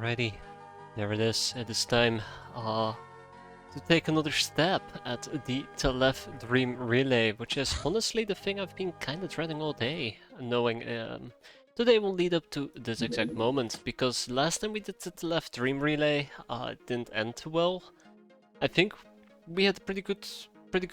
Alrighty, there it is. It is time to take another step at the Telef Dream Relay, which is honestly the thing I've been kind of dreading all day, knowing today will lead up to this exact moment, because last time we did the Telef Dream Relay, it didn't end too well. I think we had a pretty good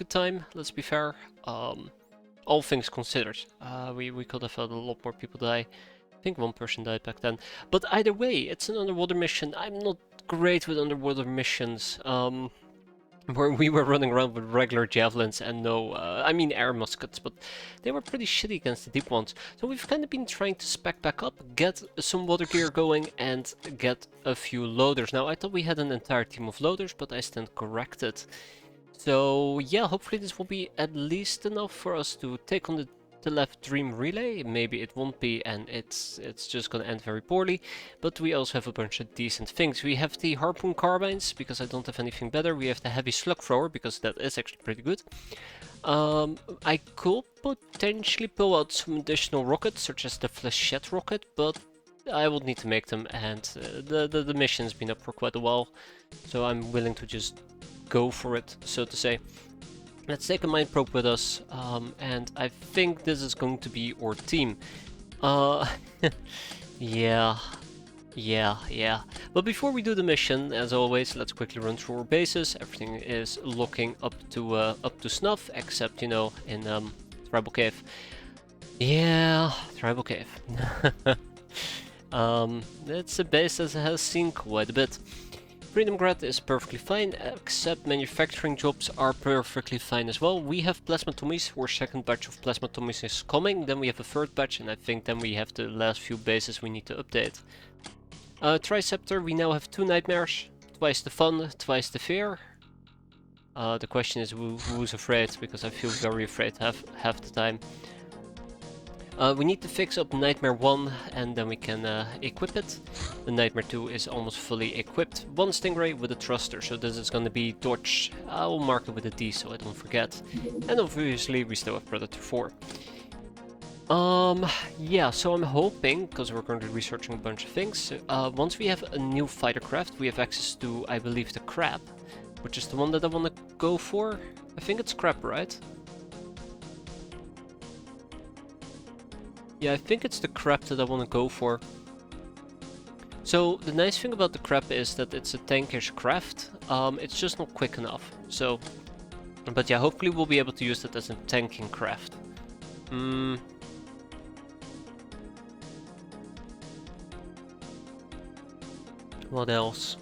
time, let's be fair. All things considered, we could have had a lot more people die. I think one person died back then. But either way, it's an underwater mission. I'm not great with underwater missions. Where we were running around with regular javelins and no, I mean air muskets, but they were pretty shitty against the deep ones. So we've kind of been trying to spec back up, get some water gear going, and get a few loaders. Now, I thought we had an entire team of loaders, but I stand corrected. So yeah, hopefully this will be at least enough for us to take on the Telef Dream Relay. Maybe it won't be, and it's just gonna end very poorly. But we also have a bunch of decent things. We have the harpoon carbines, because I don't have anything better. We have the heavy slug thrower, because that is actually pretty good. I could potentially pull out some additional rockets, such as the flechette rocket, but I will need to make them, and the mission's been up for quite a while, so I'm willing to just go for it, so to say. Let's take a mind probe with us, and I think this is going to be our team. Yeah. But before we do the mission, as always, let's quickly run through our bases. Everything is looking up to snuff, except, you know, in Tribal Cave. Yeah, Tribal Cave. It's a base that has seen quite a bit. Freedom Grad is perfectly fine, except manufacturing jobs are perfectly fine as well. We have plasma tummies, our second batch of plasma tummies is coming, then we have a third batch, and I think then we have the last few bases we need to update. Triceptor, we now have 2 nightmares, twice the fun, twice the fear. The question is who's afraid, because I feel very afraid half the time. We need to fix up Nightmare 1 and then we can equip it. The Nightmare 2 is almost fully equipped. 1 Stingray with a thruster, so this is going to be dodge. I will mark it with a D so I don't forget. And obviously we still have Predator 4. Yeah, so I'm hoping, because we're currently researching a bunch of things, once we have a new fighter craft, we have access to, I believe, the Crab, which is the one that I want to go for. I think it's Crab, right? Yeah, I think it's the Crab that I want to go for. So, the nice thing about the Crab is that it's a tankish craft. It's just not quick enough. So, but yeah, hopefully we'll be able to use that as a tanking craft. What else?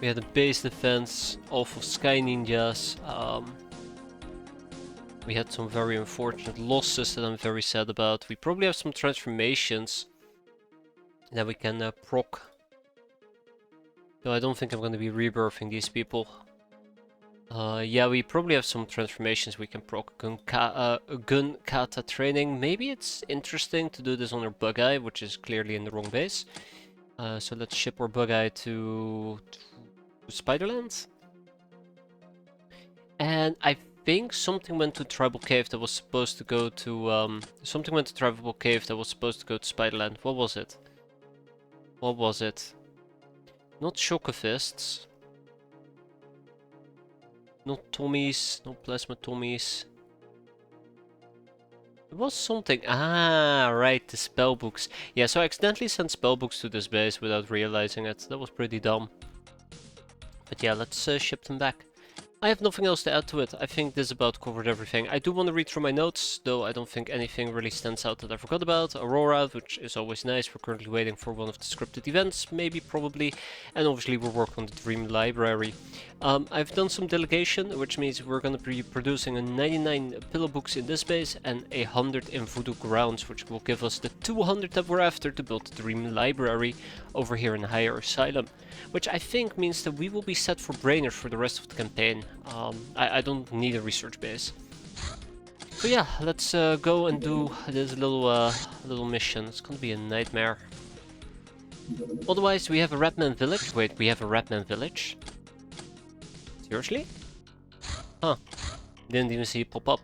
We had a base defense, awful Sky Ninjas. We had some very unfortunate losses that I'm very sad about. We probably have some transformations that we can proc. So I don't think I'm going to be rebirthing these people. Yeah, we probably have some transformations we can proc. Gun kata training. Maybe it's interesting to do this on our Bug-Eye, which is clearly in the wrong base. So let's ship our Bug-Eye to Spiderland. And I think something went to Tribal Cave that was supposed to go to something went to Tribal Cave that was supposed to go to Spiderland. What was it? What was it? Not Shockafists. Not Tommies, not Plasma Tommies. It was something. Ah, right, the spellbooks. Yeah, so I accidentally sent spellbooks to this base without realizing it. That was pretty dumb. But yeah, let's ship them back. I have nothing else to add to it. I think this about covered everything. I do want to read through my notes, though I don't think anything really stands out that I forgot about. Aurora, which is always nice. We're currently waiting for one of the scripted events, maybe, probably. And obviously we're working on the Dream Library. I've done some delegation, which means we're going to be producing a 99 pillow books in this base and 100 in Voodoo Grounds, which will give us the 200 that we're after to build the Dream Library over here in Higher Asylum. Which I think means that we will be set for brainers for the rest of the campaign. I don't need a research base. So yeah, let's go and do this little mission. It's gonna be a nightmare. Otherwise, we have a Ratman village. Wait, we have a Ratman village? Seriously? Huh. Didn't even see it pop up.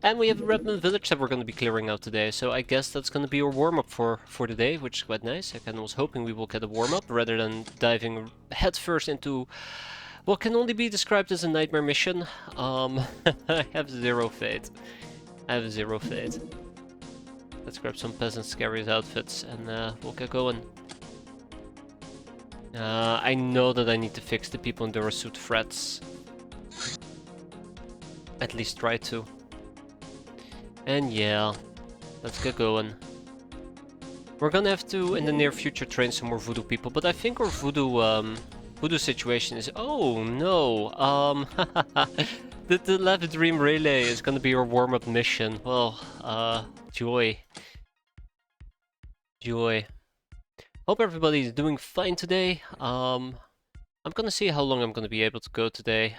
And we have a Redmond village that we're going to be clearing out today, so I guess that's going to be our warm-up for the day, which is quite nice. I kind of was hoping we will get a warm-up rather than diving headfirst into what can only be described as a nightmare mission. I have zero faith. I have zero faith. Let's grab some peasant scariest outfits and we'll get going. I know that I need to fix the people in Durasuit threats. At least try to. And yeah, let's get going. We're gonna have to, in the near future, train some more voodoo people, but I think our voodoo situation is... Oh no! The Left Dream Relay is gonna be our warm-up mission. Well, joy. Joy. Hope everybody's doing fine today. I'm gonna see how long I'm gonna be able to go today.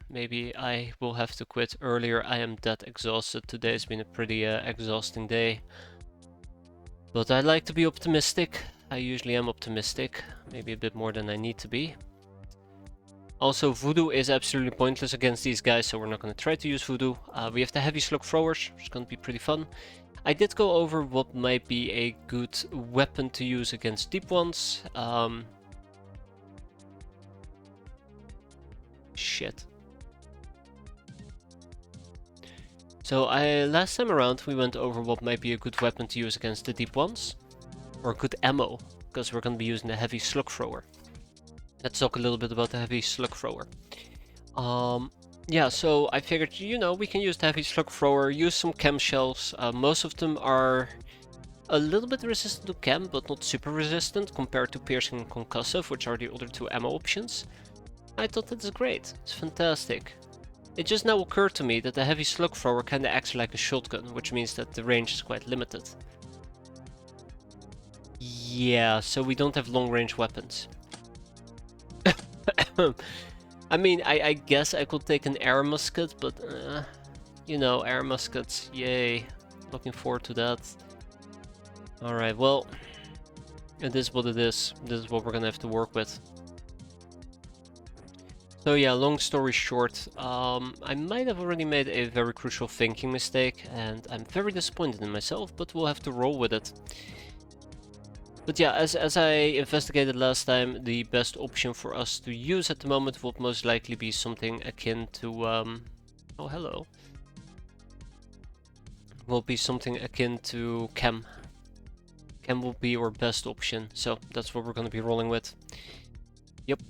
Maybe I will have to quit earlier. I am that exhausted. Today has been a pretty exhausting day. But I like to be optimistic. I usually am optimistic. Maybe a bit more than I need to be. Also, voodoo is absolutely pointless against these guys, so we're not gonna try to use voodoo. We have the heavy slug throwers, which is gonna be pretty fun. I did go over what might be a good weapon to use against deep ones. Shit. So last time around we went over what might be a good weapon to use against the deep ones. Or good ammo, because we're going to be using the heavy slug thrower. Let's talk a little bit about the heavy slug thrower. Yeah, so I figured, you know, we can use the heavy slug thrower, use some chem shells. Most of them are a little bit resistant to chem, but not super resistant compared to piercing and concussive, which are the other two ammo options. I thought that is great. It's fantastic. It just now occurred to me that the heavy slug thrower kinda acts like a shotgun, which means that the range is quite limited. Yeah, so we don't have long range weapons. I mean, I guess I could take an air musket, but you know, air muskets, yay. Looking forward to that. Alright, well, it is what it is. This is what we're gonna have to work with. So yeah, long story short, I might have already made a very crucial thinking mistake, and I'm very disappointed in myself, but we'll have to roll with it. But yeah, as I investigated last time, the best option for us to use at the moment would most likely be something akin to, oh hello. Will be something akin to chem. Chem will be our best option, so that's what we're going to be rolling with. Yep.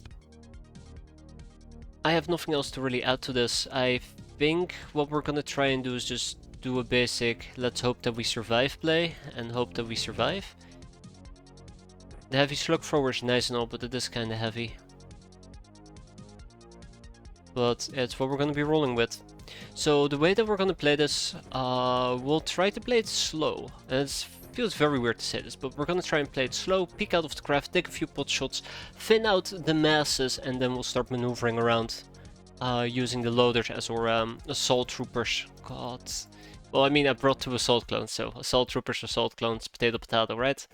I have nothing else to really add to this. I think what we're gonna try and do is just do a basic let's hope that we survive play and hope that we survive. The heavy slug thrower is nice and all, but it is kinda heavy. But it's what we're gonna be rolling with. So the way that we're gonna play this, we'll try to play it slow. And it feels very weird to say this, but we're gonna try and play it slow, peek out of the craft, take a few pot shots, thin out the masses, and then we'll start maneuvering around using the loaders as our assault troopers. God. Well, I mean, I brought two assault clones, so assault troopers, assault clones, potato, potato, right?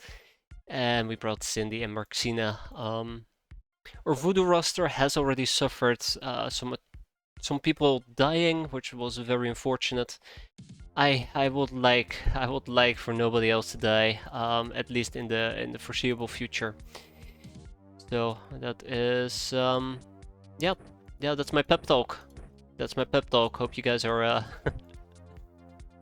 And we brought Cindy and Marxina. Our voodoo roster has already suffered some people dying, which was very unfortunate. I would like for nobody else to die, at least in the foreseeable future. So that is yeah, that's my pep talk. That's my pep talk. Hope you guys are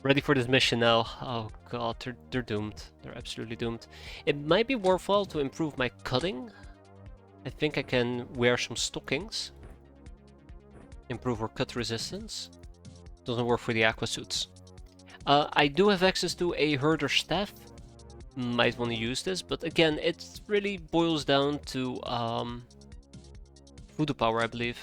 ready for this mission now. Oh god, they're doomed. They're absolutely doomed. It might be worthwhile to improve my cutting. I think I can wear some stockings. Improve our cut resistance. Doesn't work for the aqua suits. I do have access to a herder staff. Might want to use this, but again, it really boils down to voodoo power, I believe.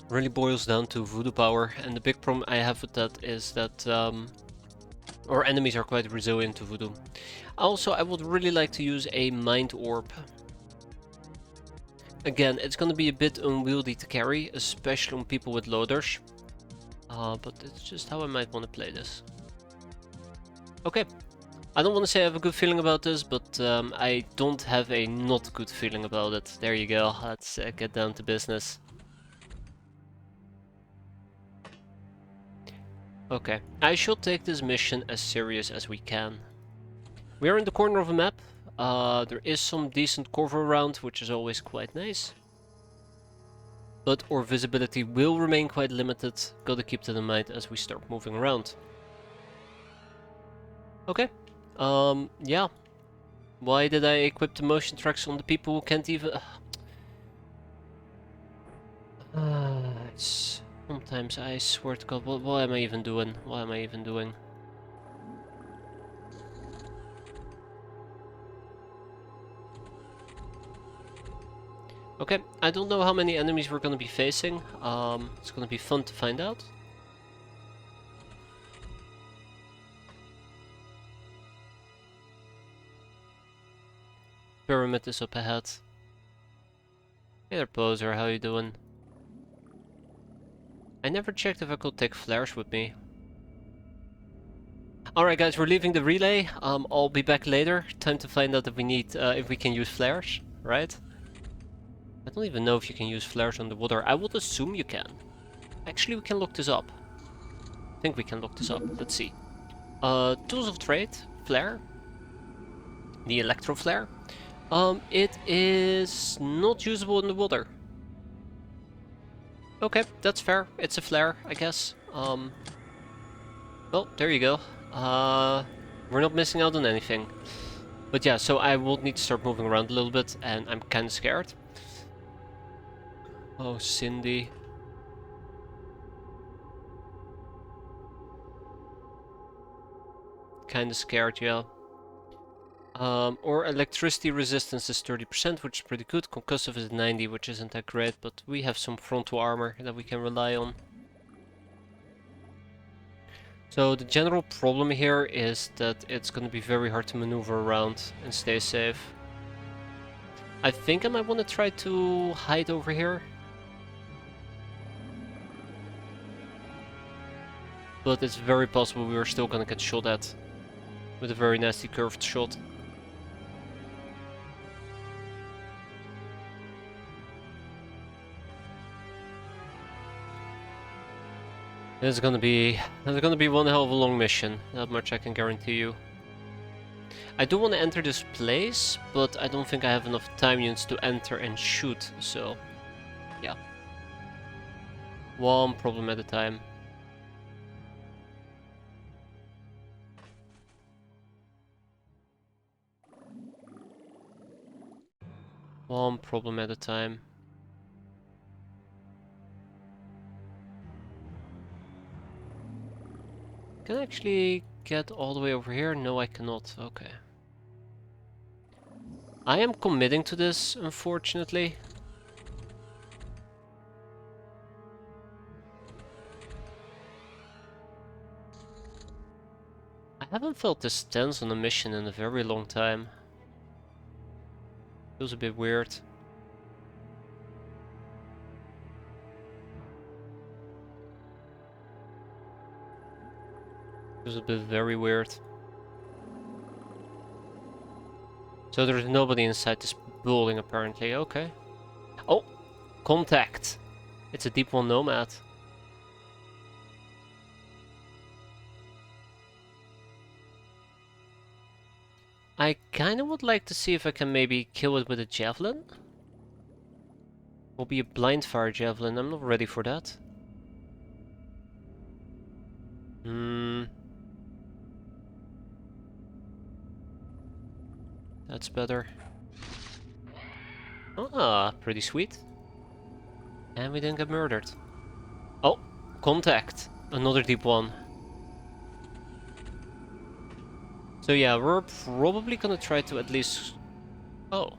Really boils down to voodoo power, and the big problem I have with that is that our enemies are quite resilient to voodoo. Also, I would really like to use a mind orb. Again, it's gonna be a bit unwieldy to carry, especially on people with loaders. But it's just how I might want to play this. Okay, I don't want to say I have a good feeling about this, but I don't have a not good feeling about it. There you go. Let's get down to business. Okay, I should take this mission as serious as we can. We are in the corner of a map. There is some decent cover around, which is always quite nice. But our visibility will remain quite limited. Gotta keep that in mind as we start moving around. Okay. Yeah. Why did I equip the motion tracks on the people who can't even... Sometimes I swear to God, what am I even doing? What am I even doing? Okay, I don't know how many enemies we're gonna be facing. It's gonna be fun to find out. Pyramid is up ahead. Hey there, poser, how you doing? I never checked if I could take flares with me. Alright guys, we're leaving the relay. I'll be back later. Time to find out if we need, if we can use flares, right? I don't even know if you can use flares underwater. I would assume you can. Actually, we can look this up. I think we can look this up. Let's see. Tools of trade, flare. The electro flare. It is not usable in the water. Okay, that's fair. It's a flare, I guess. Well, there you go. We're not missing out on anything. But yeah, so I will need to start moving around a little bit, and I'm kind of scared. Oh, Cindy. Kind of scared, yeah. Or electricity resistance is 30%, which is pretty good. Concussive is 90, which isn't that great, but we have some frontal armor that we can rely on. So the general problem here is that it's going to be very hard to maneuver around and stay safe. I think I might want to try to hide over here. But it's very possible we are still going to get shot at with a very nasty curved shot. This is gonna be one hell of a long mission. That much I can guarantee you. I do want to enter this place, but I don't think I have enough time units to enter and shoot. So, yeah, one problem at a time. One problem at a time. Can I actually get all the way over here? No, I cannot. Okay. I am committing to this, unfortunately. I haven't felt this tense on a mission in a very long time. Feels a bit weird. Feels a bit very weird. So there's nobody inside this building apparently, okay. Oh! Contact! It's a deep one nomad. I kinda would like to see if I can maybe kill it with a javelin. Will be a blind fire javelin, I'm not ready for that. That's better. Ah, pretty sweet. And we didn't get murdered. Oh, contact. Another deep one. So yeah, we're probably gonna try to at least... Oh.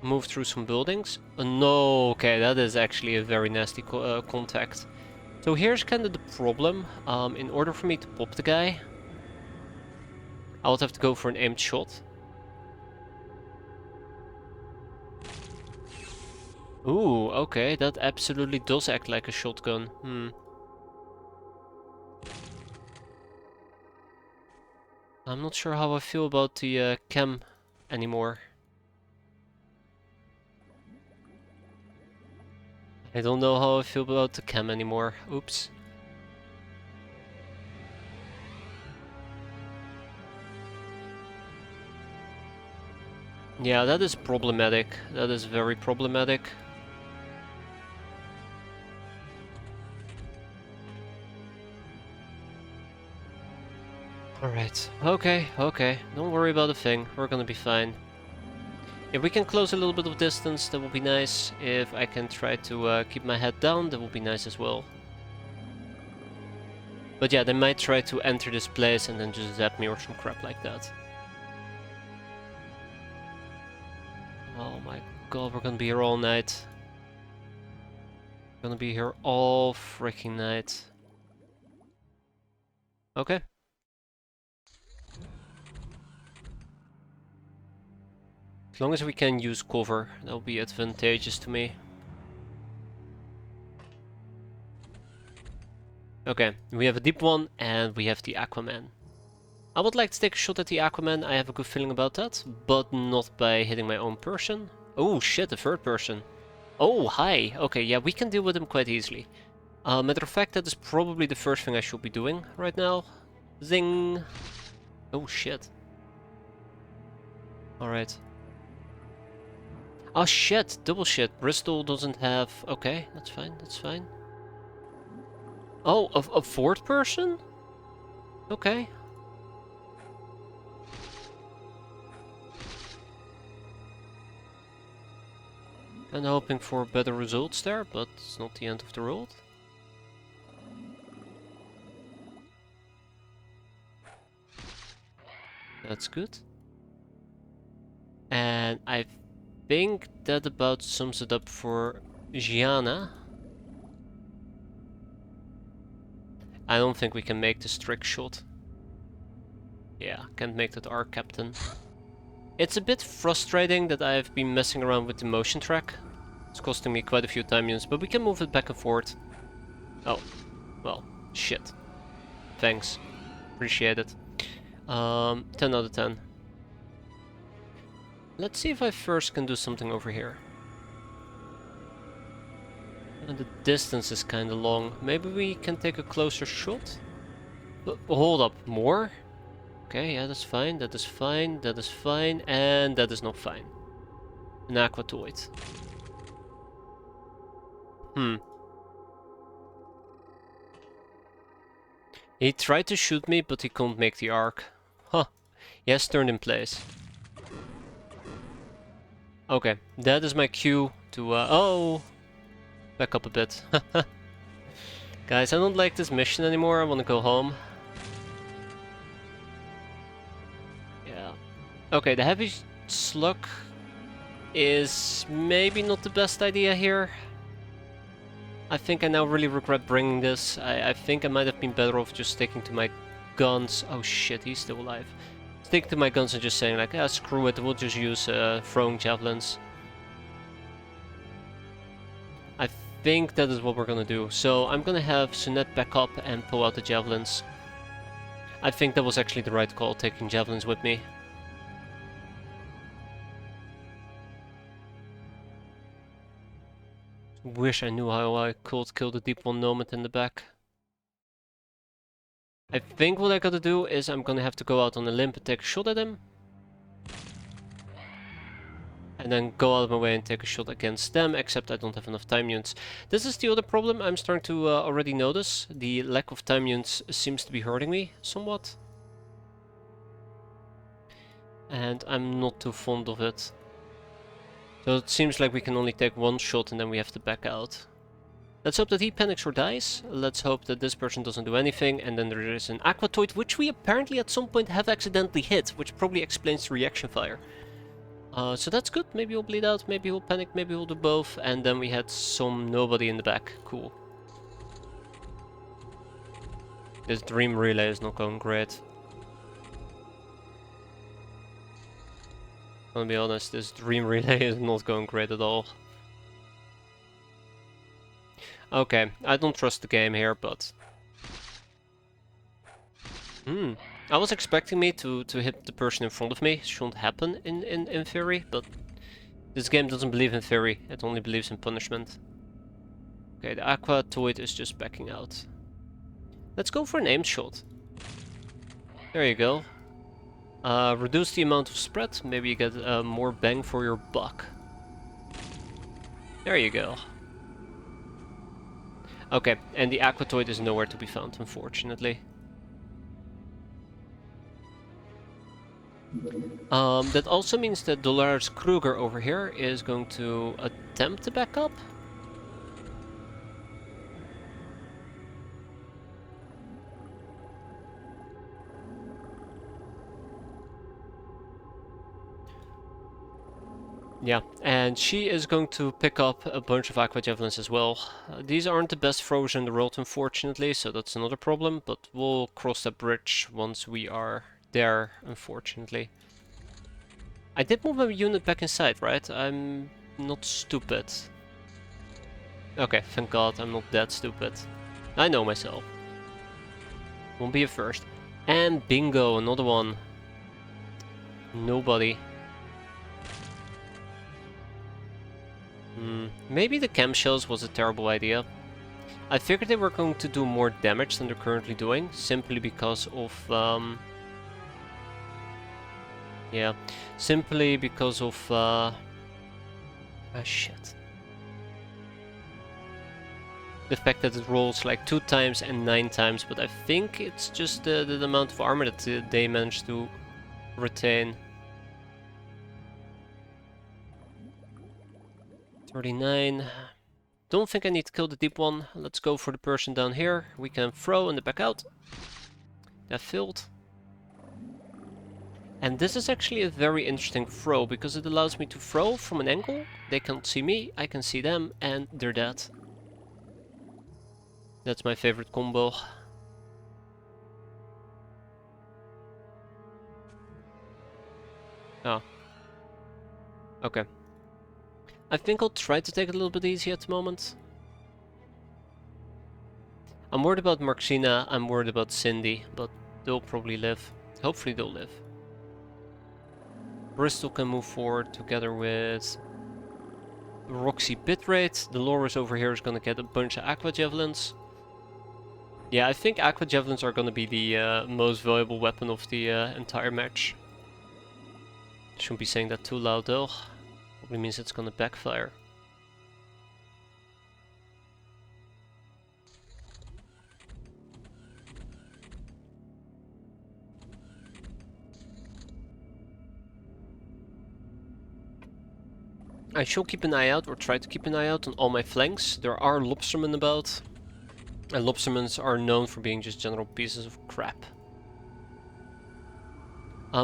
Move through some buildings. No, okay, that is actually a very nasty contact. So here's kind of the problem. In order for me to pop the guy, I would have to go for an aimed shot. Ooh, okay, that absolutely does act like a shotgun. I'm not sure how I feel about the chem anymore. I don't know how I feel about the chem anymore. Oops. Yeah, that is problematic. That is very problematic. Alright, okay. Don't worry about a thing. We're gonna be fine. If we can close a little bit of distance, that would be nice. If I can try to keep my head down, that would be nice as well. But yeah, they might try to enter this place and then just zap me or some crap like that. Oh my god, we're gonna be here all night. We're gonna be here all freaking night. Okay. As long as we can use cover, that will be advantageous to me. Okay, we have a deep one and we have the Aquaman. I would like to take a shot at the Aquaman, I have a good feeling about that, but not by hitting my own person. Oh shit, the third person. Oh, hi. Okay, yeah, we can deal with him quite easily. Matter of fact, that is probably the first thing I should be doing right now. Zing! Oh shit. Alright. Oh shit, double shit. Bristol doesn't have... Okay, that's fine, that's fine. Oh, a fourth person? Okay. I'm hoping for better results there, but it's not the end of the world. That's good. And I think that about sums it up for Gianna. I don't think we can make this trick shot. Yeah, can't make that our captain. It's a bit frustrating that I've been messing around with the motion track. It's costing me quite a few time units, but we can move it back and forth. Oh, well, shit. Thanks. Appreciate it. 10 out of 10. Let's see if I first can do something over here. And the distance is kinda long. Maybe we can take a closer shot? Hold up, more? Okay, yeah, that's fine, that is fine, that is fine, and that is not fine. An aquatoid. He tried to shoot me, but he couldn't make the arc. Huh. He has turned in place. Okay, that is my cue to, oh! Back up a bit. Guys, I don't like this mission anymore, I wanna go home. Yeah. Okay, the heavy slug is maybe not the best idea here. I think I now really regret bringing this. I think I might have been better off just sticking to my guns. Oh shit, he's still alive. Stick to my guns and just saying like, ah, screw it, we'll just use throwing javelins. I think that is what we're gonna do. So I'm gonna have Sunette back up and pull out the javelins. I think that was actually the right call, taking javelins with me. Wish I knew how I could kill the deep one nomad in the back. I think what I gotta do is I'm gonna have to go out on a limb and take a shot at him. And then go out of my way and take a shot against them, except I don't have enough time units. This is the other problem I'm starting to already notice. The lack of time units seems to be hurting me somewhat. And I'm not too fond of it. So it seems like we can only take one shot and then we have to back out. Let's hope that he panics or dies. Let's hope that this person doesn't do anything. And then there is an aquatoid, which we apparently at some point have accidentally hit, which probably explains the reaction fire. So that's good. Maybe he'll bleed out, maybe he'll panic, maybe he'll do both. And then we had some nobody in the back. Cool. This dream relay is not going great. I'm gonna be honest, this dream relay is not going great at all. Okay, I don't trust the game here, but... I was expecting me to hit the person in front of me. Shouldn't happen in theory, but this game doesn't believe in theory. It only believes in punishment. Okay, the Aqua Toid is just backing out. Let's go for an aim shot. There you go. Reduce the amount of spread. Maybe you get more bang for your buck. There you go. Okay, and the Aqua Toid is nowhere to be found, unfortunately. That also means that Dolores Kruger over here is going to attempt to back up. Yeah, and she is going to pick up a bunch of Aqua Javelins as well. These aren't the best throws in the world, unfortunately, so that's another problem, but we'll cross that bridge once we are there, unfortunately. I did move my unit back inside, right? I'm not stupid. Okay, thank God I'm not that stupid. I know myself. Won't be a first. And bingo, another one. Nobody. Maybe the chem shells was a terrible idea. I figured they were going to do more damage than they're currently doing, simply because of... yeah, simply because of... ah, shit. The fact that it rolls like 2 times and 9 times, but I think it's just the amount of armor that they managed to retain. 39. Don't think I need to kill the deep one. Let's go for the person down here. We can throw and back out. That failed. And this is actually a very interesting throw, because it allows me to throw from an angle. They can't see me, I can see them, and they're dead. That's my favorite combo. Oh. Okay. I think I'll try to take it a little bit easy at the moment. I'm worried about Marxina, I'm worried about Cindy, but they'll probably live. Hopefully they'll live. Bristol can move forward together with Roxy Bitrate. Dolores over here is gonna get a bunch of Aqua Javelins. Yeah, I think Aqua Javelins are gonna be the most valuable weapon of the entire match. Shouldn't be saying that too loud though. Probably means it's gonna backfire. I shall keep an eye out, or try to keep an eye out on all my flanks. There are lobstermen about. And lobstermen are known for being just general pieces of crap.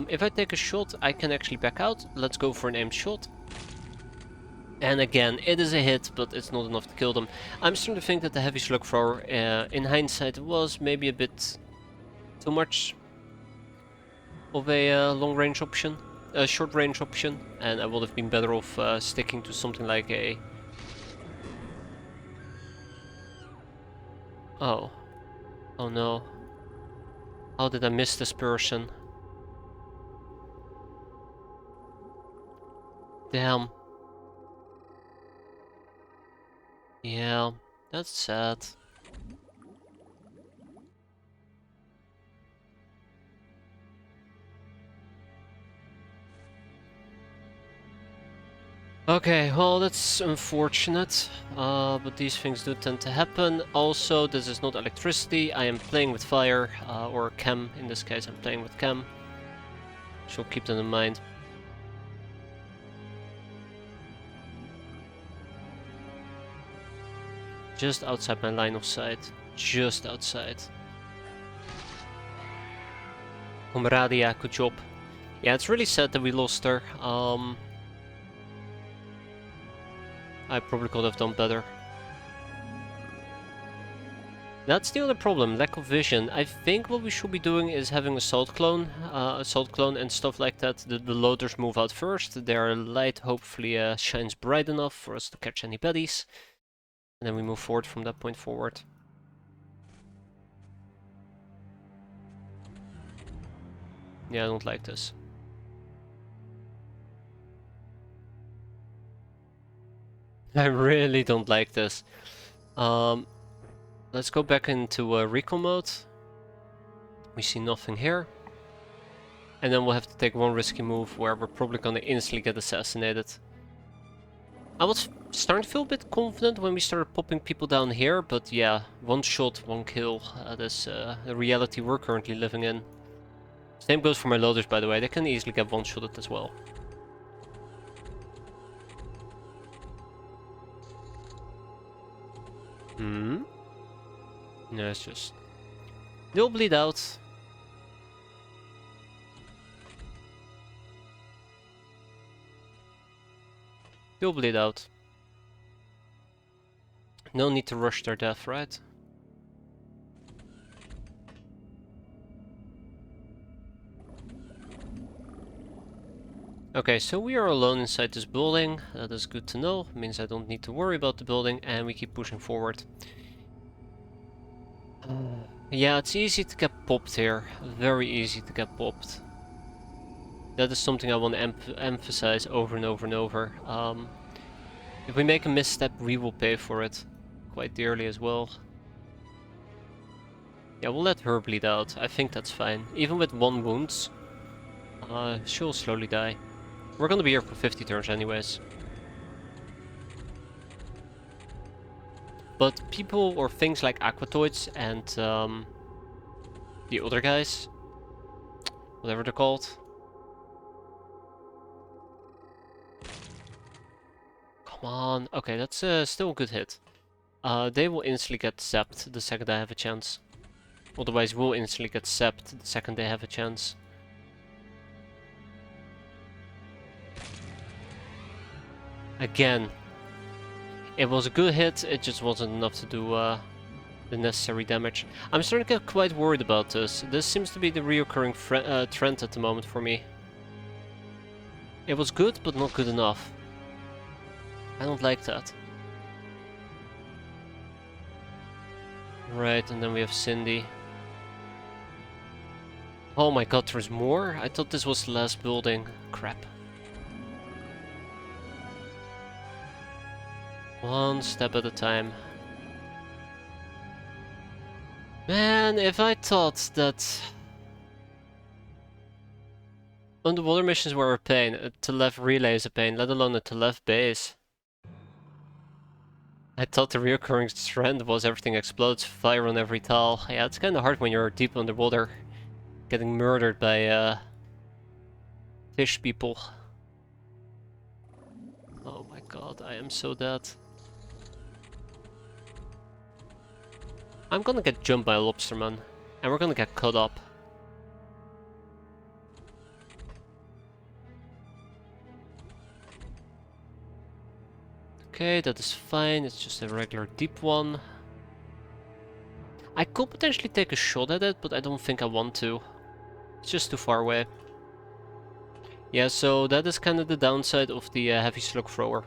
If I take a shot, I can actually back out. Let's go for an aimed shot. And again, it is a hit, but it's not enough to kill them. I'm starting to think that the heavy slug thrower, in hindsight, was maybe a bit too much of a long-range option. A short-range option, and I would have been better off sticking to something like a... Oh. Oh no. How did I miss this person? Damn. Yeah, that's sad. Okay, well that's unfortunate, but these things do tend to happen. Also, this is not electricity, I am playing with fire, or chem, in this case I'm playing with chem. So keep that in mind. Just outside my line of sight. Just outside. Comradia, good job. Yeah, it's really sad that we lost her. I probably could have done better. That's the other problem, lack of vision. I think what we should be doing is having assault clone and stuff like that. The loaders move out first, their light hopefully shines bright enough for us to catch any baddies. And then we move forward from that point forward. Yeah, I don't like this. I really don't like this. Let's go back into recon mode. We see nothing here. And then we'll have to take one risky move where we're probably gonna instantly get assassinated. I was starting to feel a bit confident when we started popping people down here, but yeah, one shot, one kill. That's the reality we're currently living in. Same goes for my loaders, by the way. They can easily get one-shotted as well. Hmm? No, it's just... They'll bleed out. They'll bleed out. No need to rush their death, right? Okay, so we are alone inside this building. That is good to know. Means I don't need to worry about the building, and we keep pushing forward. Yeah, it's easy to get popped here. Very easy to get popped. That is something I want to emphasize over and over and over. If we make a misstep, we will pay for it. Quite dearly as well. Yeah, we'll let her bleed out. I think that's fine. Even with 1 wound, she'll slowly die. We're gonna be here for 50 turns anyways. But people or things like Aquatoids and the other guys, whatever they're called. Come on. Okay, that's still a good hit. They will instantly get zapped the second I have a chance. Otherwise, we'll instantly get zapped the second they have a chance. Again, it was a good hit, it just wasn't enough to do the necessary damage. I'm starting to get quite worried about this. This seems to be the reoccurring trend at the moment for me. It was good, but not good enough. I don't like that. Right, and then we have Cindy. Oh my god, there's more? I thought this was the last building. Crap. One step at a time. Man, if I thought that underwater missions were a pain, a to-left relay is a pain, let alone a to-left base. I thought the reoccurring trend was everything explodes, fire on every tile. Yeah, it's kinda hard when you're deep underwater, getting murdered by fish people. Oh my god, I am so dead. I'm gonna get jumped by a lobsterman, and we're gonna get cut up. Okay, that is fine, it's just a regular deep one. I could potentially take a shot at it, but I don't think I want to. It's just too far away. Yeah, so that is kind of the downside of the heavy slug thrower.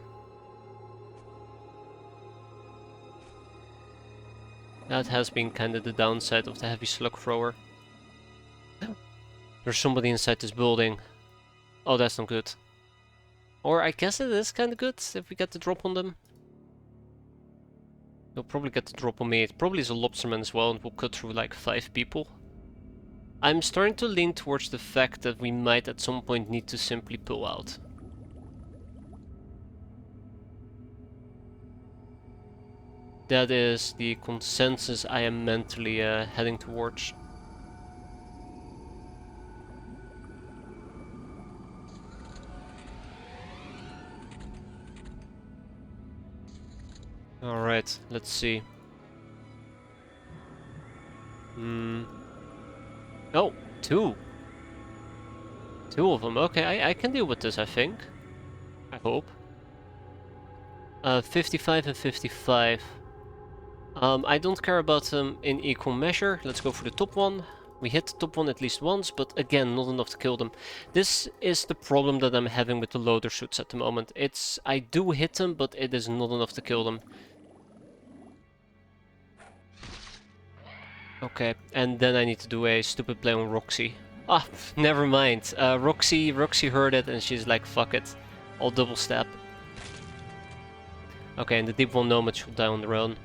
That has been kind of the downside of the heavy slug thrower. There's somebody inside this building. Oh, that's not good. Or I guess it is kind of good if we get the drop on them. They'll probably get the drop on me. It probably is a lobsterman as well, and we'll cut through like 5 people. I'm starting to lean towards the fact that we might at some point need to simply pull out. That is the consensus I am mentally heading towards. Alright, let's see. Oh, 2. 2 of them. Okay, I can deal with this, I think. I hope. 55 and 55. I don't care about them in equal measure. Let's go for the top one. We hit the top one at least once, but again, not enough to kill them. This is the problem that I'm having with the loader suits at the moment. I do hit them, but it is not enough to kill them. Okay, and then I need to do a stupid play on Roxy. Ah, never mind. Roxy heard it and she's like, fuck it. I'll double step. Okay, and the deep one nomad should die on their own.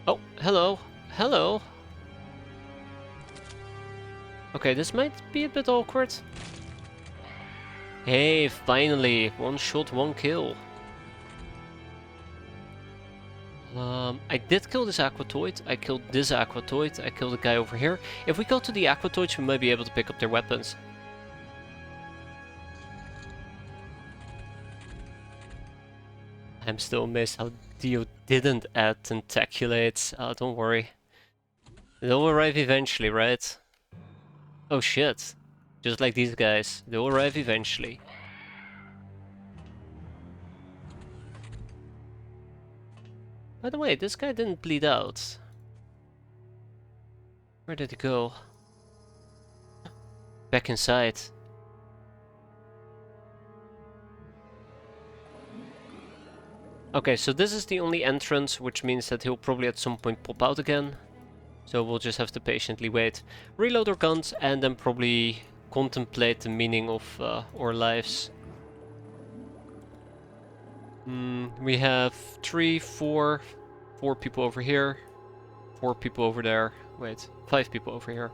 Oh, hello. Hello. Okay, this might be a bit awkward. Hey, finally. One shot, one kill. I did kill this Aquatoid. I killed this Aquatoid. I killed the guy over here. If we go to the Aquatoids, we might be able to pick up their weapons. I'm still amazed how Dio didn't add Tentaculates. Don't worry. They'll arrive eventually, right? Oh shit. Just like these guys. They'll arrive eventually. By the way, this guy didn't bleed out. Where did he go? Back inside. Okay, so this is the only entrance, which means that he'll probably at some point pop out again. So we'll just have to patiently wait. Reload our guns and then probably contemplate the meaning of our lives. We have 4 people over here, 4 people over there. Wait, 5 people over here.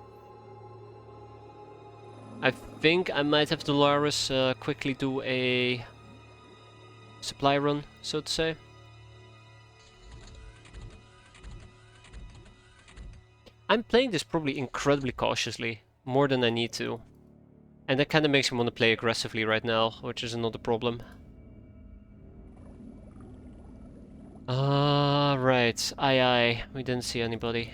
I think I might have Dolores quickly do a supply run, so to say. I'm playing this probably incredibly cautiously, more than I need to. And that kind of makes me want to play aggressively right now, which is another problem. Right. Aye. We didn't see anybody.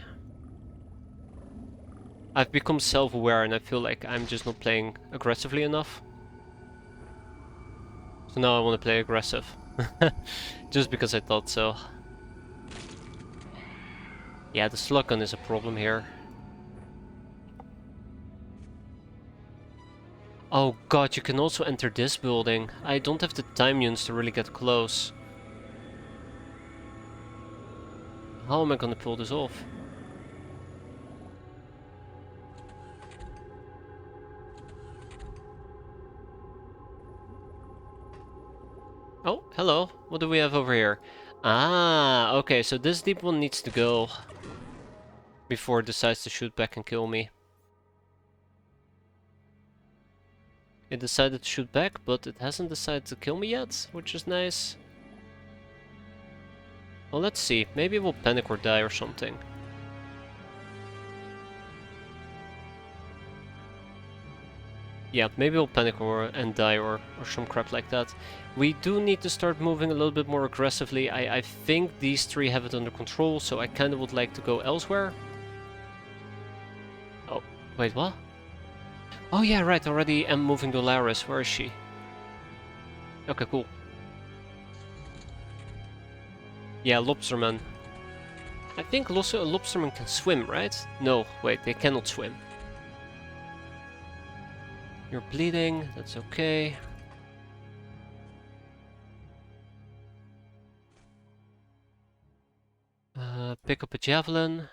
I've become self-aware and I feel like I'm just not playing aggressively enough. So now I want to play aggressive. Just because I thought so. Yeah, the slug gun is a problem here. Oh god, you can also enter this building. I don't have the time units to really get close. How am I gonna pull this off? Oh, hello. What do we have over here? Ah, okay, so this deep one needs to go before it decides to shoot back and kill me. It decided to shoot back, but it hasn't decided to kill me yet, which is nice. Well, let's see. Maybe it will panic or die or something. Yeah, maybe it'll panic and die or some crap like that. We do need to start moving a little bit more aggressively. I think these 3 have it under control, so I kind of would like to go elsewhere. Oh, wait, what? Oh yeah, right, already am moving Dolores. Where is she? Okay, cool. Yeah, Lobsterman. I think Lobsterman can swim, right? No, wait, they cannot swim. You're bleeding, that's okay. Pick up a javelin.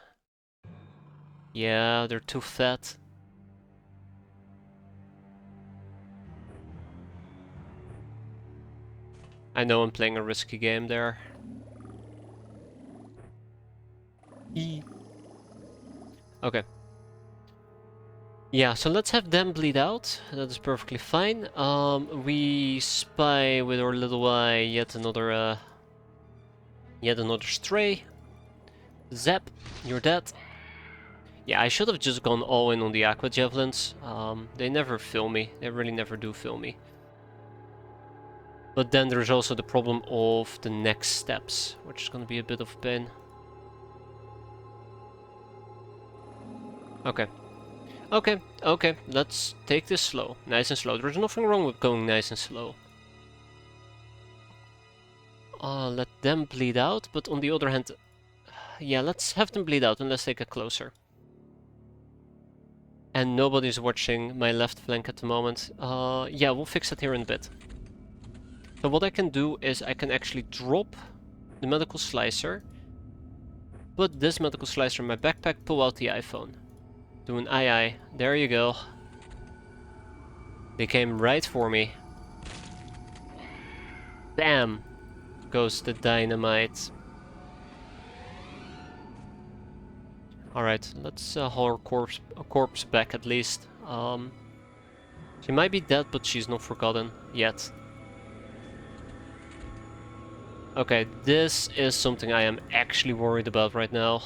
Yeah, they're too fat. I know I'm playing a risky game there. Okay. Yeah, so let's have them bleed out. That is perfectly fine. We spy with our little eye yet another stray. Zap, you're dead. Yeah, I should have just gone all in on the aqua javelins. They never fill me. They really never do fill me. But then there's also the problem of the next steps, which is going to be a bit of a pain. Okay. Okay, let's take this slow. Nice and slow. There's nothing wrong with going nice and slow. Let them bleed out, but on the other hand... Yeah, let's have them bleed out and let's take it closer. And nobody's watching my left flank at the moment. Yeah, we'll fix that here in a bit. So what I can do is I can actually drop the medical slicer. Put this medical slicer in my backpack, pull out the iPhone. Do an aye. There you go. They came right for me. Bam! Goes the dynamite. Alright, let's haul her corpse back at least. She might be dead, but she's not forgotten yet. Okay, this is something I am actually worried about right now.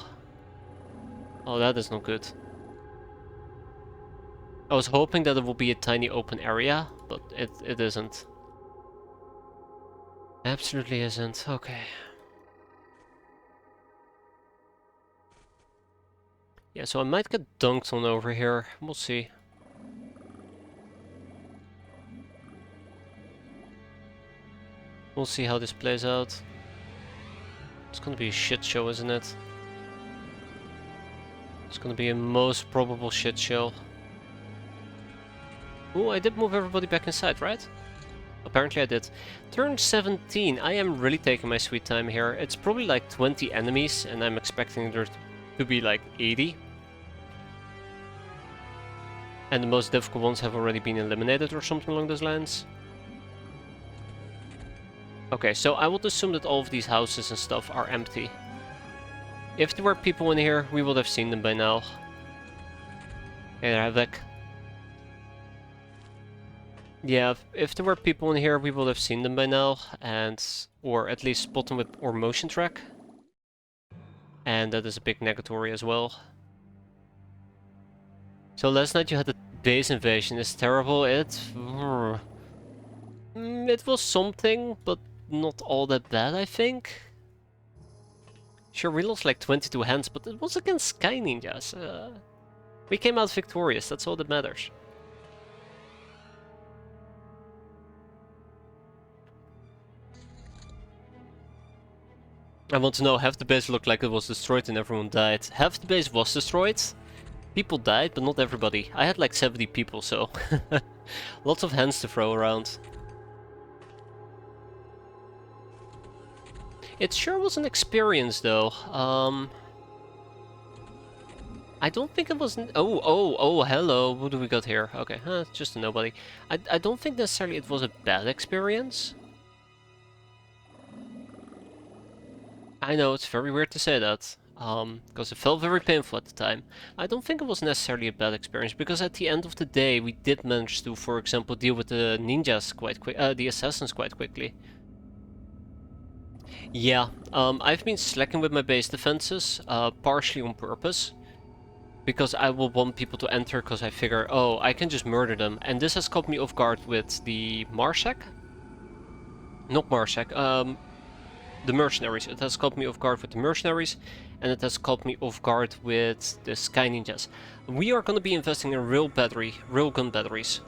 Oh, that is not good. I was hoping that it would be a tiny open area, but it isn't. Absolutely isn't. Okay. Yeah, so I might get dunked on over here. We'll see. We'll see how this plays out. It's gonna be a shit show, isn't it? It's gonna be a most probable shit show. Oh, I did move everybody back inside, right? Apparently I did. Turn 17. I am really taking my sweet time here. It's probably like 20 enemies, and I'm expecting there to be like 80. And the most difficult ones have already been eliminated or something along those lines. Okay, so I would assume that all of these houses and stuff are empty. If there were people in here, we would have seen them by now. Hey there, Havoc. Yeah, if there were people in here, we would have seen them by now, or at least spot them with our motion track. And that is a big negatory as well. So last night you had the base invasion. It's terrible. It was something, but not all that bad, I think. Sure, we lost like 22 hands, but it was against Sky Ninjas. We came out victorious. That's all that matters. I want to know, half the base looked like it was destroyed and everyone died. Half the base was destroyed. People died, but not everybody. I had like 70 people, so lots of hands to throw around. It sure was an experience, though. I don't think it was... Oh, hello. What do we got here? Okay, just a nobody. I don't think necessarily it was a bad experience. I know, it's very weird to say that, because it felt very painful at the time. I don't think it was necessarily a bad experience, because at the end of the day, we did manage to, for example, deal with the ninjas quite quick, the assassins quite quickly. Yeah, I've been slacking with my base defenses, partially on purpose, because I will want people to enter, because I figure, oh, I can just murder them, and this has caught me off guard with the Marshak? Not Marshak, the mercenaries. It has caught me off guard with the mercenaries, and it has caught me off guard with the Sky Ninjas. We are going to be investing in real gun batteries.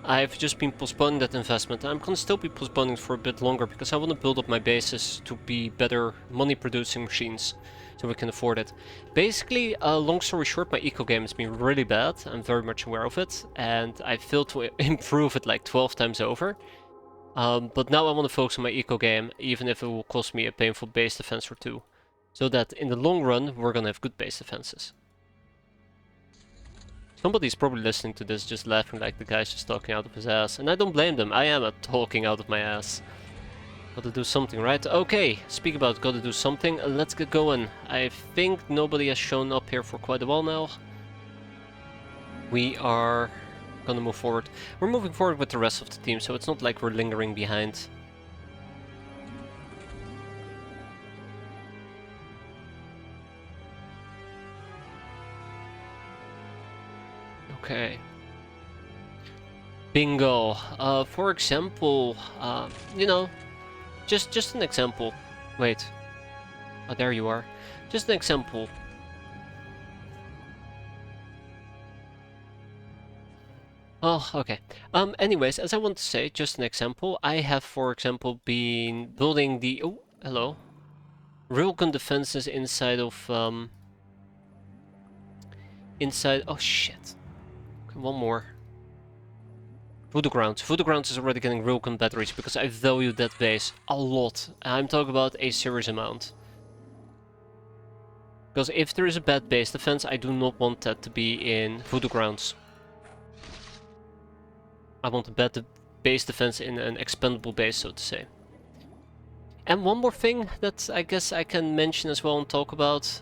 I've just been postponing that investment. I'm going to still be postponing it for a bit longer because I want to build up my bases to be better money producing machines so we can afford it. Basically, long story short, my eco game has been really bad. I'm very much aware of it, and I failed to improve it like 12 times over. But now I want to focus on my eco game, even if it will cost me a painful base defense or two. So that in the long run, we're gonna have good base defenses. Somebody's probably listening to this just laughing like the guy's just talking out of his ass. And I don't blame them, I am talking out of my ass. Gotta do something, right? Okay, speak about gotta do something, let's get going. I think nobody has shown up here for quite a while now. We are gonna move forward. We're moving forward with the rest of the team, so it's not like we're lingering behind. Okay. Bingo. For example, you know, just an example. Wait. Oh, there you are. Just an example. Oh, okay. Anyways, as I want to say, just an example, I have, for example, been building the... Oh, hello. Railgun defenses inside of, Oh, shit. Okay, one more. Voodoo Grounds. Voodoo Grounds is already getting railgun batteries because I value that base a lot. I'm talking about a serious amount. Because if there is a bad base defense, I do not want that to be in Voodoo Grounds. I want a bad base defense in an expendable base, so to say. And one more thing that I guess I can mention as well and talk about.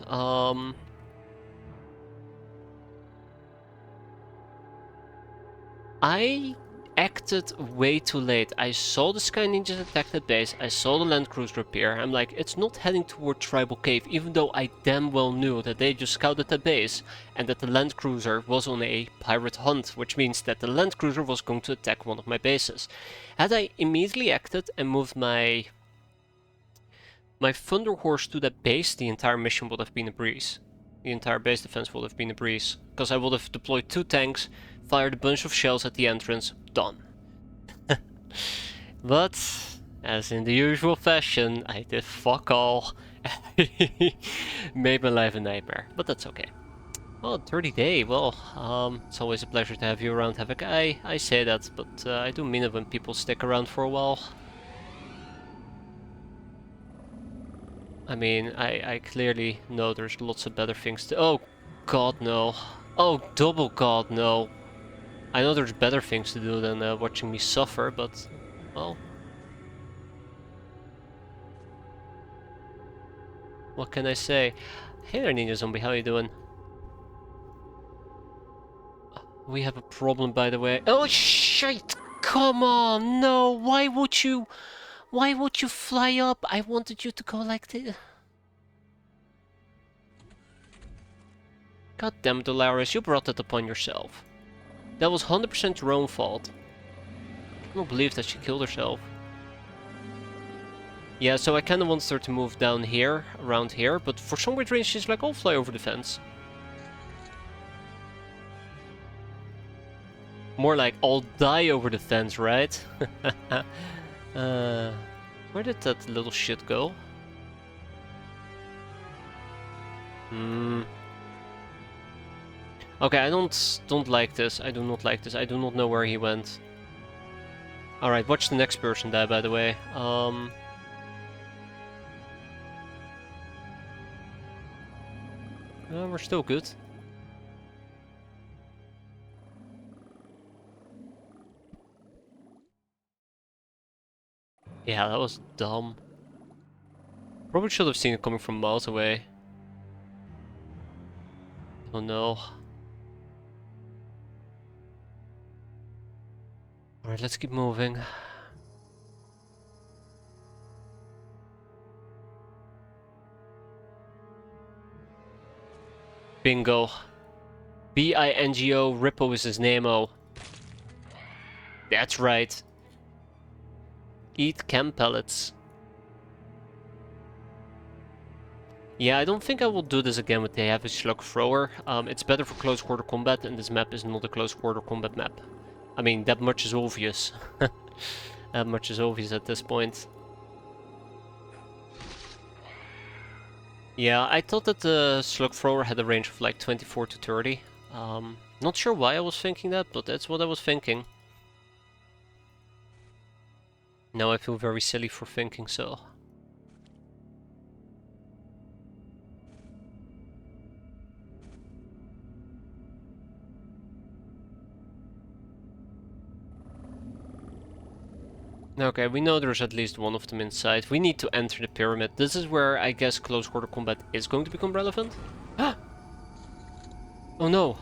I acted way too late. I saw the Sky Ninjas attack that base, I saw the Land Cruiser appear. I'm like, it's not heading toward Tribal Cave, even though I damn well knew that they just scouted the base and that the Land Cruiser was on a pirate hunt, which means that the Land Cruiser was going to attack one of my bases. Had I immediately acted and moved my Thunder Horse to that base, the entire mission would have been a breeze. The entire base defense would have been a breeze. Because I would have deployed 2 tanks, fired a bunch of shells at the entrance, done. But, as in the usual fashion, I did fuck all. Made my life a nightmare, but that's okay. Oh, 30 day, well, it's always a pleasure to have you around, Havoc. I say that, but I do mean it when people stick around for a while. I mean, I clearly know there's lots of better things to— oh, god no. Oh, double god no. I know there's better things to do than watching me suffer, but, well. What can I say? Hey there, Ninja Zombie, how you doing? We have a problem, by the way. Oh, shit! Come on, no! Why would you fly up? I wanted you to go like this. God damn it, Dolaris, you brought that upon yourself. That was 100% your own fault. I don't believe that she killed herself. Yeah, so I kinda wanted her to move down here, around here, but for some weird reason she's like, I'll fly over the fence. More like, I'll die over the fence, right? Where did that little shit go? Okay, I don't like this. I do not like this. I do not know where he went. Alright, watch the next person die, by the way. We're still good. Yeah, that was dumb. Probably should have seen it coming from miles away. Oh no. Alright, let's keep moving. Bingo. B-I-N-G-O, Rippo is his name-o. That's right. Eat chem pellets. Yeah, I don't think I will do this again with the heavy slug thrower. It's better for close quarter combat, and this map is not a close quarter combat map. I mean, that much is obvious. That much is obvious at this point. Yeah, I thought that the slug thrower had a range of like 24 to 30. Not sure why I was thinking that, but that's what I was thinking. Now I feel very silly for thinking so. Okay, we know there's at least one of them inside. We need to enter the pyramid. This is where I guess close quarter combat is going to become relevant. Oh no!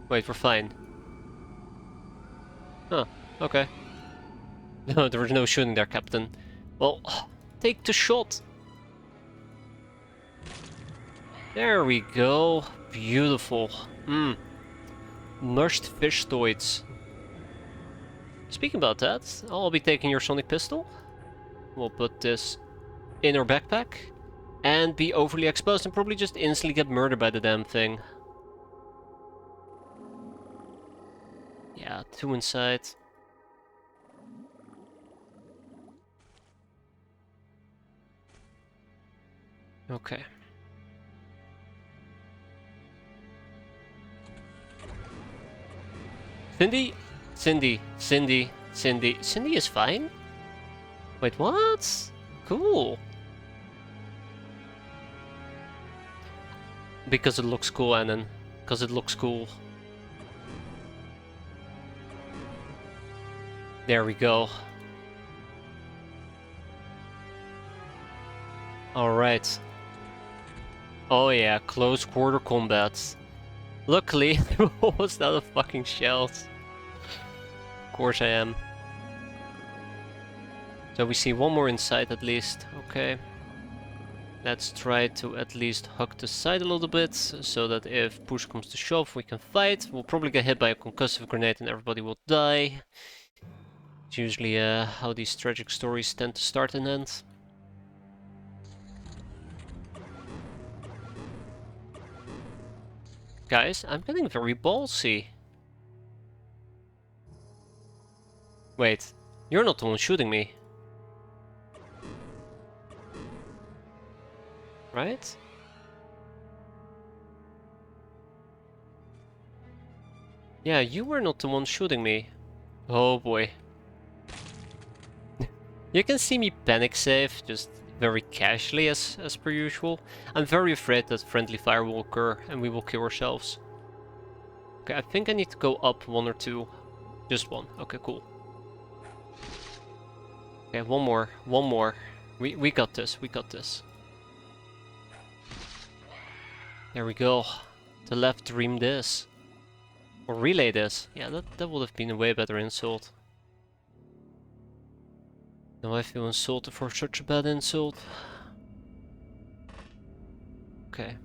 Wait, we're fine. Huh, okay. No, there was no shooting there, Captain. Well, take the shot! There we go. Beautiful. Mushed fish stoids. Speaking about that, I'll be taking your sonic pistol. We'll put this in our backpack. And be overly exposed and probably just instantly get murdered by the damn thing. Yeah, 2 inside. Okay. Cindy? Cindy is fine? Wait, what? Cool. Because it looks cool, Anon. Because it looks cool. There we go. Alright. Oh yeah, close quarter combat. Luckily, I was out of fucking shells. Of course I am. So we see one more inside at least. Okay. Let's try to at least hug the side a little bit, so that if push comes to shove, we can fight. We'll probably get hit by a concussive grenade and everybody will die. It's usually how these tragic stories tend to start and end. Guys, I'm getting very ballsy. Wait, you're not the one shooting me. Right? Yeah, you were not the one shooting me. Oh boy. You can see me panic save, just very casually as per usual. I'm very afraid that friendly fire will occur and we will kill ourselves. Okay, I think I need to go up one or two. Just one. Okay, cool. Okay, one more. We got this, we got this. There we go. The left dream this. Or relay this. Yeah, that would have been a way better insult. Now I feel insulted for such a bad insult. Okay.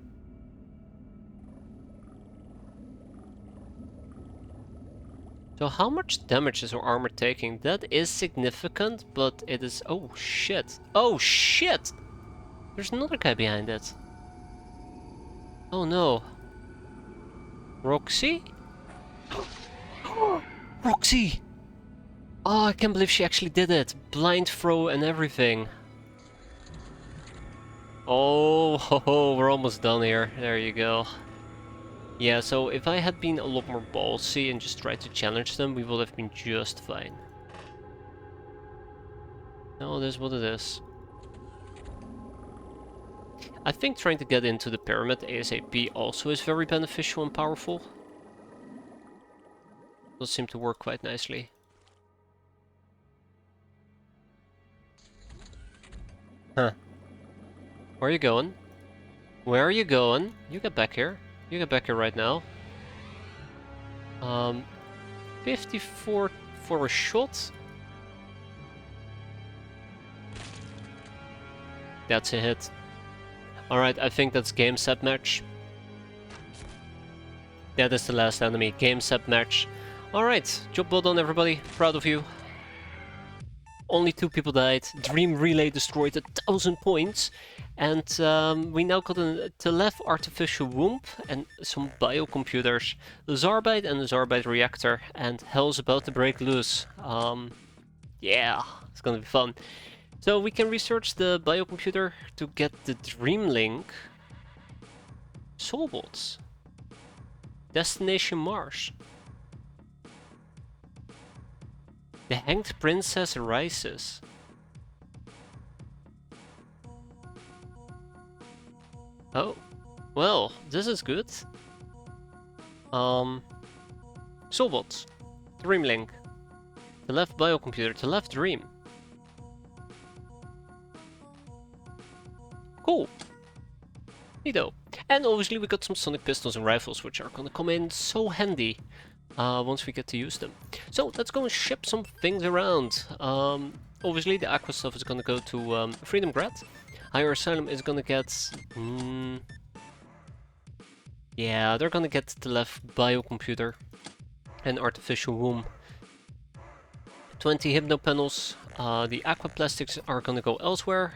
So how much damage is our armor taking? That is significant, but it is... Oh shit! Oh shit! There's another guy behind it. Oh no. Roxy? Roxy! Oh, I can't believe she actually did it. Blind throw and everything. Oh, ho, ho, we're almost done here. There you go. Yeah, so if I had been a lot more ballsy and just tried to challenge them, we would have been just fine. No, this is what it is. I think trying to get into the pyramid ASAP also is very beneficial and powerful. Does seem to work quite nicely. Huh. Where are you going? Where are you going? You get back here. You get back here right now. 54 for a shot. That's a hit. Alright, I think that's game set match. That is the last enemy. Game set match. Alright, job well done everybody. Proud of you. Only 2 people died. Dream Relay destroyed 1,000 points. And we now got a Telef artificial womb and some biocomputers. The Zarbite and the Zarbite reactor. And hell's about to break loose. Yeah, it's gonna be fun. So we can research the biocomputer to get the Dreamlink. Soulbots. Destination Mars. The Hanged Princess rises. Oh, well, this is good. Soulbots. Dreamlink. The left biocomputer, the left dream. Cool. Neato. And obviously we got some sonic pistols and rifles, which are gonna come in so handy once we get to use them. So let's go and ship some things around. Obviously the aqua stuff is gonna go to Freedom Grad. Higher Asylum is gonna get... yeah, they're gonna get the left biocomputer and artificial womb. 20 hypno panels. The aqua plastics are gonna go elsewhere.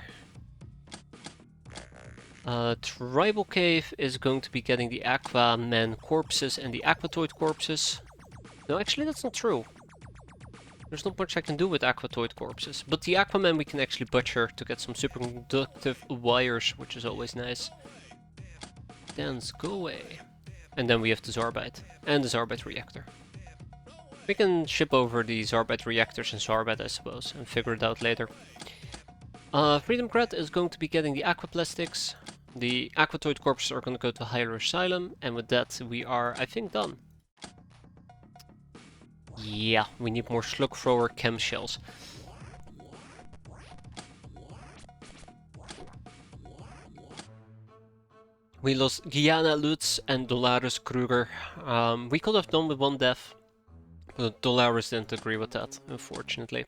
Tribal Cave is going to be getting the Aquaman corpses and the Aquatoid corpses. No, actually that's not true. There's not much I can do with Aquatoid corpses. But the Aquaman we can actually butcher to get some superconductive wires, which is always nice. Dance, go away. And then we have the Zarbite and the Zarbite reactor. We can ship over the Zarbite reactors and Zarbite, I suppose, and figure it out later. Freedom Grad is going to be getting the aqua plastics. The Aquatoid corpses are gonna go to Higher Asylum, and with that we are, I think, done. Yeah, we need more slug thrower chem shells. We lost Gianna Lutz and Dolores Kruger. We could have done with one death, but Dolores didn't agree with that, unfortunately.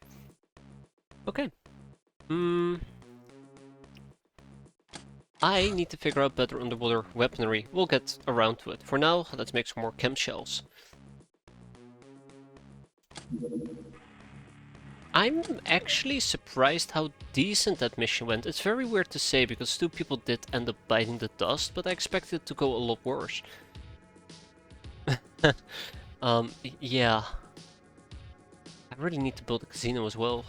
Okay. I need to figure out better underwater weaponry. We'll get around to it. For now, let's make some more chem shells. I'm actually surprised how decent that mission went. It's very weird to say because 2 people did end up biting the dust, but I expected it to go a lot worse. Yeah. I really need to build a casino as well.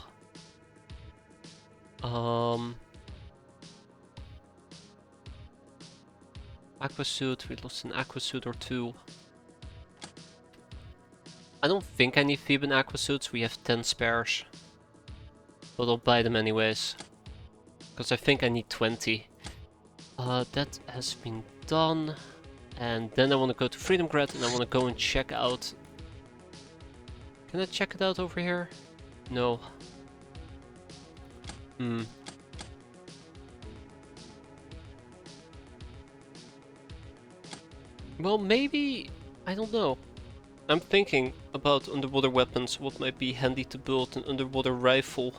Aquasuit, we lost an aquasuit or 2. I don't think I need Theban aquasuits, we have 10 spares. But I'll buy them anyways. Because I think I need 20. That has been done. And then I want to go to Freedomgrad and I want to go and check out... Can I check it out over here? No. Well, maybe... I don't know. I'm thinking about underwater weapons, what might be handy to build an underwater rifle.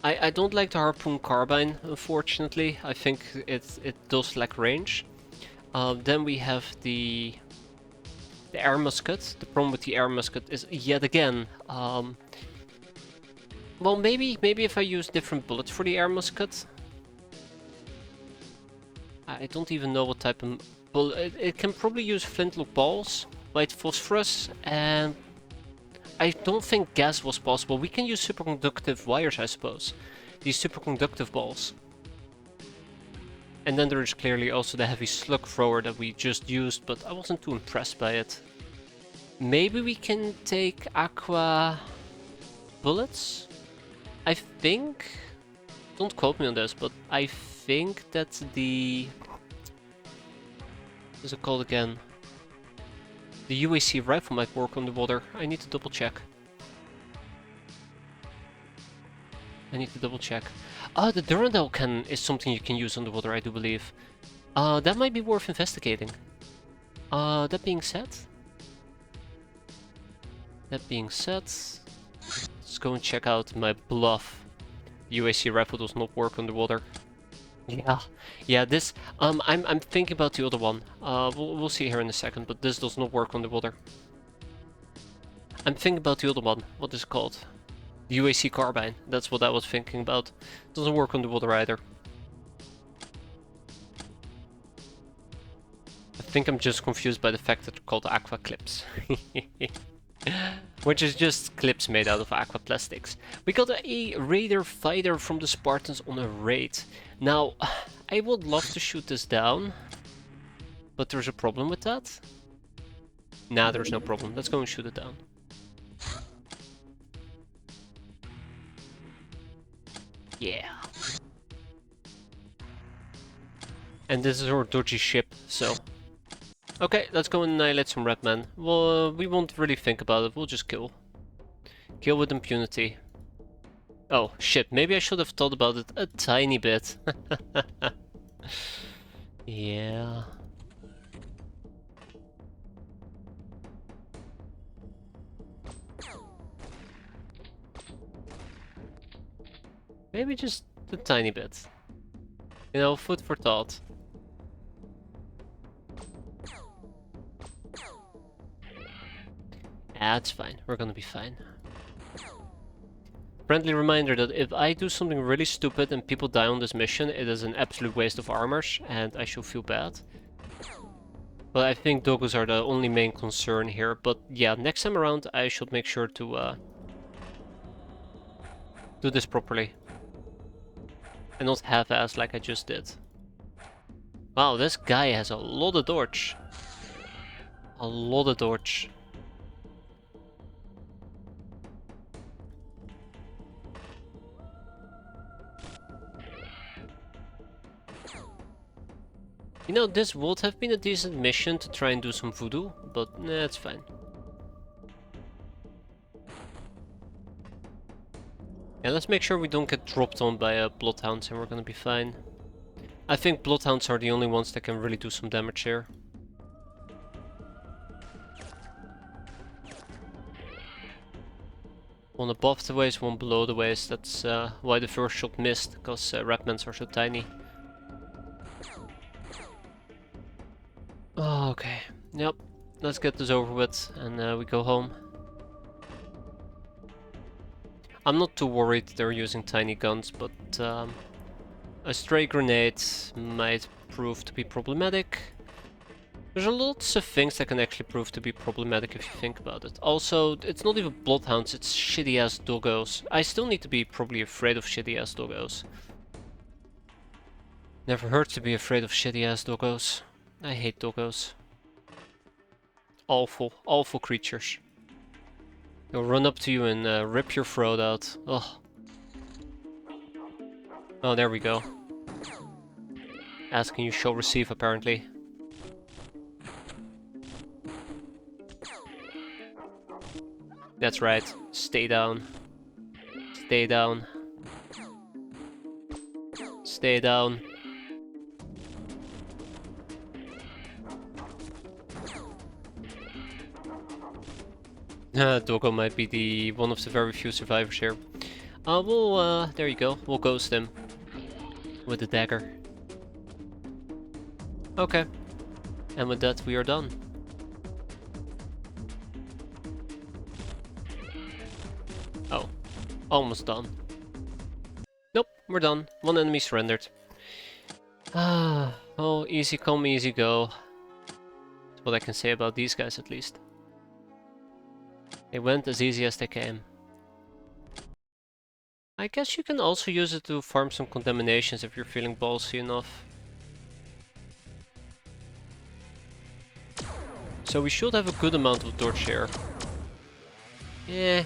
I don't like the harpoon carbine, unfortunately. I think it does lack range. Then we have the air musket. The problem with the air musket is yet again... well, maybe if I use different bullets for the air musket. I don't even know what type of bullet. It can probably use flintlock balls, white phosphorus, and I don't think gas was possible. We can use superconductive wires, I suppose. These superconductive balls. And then there is clearly also the heavy slug thrower that we just used, but I wasn't too impressed by it. Maybe we can take aqua bullets? I think... Don't quote me on this, but I think that the... What is it called again? The UAC rifle might work on the water. I need to double check. The Durandal cannon is something you can use underwater, I do believe. That might be worth investigating. That being said... let's go and check out my bluff. UAC rifle does not work underwater. Yeah, this... I'm thinking about the other one. We'll see here in a second, but this does not work underwater. I'm thinking about the other one. What is it called? UAC carbine. That's what I was thinking about. Doesn't work underwater either. I think I'm just confused by the fact that they're called aqua clips. Which is just clips made out of aqua plastics. We got a raider fighter from the Spartans on a raid. Now, I would love to shoot this down, but there's a problem with that. Nah, there's no problem. Let's go and shoot it down. Yeah. And this is our dodgy ship, so... Okay, let's go and annihilate some red men. Well, we won't really think about it, we'll just kill. Kill with impunity. Oh, shit, maybe I should have thought about it a tiny bit. Yeah... Maybe just a tiny bit. You know, food for thought. That's fine, we're gonna be fine. Friendly reminder that if I do something really stupid and people die on this mission, it is an absolute waste of armors, and I should feel bad. But I think doggos are the only main concern here, but yeah, next time around I should make sure to do this properly. And not half-ass like I just did. Wow, this guy has a lot of dodge. A lot of dodge. You know, this would have been a decent mission to try and do some voodoo, but nah, it's fine. Yeah, let's make sure we don't get dropped on by bloodhounds and we're gonna be fine. I think bloodhounds are the only ones that can really do some damage here. One above the waist, one below the waist. That's why the first shot missed, because Rapmans are so tiny. Oh, okay, yep. Let's get this over with and we go home. I'm not too worried they're using tiny guns, but a stray grenade might prove to be problematic. There's a lots of things that can actually prove to be problematic if you think about it. Also, it's not even bloodhounds, it's shitty ass doggos. I still need to be probably afraid of shitty ass doggos. Never hurts to be afraid of shitty ass doggos. I hate doggos. Awful, awful creatures. They'll run up to you and rip your throat out. Ugh. Oh, there we go. Asking you shall receive, apparently. That's right. Stay down. Stay down. Stay down. Doggo might be the one of the very few survivors here. There you go. We'll ghost him. With the dagger. Okay. And with that, we are done. Oh. Almost done. Nope, we're done. One enemy surrendered. Ah, oh, easy come, easy go. That's what I can say about these guys, at least. They went as easy as they came. I guess you can also use it to farm some contaminations if you're feeling ballsy enough. So we should have a good amount of dodge here. Yeah.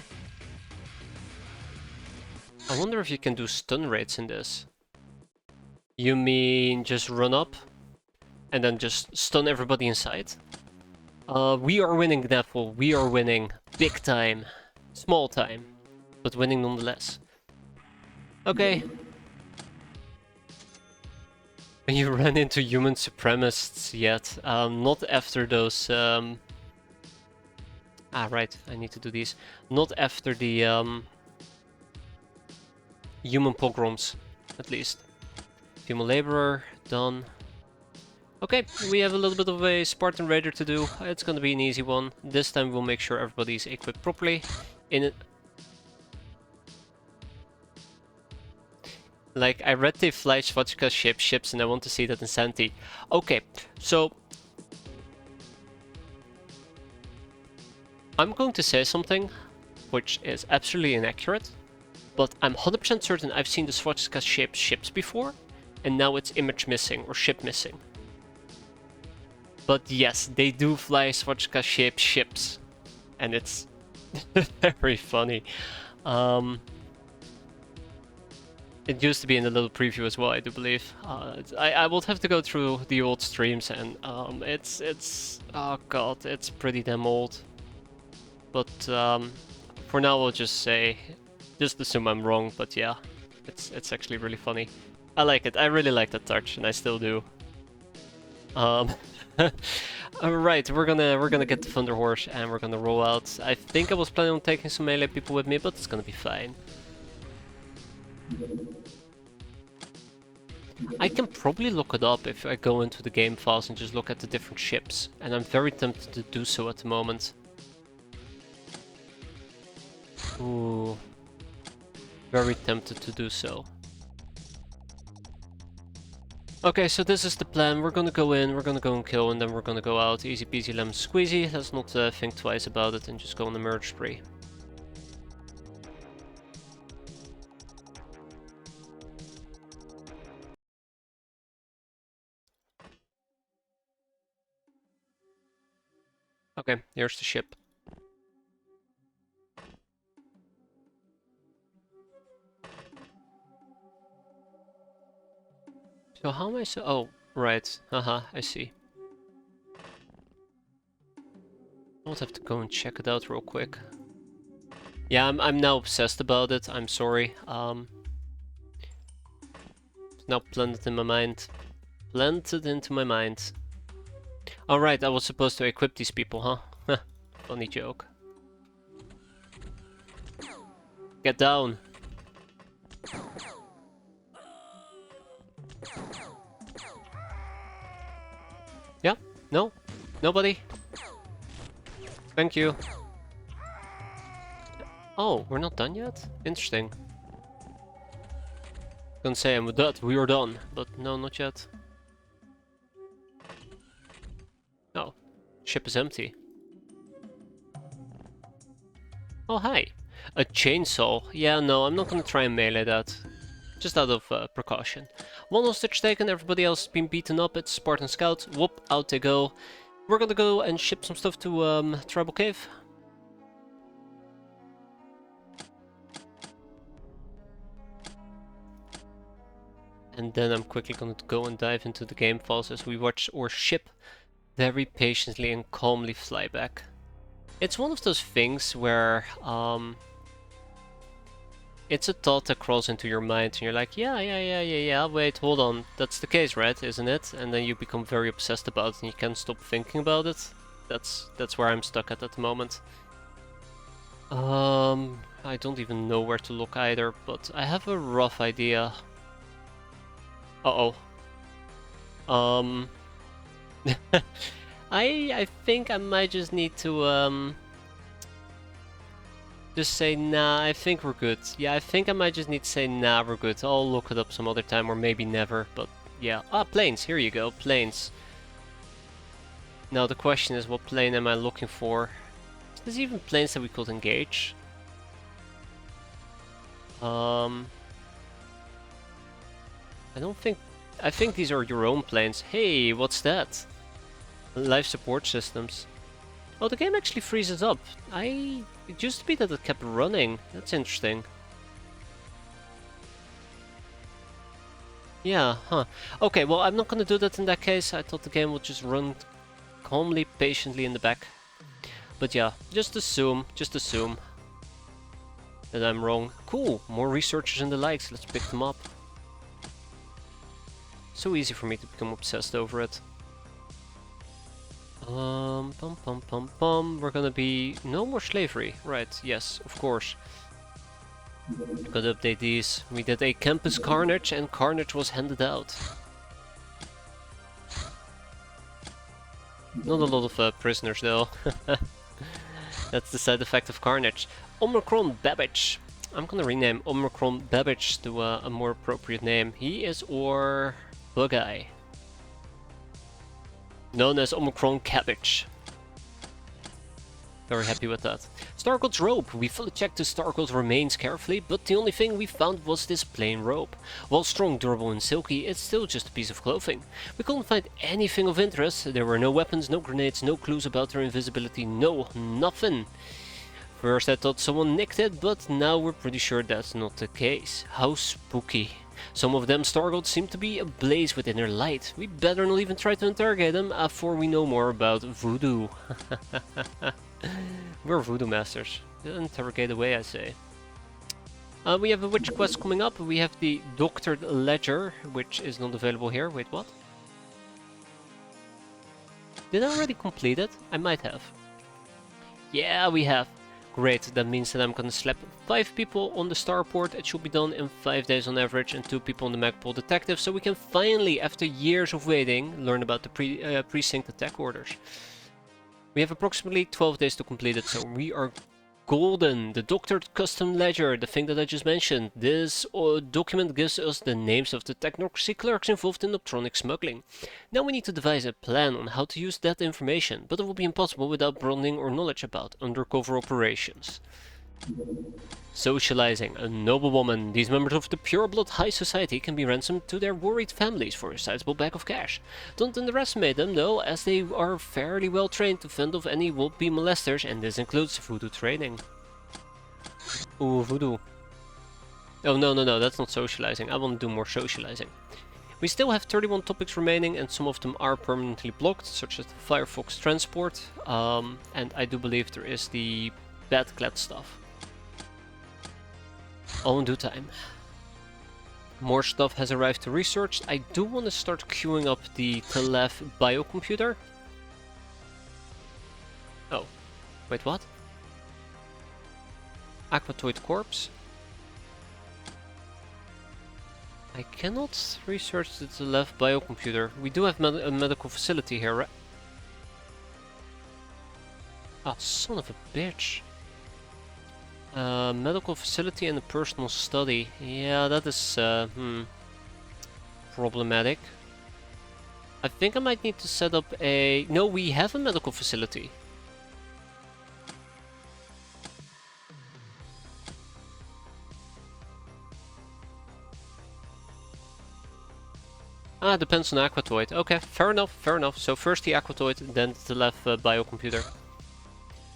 I wonder if you can do stun rates in this. You mean just run up and then just stun everybody inside? We are winning, Neville. We are winning. Big time. Small time. But winning nonetheless. Okay. You ran into human supremacists yet. Not after those... right. I need to do these. Not after the human pogroms, at least. Human laborer, done. Okay, we have a little bit of a Spartan Raider to do. It's gonna be an easy one. This time we'll make sure everybody's equipped properly. Like, I read they fly Svachka ships and I want to see that in Santi. Okay, so... I'm going to say something which is absolutely inaccurate, but I'm 100% certain I've seen the Svachka ships before, and now it's image missing or ship missing. But yes, they do fly Svachka ships, and it's very funny. It used to be in the little preview as well, I do believe. I will have to go through the old streams, and it's oh god, it's pretty damn old. But for now, I'll just say, just assume I'm wrong. But yeah, it's actually really funny. I like it. I really like that touch, and I still do. Alright, we're gonna get the Thunder Horse and we're gonna roll out. I think I was planning on taking some melee people with me, but it's gonna be fine. I can probably look it up if I go into the game files and just look at the different ships, and I'm very tempted to do so at the moment. Ooh, very tempted to do so. Okay, so this is the plan. We're gonna go in, we're gonna go and kill, and then we're gonna go out. Easy peasy lemon squeezy. Let's not think twice about it and just go on the merge spree. Okay, here's the ship. So how am I so... Oh, Right. Haha, I see. I'll have to go and check it out real quick. Yeah, I'm now obsessed about it. I'm sorry. It's now planted in my mind. Planted into my mind. Alright, I was supposed to equip these people, huh? Funny joke. Get down. Yeah? No? Nobody? Thank you. Oh, we're not done yet? Interesting. Gonna say, and with that, we are done. But no, not yet. Oh, ship is empty. Oh, hi. A chainsaw. Yeah, no, I'm not gonna try and melee that. Just out of precaution. One hostage taken, everybody else has been beaten up. It's Spartan Scouts. Whoop, out they go. We're gonna go and ship some stuff to Tribal Cave. And then I'm quickly gonna go and dive into the game files as we watch our ship very patiently and calmly fly back. It's one of those things where it's a thought that crawls into your mind and you're like, yeah, wait, hold on, that's the case, right, isn't it? And then you become very obsessed about it and you can't stop thinking about it. That's where I'm stuck at the moment. I don't even know where to look either, but I have a rough idea. Uh-oh. I think I might just need to just say nah, I think we're good. Yeah, I think I might just need to say nah, we're good. I'll look it up some other time or maybe never, but yeah. Ah, planes, here you go, planes. Now the question is, what plane am I looking for? Is there even planes that we could engage? I don't think... I think these are your own planes. Hey, what's that? Life support systems. Oh, the game actually freezes up. It used to be that it kept running. That's interesting. Yeah, huh. Okay, well, I'm not gonna do that in that case. I thought the game would just run calmly, patiently in the back. But yeah, just assume that I'm wrong. Cool, more researchers and the likes. Let's pick them up. So easy for me to become obsessed over it. We're gonna be... No more slavery. Right, yes, of course. Gotta update these. We did a campus carnage and carnage was handed out. Not a lot of prisoners though. That's the side effect of carnage. Omicron Babbage. I'm gonna rename Omicron Babbage to a more appropriate name. He is our bug guy. Known as Omicron Cabbage. Very happy with that. Stargold's rope. We fully checked the Stargold remains carefully, but the only thing we found was this plain rope. While strong, durable and silky, it's still just a piece of clothing. We couldn't find anything of interest. There were no weapons, no grenades, no clues about their invisibility, no, nothing. First I thought someone nicked it, but now we're pretty sure that's not the case. How spooky. Some of them Stargolds seem to be ablaze with inner light. We better not even try to interrogate them before we know more about voodoo. We're voodoo masters. Interrogate away, I say. We have a witch quest coming up. We have the Doctored Ledger, which is not available here. Wait, what? Did I already complete it? I might have. Yeah, we have. Great, that means that I'm gonna slap 5 people on the starport. It should be done in 5 days on average, and 2 people on the Magpul Detective, so we can finally, after years of waiting, learn about the precinct attack orders. We have approximately 12 days to complete it, so we are golden. The Doctored Custom Ledger, the thing that I just mentioned. This document gives us the names of the technocracy clerks involved in optronic smuggling. Now we need to devise a plan on how to use that information, but it will be impossible without broadening our knowledge about undercover operations. Socializing. A noble woman. These members of the pure-blood high society can be ransomed to their worried families for a sizable bag of cash. Don't underestimate them though, as they are fairly well trained to fend off any would-be molesters, and this includes voodoo training. Ooh, voodoo. Oh no, that's not socializing. I want to do more socializing. We still have 31 topics remaining, and some of them are permanently blocked, such as the Firefox transport, and I do believe there is the Batclad stuff. All in due time. More stuff has arrived to research. I do want to start queuing up the Telef biocomputer. Oh, wait, what? Aquatoid corpse. I cannot research the Telef biocomputer. We do have a medical facility here, right? Ah, son of a bitch. Medical facility and a personal study. Yeah, that is problematic. I think I might need to set up a... No, we have a medical facility. Ah, depends on Aquatoid. Okay, fair enough, fair enough. So first the Aquatoid, then the left biocomputer.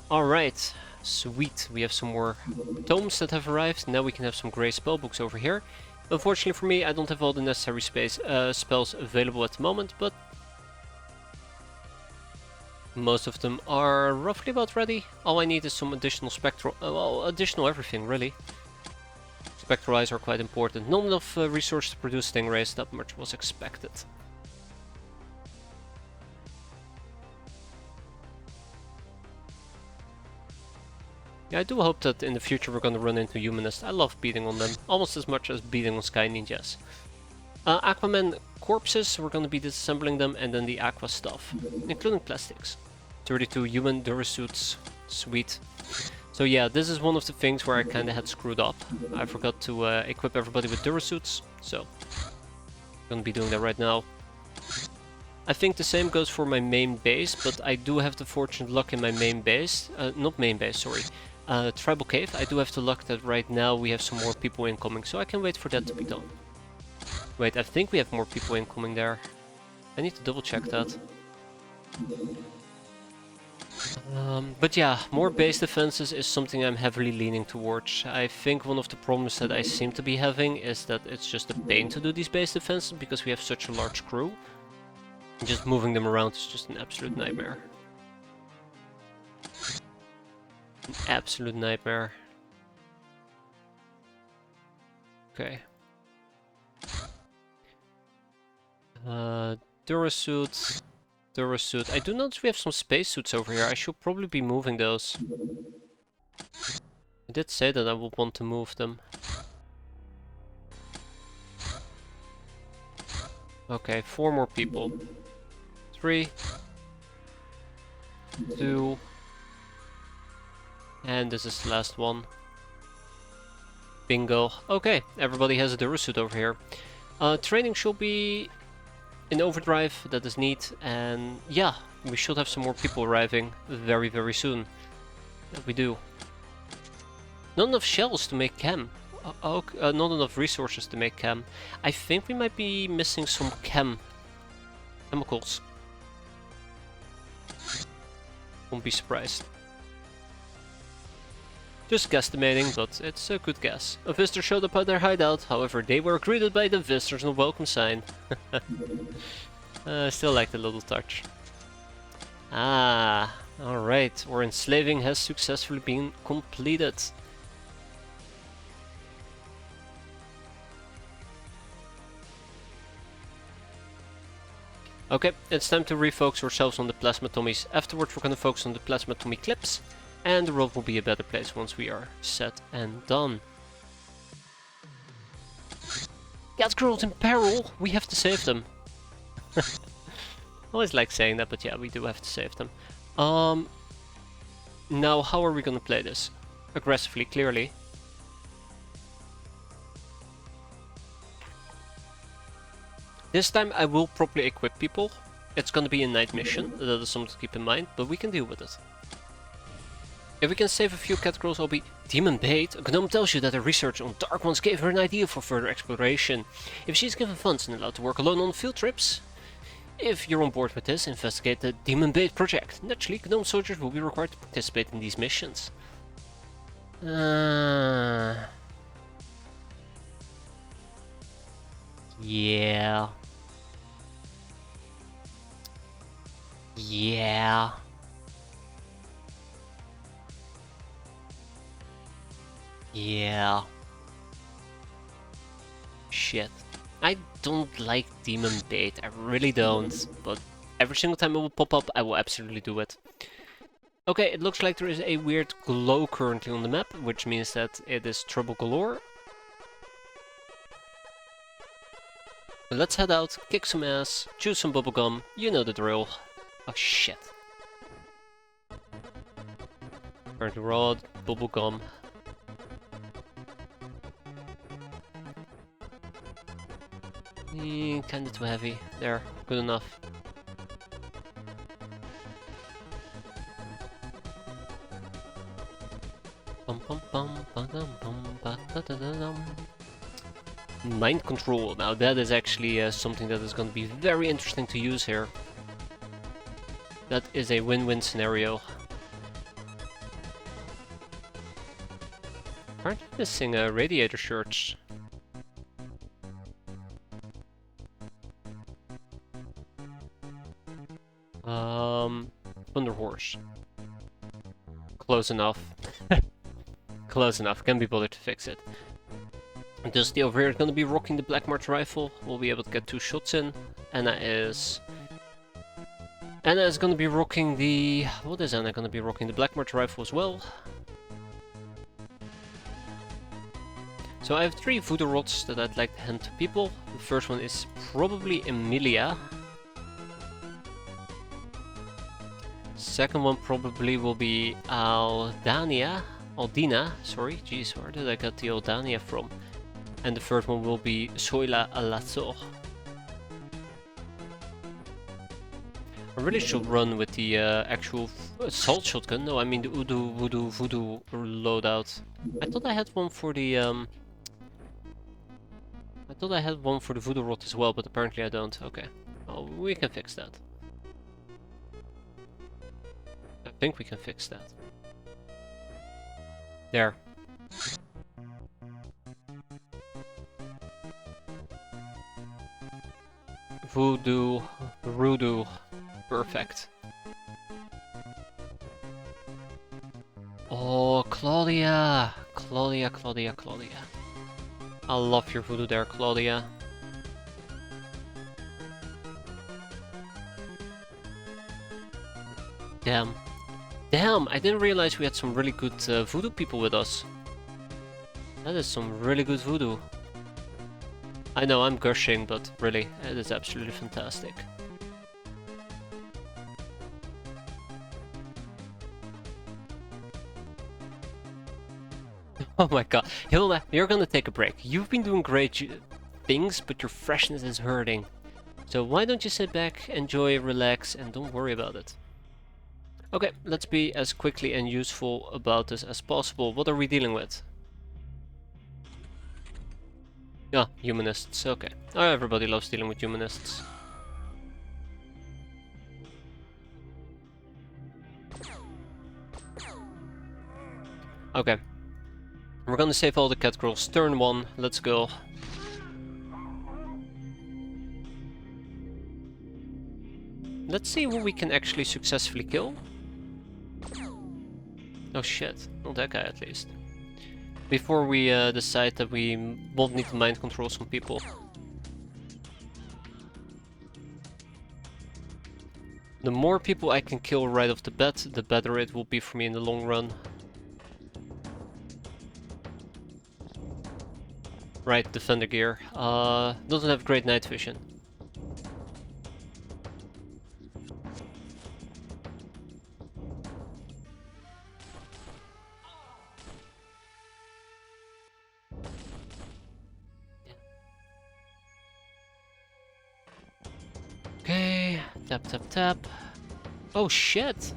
Alright, sweet. We have some more tomes that have arrived. Now we can have some grey spellbooks over here. Unfortunately for me, I don't have all the necessary spells available at the moment, but most of them are roughly about ready. All I need is some additional spectral... well, additional everything, really. Spectral eyes are quite important. Not enough resource to produce stingrays, that much was expected. Yeah, I do hope that in the future we're gonna run into humanists. I love beating on them, almost as much as beating on sky ninjas. Aquaman corpses, we're gonna be disassembling them, and then the aqua stuff, including plastics. 32 human durasuits, sweet. So yeah, this is one of the things where I kinda had screwed up. I forgot to equip everybody with durasuits, so I'm gonna be doing that right now. I think the same goes for my main base, but I do have the fortunate luck in my main base, not main base, sorry, Tribal Cave. I do have the luck that right now we have some more people incoming, so I can wait for that to be done. Wait, I think we have more people incoming there. I need to double check that. But yeah, more base defenses is something I'm heavily leaning towards. I think one of the problems that I seem to be having is that it's just a pain to do these base defenses because we have such a large crew. And just moving them around is just an absolute nightmare. An absolute nightmare. Okay. Durasuit. Durasuit. I do notice we have some spacesuits over here. I should probably be moving those. I did say that I would want to move them. Okay, 4 more people. 3, 2, and this is the last one. Bingo. Okay, everybody has a Durasuit over here. Training should be in overdrive, that is neat, and yeah, we should have some more people arriving very, very soon. That we do. Not enough shells to make chem. Not enough resources to make chem. I think we might be missing some chemicals. Won't be surprised. Just guesstimating, but it's a good guess. A visitor showed up at their hideout, however they were greeted by the visitors no welcome sign. I still like the little touch. Ah, alright, our enslaving has successfully been completed. Okay, it's time to refocus ourselves on the plasma tummies. Afterwards we're gonna focus on the plasma tummy clips, and the world will be a better place once we are set and done. Cat girls in peril! We have to save them. I always like saying that, but yeah, we do have to save them. Now, how are we gonna play this? Aggressively, clearly. This time I will properly equip people. It's gonna be a night mission, that is something to keep in mind, but we can deal with it. If we can save a few cat girls, I'll be demon bait. A gnome tells you that her research on Dark Ones gave her an idea for further exploration. If she's given funds and allowed to work alone on field trips, if you're on board with this, investigate the demon bait project. Naturally, gnome soldiers will be required to participate in these missions. Yeah. Yeah. Yeah. Shit. I don't like demon bait, I really don't, but every single time it will pop up, I will absolutely do it. Okay, it looks like there is a weird glow currently on the map, which means that it is trouble galore. But let's head out, kick some ass, choose some bubblegum, you know the drill. Oh shit. Currently rod, bubblegum. Kinda too heavy. There, good enough. Bum bum bum ba dum bum ba da da da dum. Mind control. Now that is actually something that is going to be very interesting to use here. That is a win-win scenario. Aren't you missing radiator shirts? Thunder Horse. Close enough. Close enough, can be bothered to fix it. Dusty over here is going to be rocking the Black March rifle. We'll be able to get 2 shots in. Anna is going to be rocking the... What is Anna going to be rocking? The Black March rifle as well. So I have 3 voodoo rods that I'd like to hand to people. The first one is probably Emilia. Second one probably will be Aldina, sorry, jeez, where did I get the Aldania from? And the third one will be Soila Alazzo. I really should run with the actual assault shotgun. No, I mean the voodoo loadout. I thought I had one for the voodoo rod as well, but apparently I don't. Okay, well, we can fix that. I think we can fix that. There. Voodoo. Perfect. Oh, Claudia! Claudia. I love your voodoo there, Claudia. Damn. Damn, I didn't realize we had some really good voodoo people with us. That is some really good voodoo. I know, I'm gushing, but really, it is absolutely fantastic. Oh my god. Hilda, you're gonna take a break. You've been doing great things, but your freshness is hurting. So why don't you sit back, enjoy, relax, and don't worry about it. Okay, let's be as quickly and useful about this as possible. What are we dealing with? Ah, humanists, okay. Oh, everybody loves dealing with humanists. Okay. We're gonna save all the cat girls. Turn 1, let's go. Let's see who we can actually successfully kill. Oh shit, not that guy at least. Before we decide that we won't need to mind control some people. The more people I can kill right off the bat, the better it will be for me in the long run. Right, defender gear. Doesn't have great night vision. Okay, tap. Oh shit!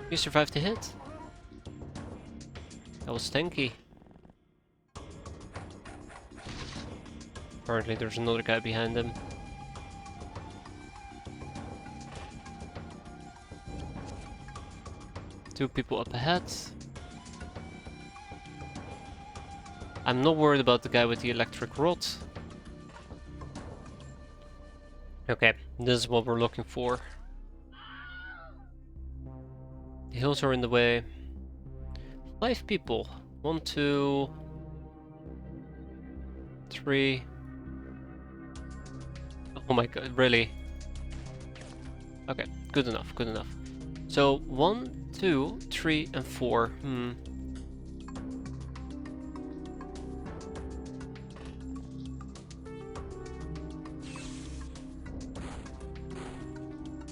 You survived the hit. That was stanky. Apparently there's another guy behind him. Two people up ahead. I'm not worried about the guy with the electric rod. Okay, this is what we're looking for. hills are in the way. 5 people. 1, 2, 3. Oh my god, really? Okay, good enough, good enough. So 1, 2, 3, and 4.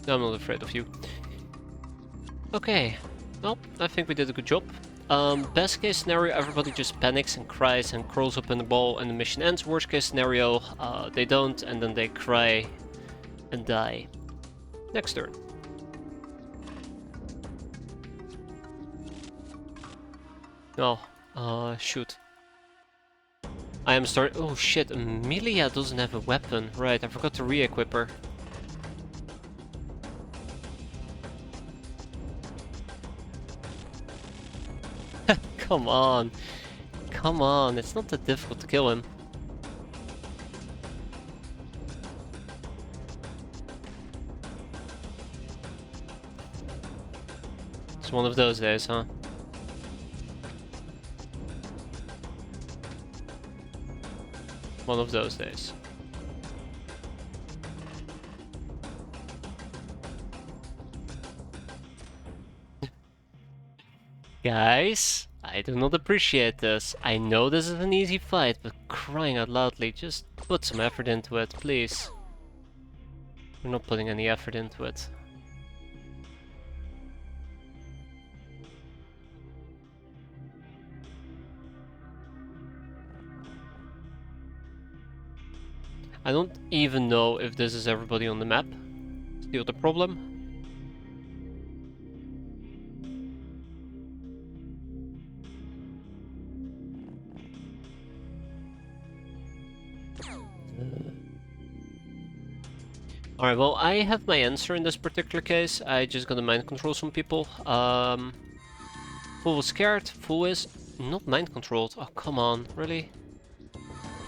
I'm not afraid of you. Okay, well, I think we did a good job. Best case scenario, everybody just panics and cries and curls up in the ball and the mission ends. Worst case scenario, they don't and then they cry and die. Next turn. Oh, shoot. I am starting. Oh shit, Amelia doesn't have a weapon. Right, I forgot to re-equip her. Come on. Come on, it's not that difficult to kill him. It's one of those days, huh? One of those days. Guys, I do not appreciate this. I know this is an easy fight, but crying out loudly, just put some effort into it, please. We're not putting any effort into it. I don't even know if this is everybody on the map. Still the problem. Alright, well, I have my answer in this particular case. I just gotta mind control some people. Fool was scared. Fool is not mind controlled. Oh, come on, really?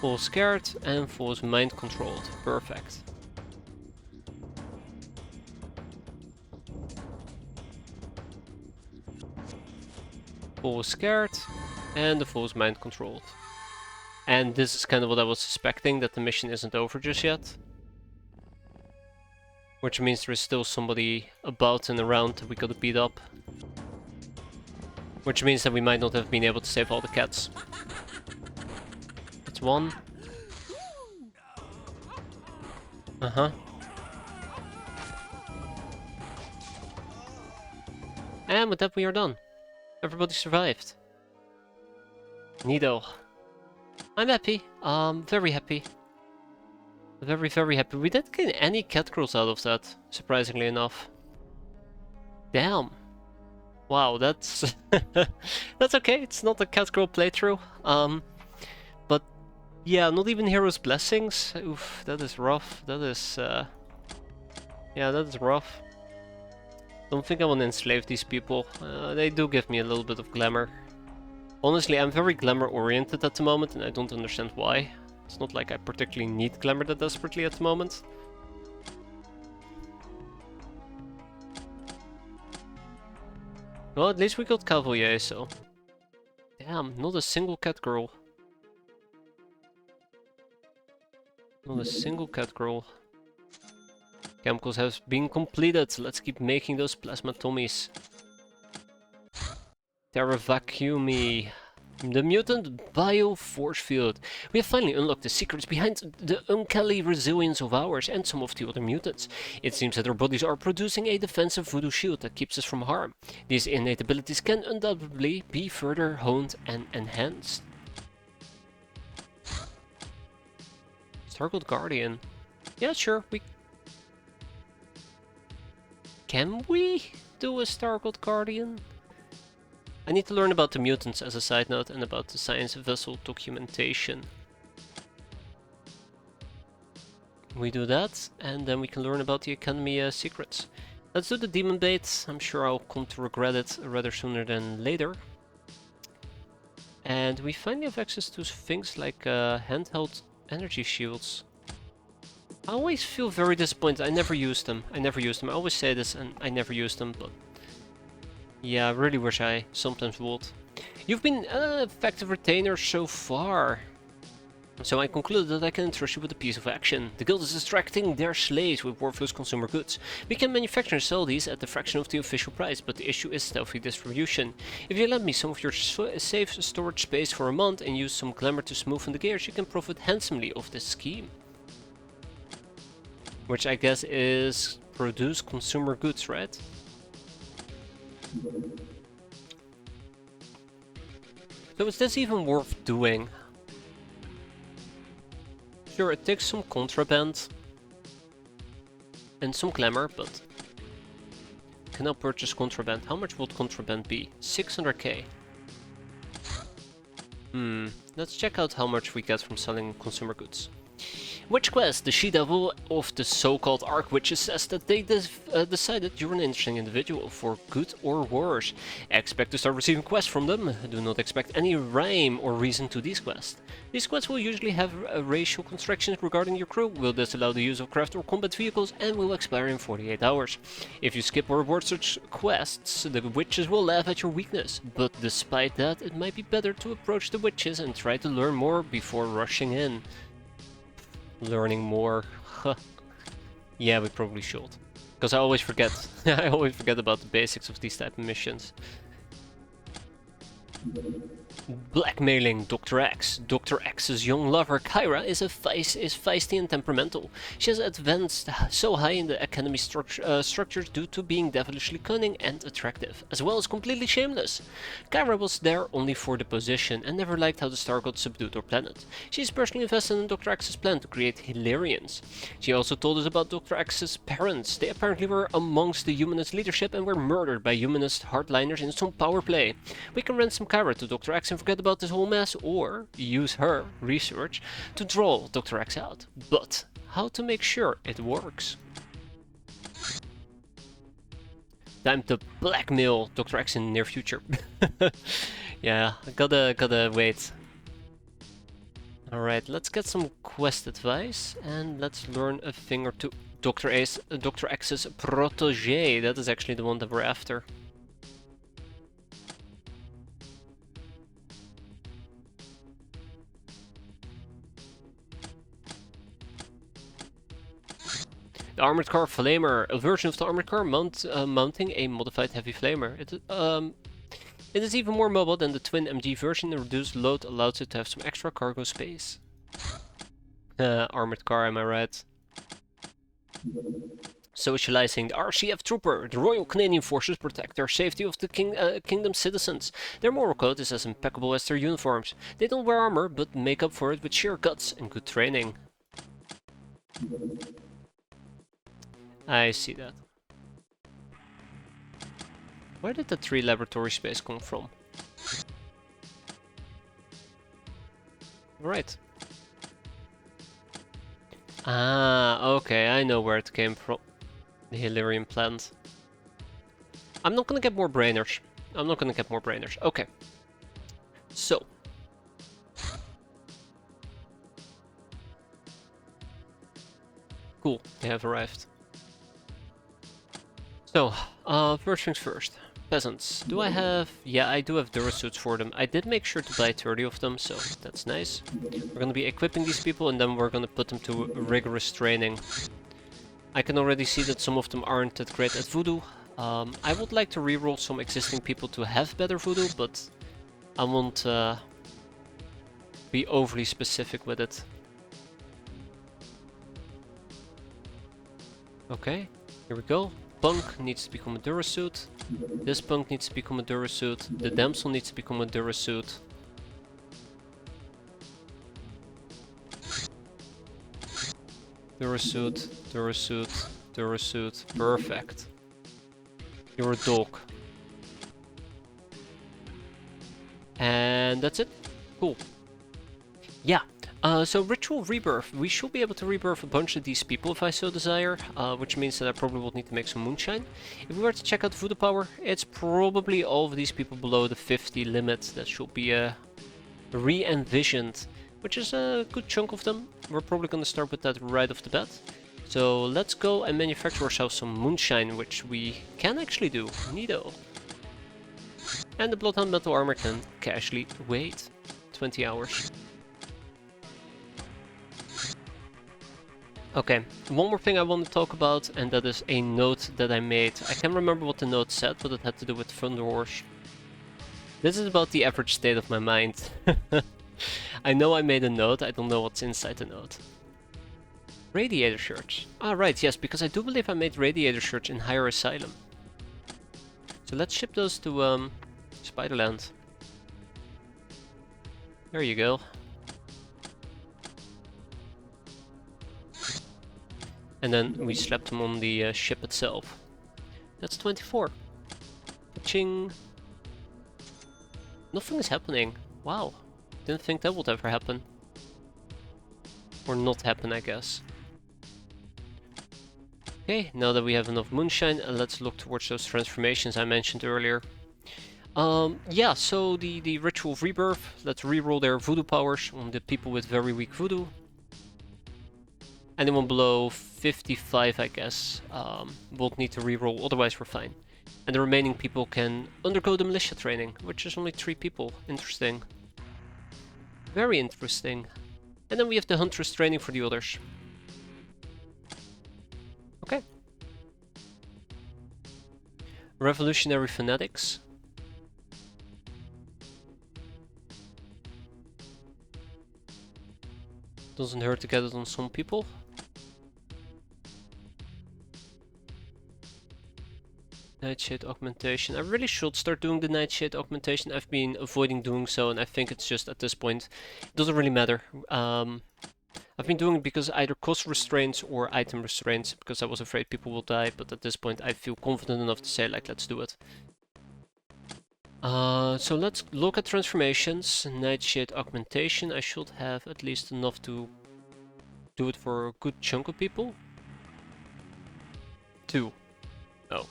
Fool scared and Fool is mind controlled. Perfect. Fool was scared and the Fool is mind controlled. And this is kind of what I was suspecting, that the mission isn't over just yet. Which means there is still somebody about and around that we gotta beat up. Which means that we might not have been able to save all the cats. That's one. Uh-huh. And with that we are done. Everybody survived. Neato. I'm happy. Very happy. Very, very happy. We didn't get any cat girls out of that, surprisingly enough. Damn. Wow, that's... that's okay, it's not a cat girl playthrough. But yeah, not even Hero's Blessings. Oof, that is rough. That is... yeah, that is rough. Don't think I want to enslave these people. They do give me a little bit of glamour. Honestly, I'm very glamour oriented at the moment and I don't understand why. It's not like I particularly need glamour that desperately at the moment. Well, at least we got Cavalier, so... Damn, not a single cat girl. Not a single cat girl. Chemicals have been completed. Let's keep making those plasma tummies. Terra Vacuumi. The mutant bio force field. We have finally unlocked the secrets behind the uncanny resilience of ours and some of the other mutants. It seems that our bodies are producing a defensive voodoo shield that keeps us from harm. These innate abilities can undoubtedly be further honed and enhanced. Stargold Guardian. Yeah, sure, Can we do a Stargold Guardian? I need to learn about the mutants as a side note and about the science vessel documentation. We do that, and then we can learn about the Academy secrets. Let's do the Demon Bait. I'm sure I'll come to regret it rather sooner than later. And we finally have access to things like handheld energy shields. I always feel very disappointed. I never used them. I always say this and I never used them, but... Yeah, I really wish I sometimes would. You've been an effective retainer so far. So I concluded that I can entrust you with a piece of action. The guild is distracting their slaves with worthless consumer goods. We can manufacture and sell these at the fraction of the official price, but the issue is stealthy distribution. If you lend me some of your safe storage space for a month and use some glamour to smoothen the gears, you can profit handsomely off this scheme. Which I guess is produce consumer goods, right? So is this even worth doing? Sure, it takes some contraband and some glamour, but can now purchase contraband. How much would contraband be? 600k. Let's check out how much we get from selling consumer goods. Witch Quest, the she-devil of the so-called Archwitches, says that they decided you're an interesting individual, for good or worse. Expect to start receiving quests from them. Do not expect any rhyme or reason to these quests. These quests will usually have racial constrictions regarding your crew, will disallow the use of craft or combat vehicles, and will expire in 48 hours. If you skip or abort such quests, the witches will laugh at your weakness. But despite that, it might be better to approach the witches and try to learn more before rushing in. Learning more. Yeah, we probably should. Because I always forget. I always forget about the basics of these type of missions. Blackmailing Dr. X. Dr. X's young lover, Kyra, is feisty and temperamental. She has advanced so high in the academy structures due to being devilishly cunning and attractive, as well as completely shameless. Kyra was there only for the position and never liked how the star god subdued her planet. She is personally invested in Dr. X's plan to create Hilarians. She also told us about Dr. X's parents. They apparently were amongst the humanist leadership and were murdered by humanist hardliners in some power play. We can ransom Kyra to Dr. X and forget about this whole mess, or use her research to draw Dr. X out. But how to make sure it works? Time to blackmail Dr. X in the near future. Yeah, gotta wait. Alright, let's get some quest advice and let's learn a thing or two. Dr. X's protege, that is actually the one that we're after. The Armored Car Flamer, a version of the Armored Car mounting a modified heavy flamer. It is even more mobile than the twin MG version. The reduced load allows it to have some extra cargo space. Armored car, am I right? Socializing the RCF Trooper. The Royal Canadian Forces protect their safety of the kingdom's citizens. Their moral code is as impeccable as their uniforms. They don't wear armor, but make up for it with sheer guts and good training. I see that. Where did the 3 laboratory space come from? Right. Ah, okay, I know where it came from. The Hilarion plant. I'm not gonna get more brainers. Okay. So. Cool, they have arrived. So, first things first. Peasants. Do I have... Yeah, I do have Durasuits for them. I did make sure to buy 30 of them, so that's nice. We're gonna be equipping these people and then we're gonna put them to rigorous training. I can already see that some of them aren't that great at voodoo. I would like to reroll some existing people to have better voodoo, but I won't be overly specific with it. Okay, here we go. Punk needs to become a Durasuit. This punk needs to become a Durasuit. The damsel needs to become a Durasuit. Durasuit, Durasuit, Durasuit. Perfect. You're a dog. And that's it. Cool. Yeah. So Ritual Rebirth, we should be able to rebirth a bunch of these people if I so desire, which means that I probably will need to make some moonshine. If we were to check out voodoo power, it's probably all of these people below the 50 limit that should be re-envisioned, which is a good chunk of them. We're probably going to start with that right off the bat. So let's go and manufacture ourselves some moonshine, which we can actually do. Neato. And the Bloodhound Metal Armor can casually wait 20 hours. Okay, one more thing I want to talk about, and that is a note that I made. I can't remember what the note said, but it had to do with Thunder Horse. This is about the average state of my mind. I know I made a note, I don't know what's inside the note. Radiator shirts. Ah, right, yes, because I do believe I made radiator shirts in Higher Asylum. So let's ship those to Spiderland. There you go. And then we slapped them on the ship itself. That's 24. Ching. Nothing is happening. Wow. Didn't think that would ever happen. Or not happen, I guess. Okay, now that we have enough moonshine, let's look towards those transformations I mentioned earlier. Yeah, so the Ritual of Rebirth, let's reroll their voodoo powers on the people with very weak voodoo. Anyone below 55, I guess, won't need to reroll, otherwise we're fine. And the remaining people can undergo the militia training, which is only 3 people. Interesting. Very interesting. And then we have the Huntress training for the others. Okay. Revolutionary Fanatics. Doesn't hurt to get it on some people. Nightshade augmentation. I really should start doing the nightshade augmentation. I've been avoiding doing so, and I think it's just at this point, it doesn't really matter. I've been doing it because either cost restraints or item restraints, because I was afraid people will die, but at this point I feel confident enough to say, like, let's do it. So let's look at transformations. Nightshade augmentation. I should have at least enough to do it for a good chunk of people. 2. Oh.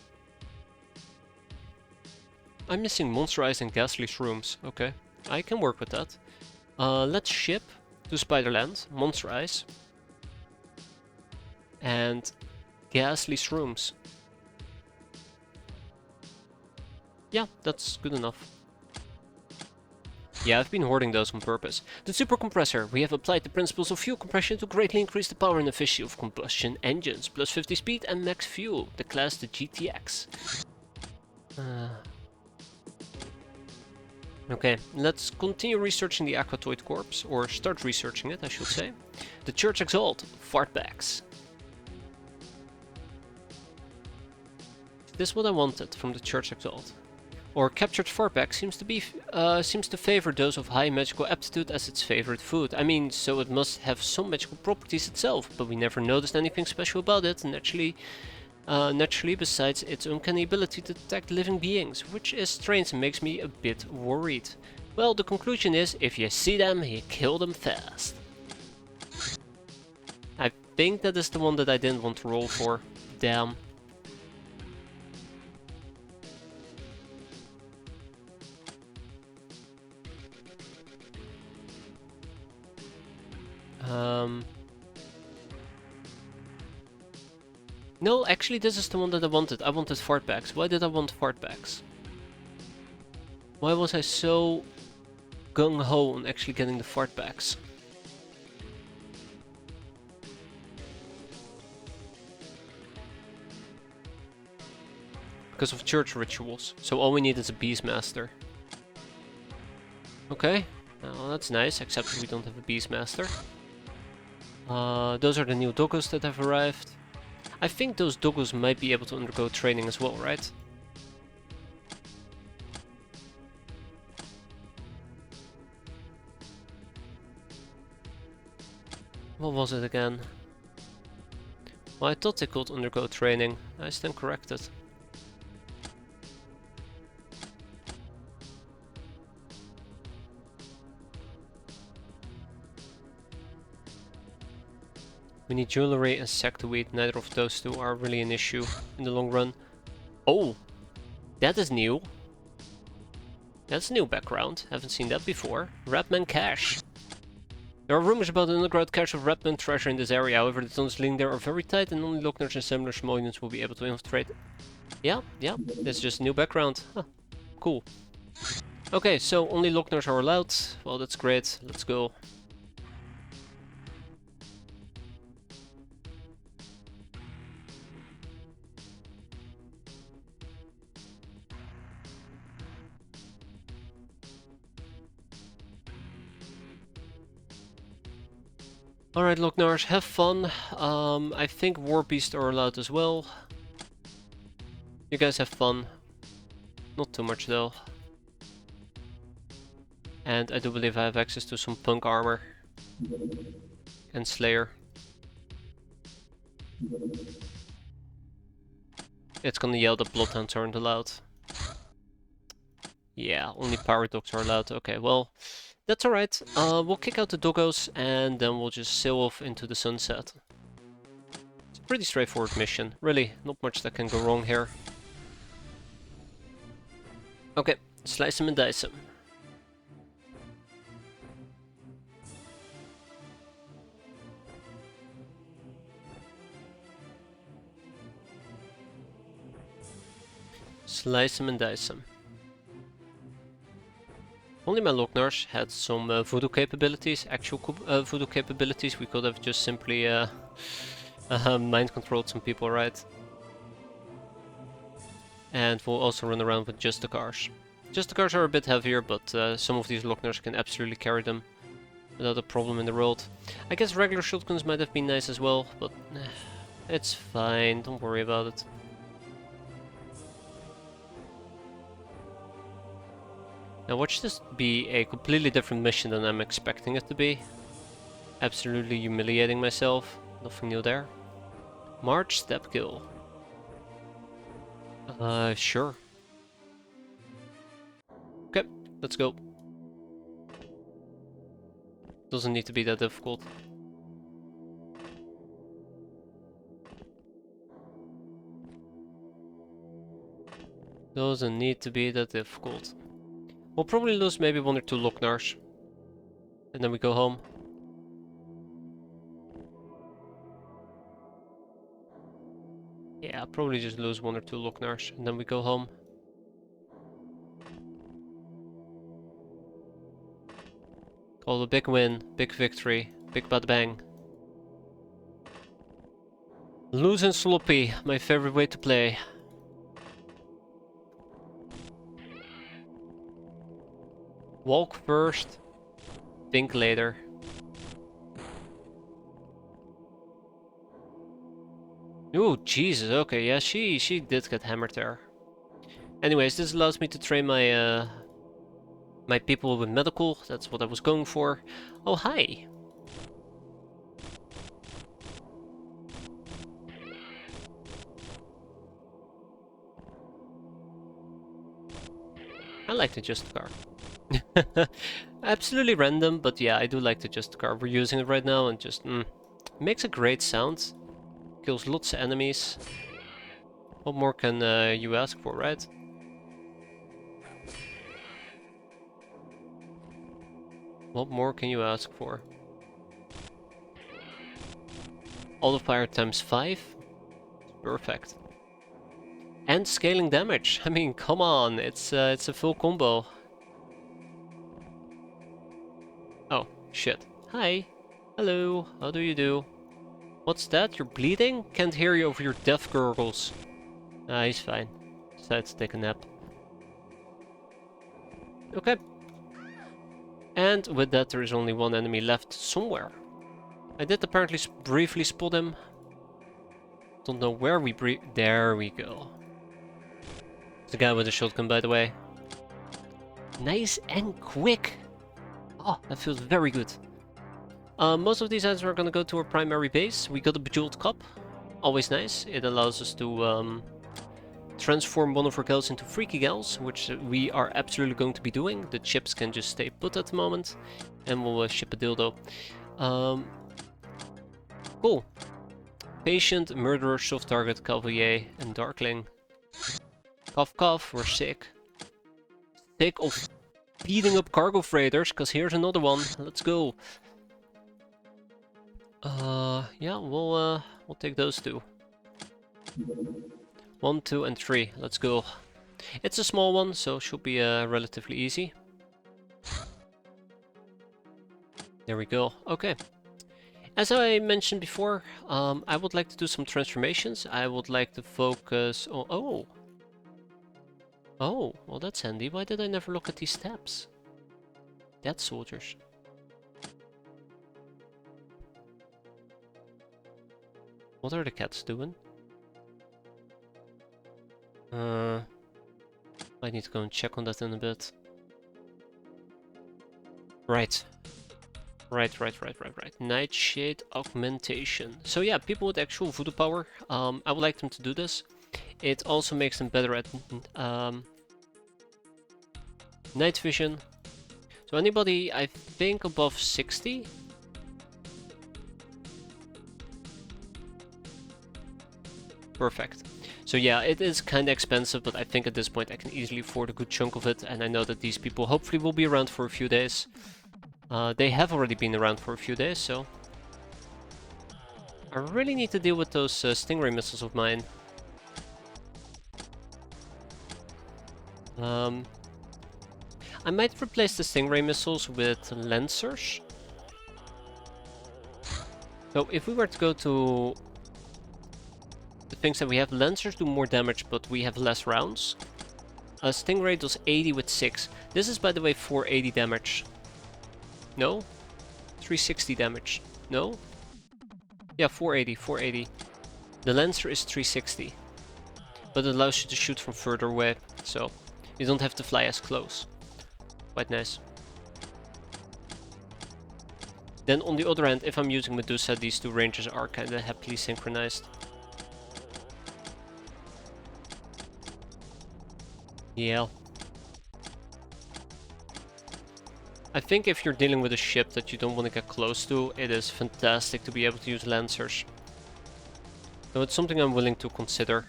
I'm missing Monster Eyes and Ghastly Shrooms. Okay, I can work with that. Let's ship to Spiderland, Monster Eyes. And Ghastly Shrooms. Yeah, that's good enough. Yeah, I've been hoarding those on purpose. The Super Compressor. We have applied the principles of fuel compression to greatly increase the power and efficiency of combustion engines. Plus 50 speed and max fuel. The class the GTX. Okay, let's continue researching the Aquatoid Corpse, or start researching it, I should say. The Church Exalt, Fartbacks. Is this what I wanted from the Church Exalt? Or captured Fartback seems to favor those of high magical aptitude as its favorite food. I mean, so it must have some magical properties itself, but we never noticed anything special about it, naturally besides its uncanny ability to detect living beings, which is strange and makes me a bit worried. Well, the conclusion is, if you see them, you kill them fast. I think that is the one that I didn't want to roll for. Damn. No, actually this is the one that I wanted. I wanted fartbacks. Why did I want fartbacks? Why was I so gung-ho on actually getting the fartbacks? Because of church rituals. So all we need is a Beastmaster. Okay, well that's nice, except we don't have a Beastmaster. Those are the new doggos that have arrived. I think those doggos might be able to undergo training as well, right? What was it again? Well, I thought they could undergo training. I stand corrected. We need jewelry and sectoweed. Neither of those two are really an issue in the long run. Oh! That is new. That's a new background. Haven't seen that before. Ratman Cache. There are rumors about an underground cache of Ratman treasure in this area. However, the tunnels leading there are very tight and only Lochner's and similar small units will be able to infiltrate. Yeah, that's just a new background. Huh. Cool. Okay, so only Lockners are allowed. Well, that's great. Let's go. Alright, Locknars, have fun. I think War Beasts are allowed as well. You guys have fun. Not too much though. And I do believe I have access to some punk armor. And Slayer. It's gonna yell that Bloodhounds aren't allowed. Yeah, only Power Dogs are allowed. Okay, well, that's alright. We'll kick out the doggos and then we'll just sail off into the sunset. It's a pretty straightforward mission. Really, not much that can go wrong here. Okay, slice him and dice him. Slice him and dice him. Only my Locknars had some voodoo capabilities, actual voodoo capabilities. We could have just simply mind controlled some people, right? And we'll also run around with just the cars. Just the cars are a bit heavier, but some of these Locknars can absolutely carry them without a problem in the world. I guess regular shotguns might have been nice as well, but it's fine, don't worry about it. Now watch this be a completely different mission than I'm expecting it to be. Absolutely humiliating myself, nothing new there. March step kill. Sure. Okay, let's go. Doesn't need to be that difficult. Doesn't need to be that difficult. We'll probably lose maybe 1 or 2 Locknars. And then we go home. Yeah, I'll probably just lose 1 or 2 Locknars and then we go home. Call it a big win, big victory, big bada bang. Loose and sloppy, my favorite way to play. Walk first, think later. Ooh, Jesus, okay, yeah, she did get hammered there. Anyways, this allows me to train my my people with medical, that's what I was going for. Oh, hi! I like to adjust the car. Absolutely random, but yeah, I do like to adjust the car. We're using it right now and just makes a great sound. Kills lots of enemies. What more can you ask for, right? What more can you ask for? Auto fire times 5? Perfect. And scaling damage. I mean, come on, it's a full combo. Oh, shit. Hi. Hello, how do you do? What's that? You're bleeding? Can't hear you over your death gurgles. Ah, he's fine. Decides to take a nap. Okay. And with that, there is only 1 enemy left somewhere. I did apparently briefly spot him. Don't know where we there we go. It's the guy with the shotgun, by the way. Nice and quick. Oh, that feels very good. Most of these items are gonna go to our primary base. We got a Bejeweled Cup. Always nice. It allows us to transform one of our gals into freaky gals, which we are absolutely going to be doing. The chips can just stay put at the moment. And we'll ship a dildo. Cool. Patient, Murderer, Soft Target, Cavalier, and Darkling. Cough cough, we're sick. Sick of beating up cargo freighters, because here's another one. Let's go. Yeah, we'll take those 2. 1, 2, and 3. Let's go. It's a small one, so should be relatively easy. There we go. Okay. As I mentioned before, I would like to do some transformations. I would like to focus on... Oh! Oh, well that's handy. Why did I never look at these steps? Dead soldiers. What are the cats doing? I need to go and check on that in a bit. Right. Right. Nightshade augmentation. So yeah, people with actual voodoo power, I would like them to do this. It also makes them better at night vision. So anybody, I think, above 60? Perfect. So yeah, it is kind of expensive, but I think at this point I can easily afford a good chunk of it, and I know that these people hopefully will be around for a few days. They have already been around for a few days, so... I really need to deal with those Stingray missiles of mine. I might replace the Stingray missiles with Lancers. So if we were to go to the things that we have, Lancers do more damage, but we have less rounds. Stingray does 80 with 6. This is, by the way, 480 damage. No? 360 damage. No? Yeah, 480. The Lancer is 360. But it allows you to shoot from further away, so you don't have to fly as close. Quite nice. Then on the other hand, if I'm using Medusa, these two ranges are kinda happily synchronized. Yeah. I think if you're dealing with a ship that you don't want to get close to, it is fantastic to be able to use Lancers. So it's something I'm willing to consider.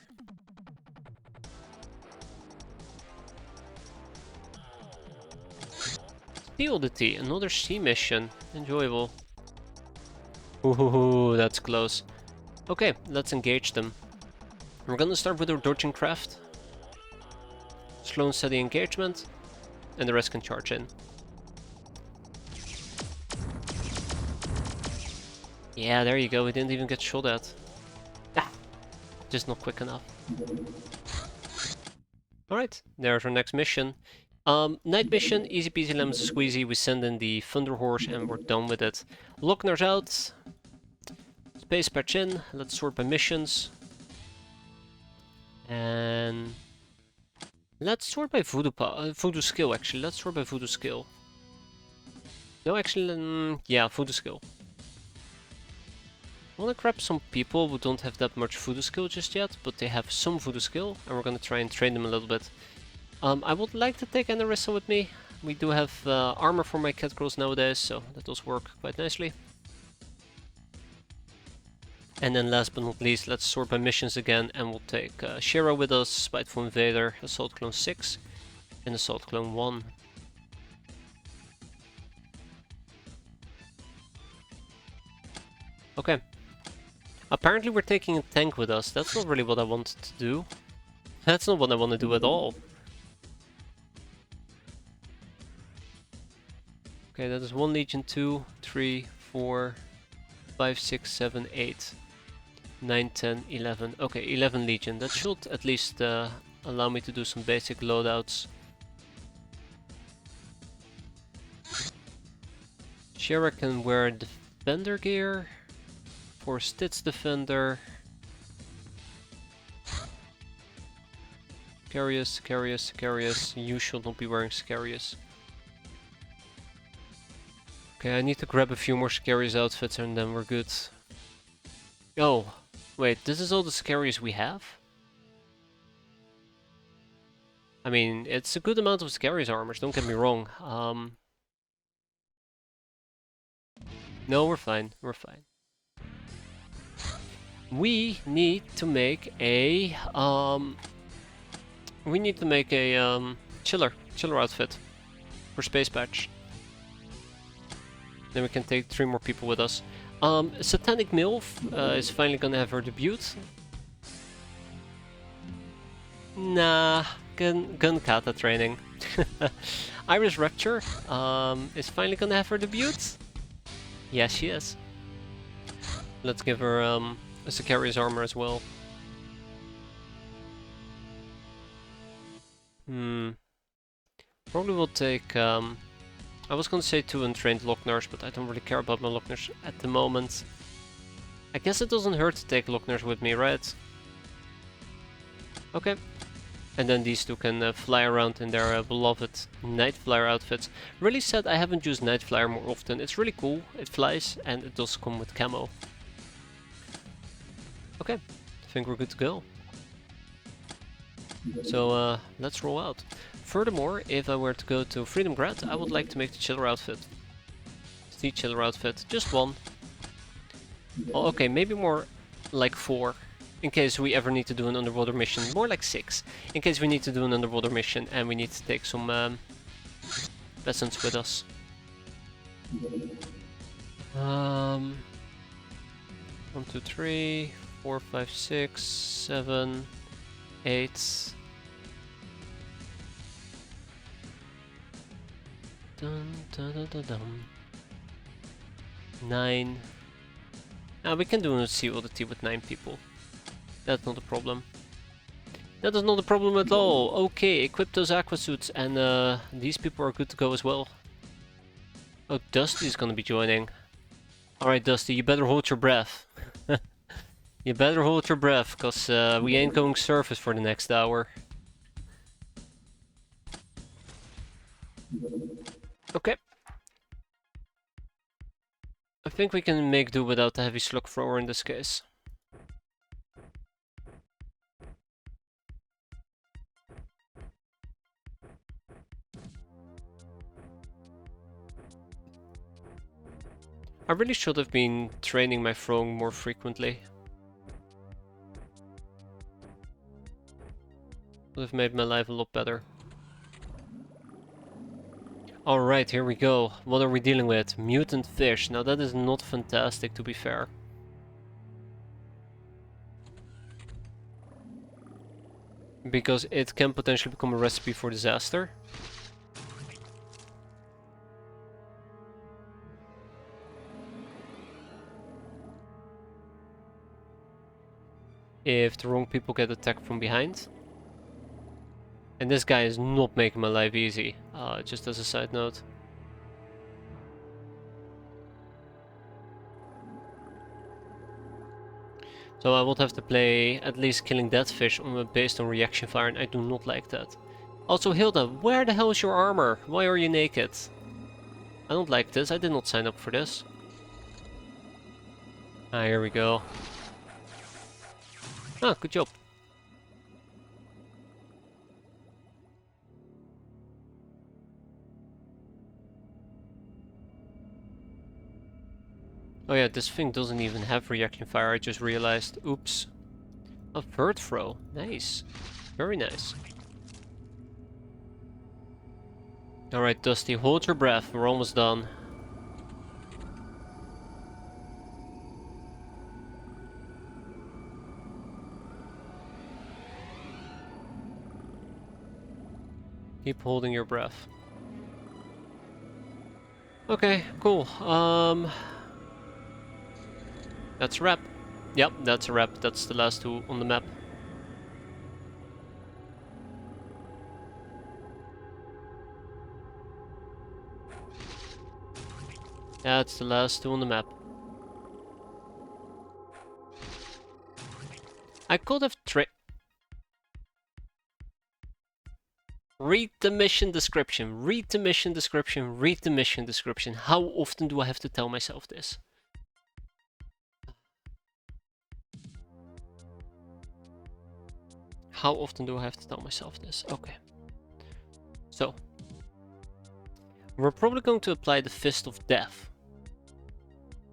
Sea Oddity, another sea mission. Enjoyable. Ooh, that's close. Okay, let's engage them. We're gonna start with our dodging craft. Slow and steady engagement, and the rest can charge in. Yeah, there you go, we didn't even get shot at. Ah, just not quick enough. Alright, there's our next mission. Night mission, easy peasy lemon squeezy. We send in the Thunder Horse and we're done with it. Lockner's out. Space patch in. Let's sort by missions. And let's sort by voodoo skill actually. Let's sort by voodoo skill. No, actually, yeah, voodoo skill. I wanna grab some people who don't have that much voodoo skill just yet, but they have some voodoo skill, and we're gonna try and train them a little bit. I would like to take Anarissa with me. We do have armor for my cat girls nowadays, so that does work quite nicely. And then last but not least, let's sort by missions again, and we'll take Shira with us, Spiteful Invader, Assault Clone 6, and Assault Clone 1. Okay. Apparently we're taking a tank with us. That's not really what I wanted to do. That's not what I want to do at all. Okay, that is 1 Legion, 2, 3, 4, 5, 6, 7, 8, 9, 10, 11. Okay, 11 Legion. That should at least allow me to do some basic loadouts. Shira can wear Defender gear. For Stitz Defender. Scarius. You should not be wearing Scarius. Okay, I need to grab a few more Scarius outfits and then we're good. Oh, wait, this is all the Scarius we have? I mean, it's a good amount of Scarius armors, don't get me wrong. No, we're fine. We need to make a chiller outfit for Space Patch. Then we can take 3 more people with us. Satanic MILF is finally gonna have her debut. Nah, gun kata training. Iris Rapture is finally gonna have her debut. Yes, she is. Let's give her a Sicarius armor as well. Probably will take. I was gonna say 2 untrained Lockners, but I don't really care about my Lockners at the moment. I guess it doesn't hurt to take Lockners with me, right? Okay. And then these two can fly around in their beloved Night Flyer outfits. Really sad I haven't used Night Flyer more often. It's really cool, it flies, and it does come with camo. Okay, I think we're good to go. So let's roll out. Furthermore, if I were to go to Freedomgrad, I would like to make the Chiller outfit. The Chiller outfit, just one. Oh, okay, maybe more like 4. In case we ever need to do an underwater mission. More like 6. In case we need to do an underwater mission and we need to take some peasants with us. 1, 2, 3, 4, 5, 6, 7, 8. Dun, dun, dun, dun, dun. 9. Now we can do a CODT with 9 people. That's not a problem. That is not a problem at all. Okay, equip those aqua suits and these people are good to go as well. Oh, Dusty's gonna be joining. Alright, Dusty, you better hold your breath. You better hold your breath, cause we ain't going surface for the next hour. Okay. I think we can make do without the heavy slug thrower in this case. I really should have been training my throwing more frequently. Would have made my life a lot better. Alright, here we go. What are we dealing with? Mutant fish. Now that is not fantastic, to be fair. Because it can potentially become a recipe for disaster. If the wrong people get attacked from behind. And this guy is not making my life easy, just as a side note. So I would have to play at least killing that fish based on reaction fire, and I do not like that. Also, Hilda, where the hell is your armor? Why are you naked? I don't like this, I did not sign up for this. Ah, here we go. Ah, good job. Oh yeah, this thing doesn't even have reaction fire, I just realized. Oops. A bird throw. Nice. Very nice. Alright, Dusty, hold your breath. We're almost done. Keep holding your breath. Okay, cool. That's a wrap. Yep, that's a wrap. That's the last 2 on the map. That's the last 2 on the map. I could have read the mission description, read the mission description, read the mission description. How often do I have to tell myself this? How often do I have to tell myself this? Okay. So, we're probably going to apply the Fist of Death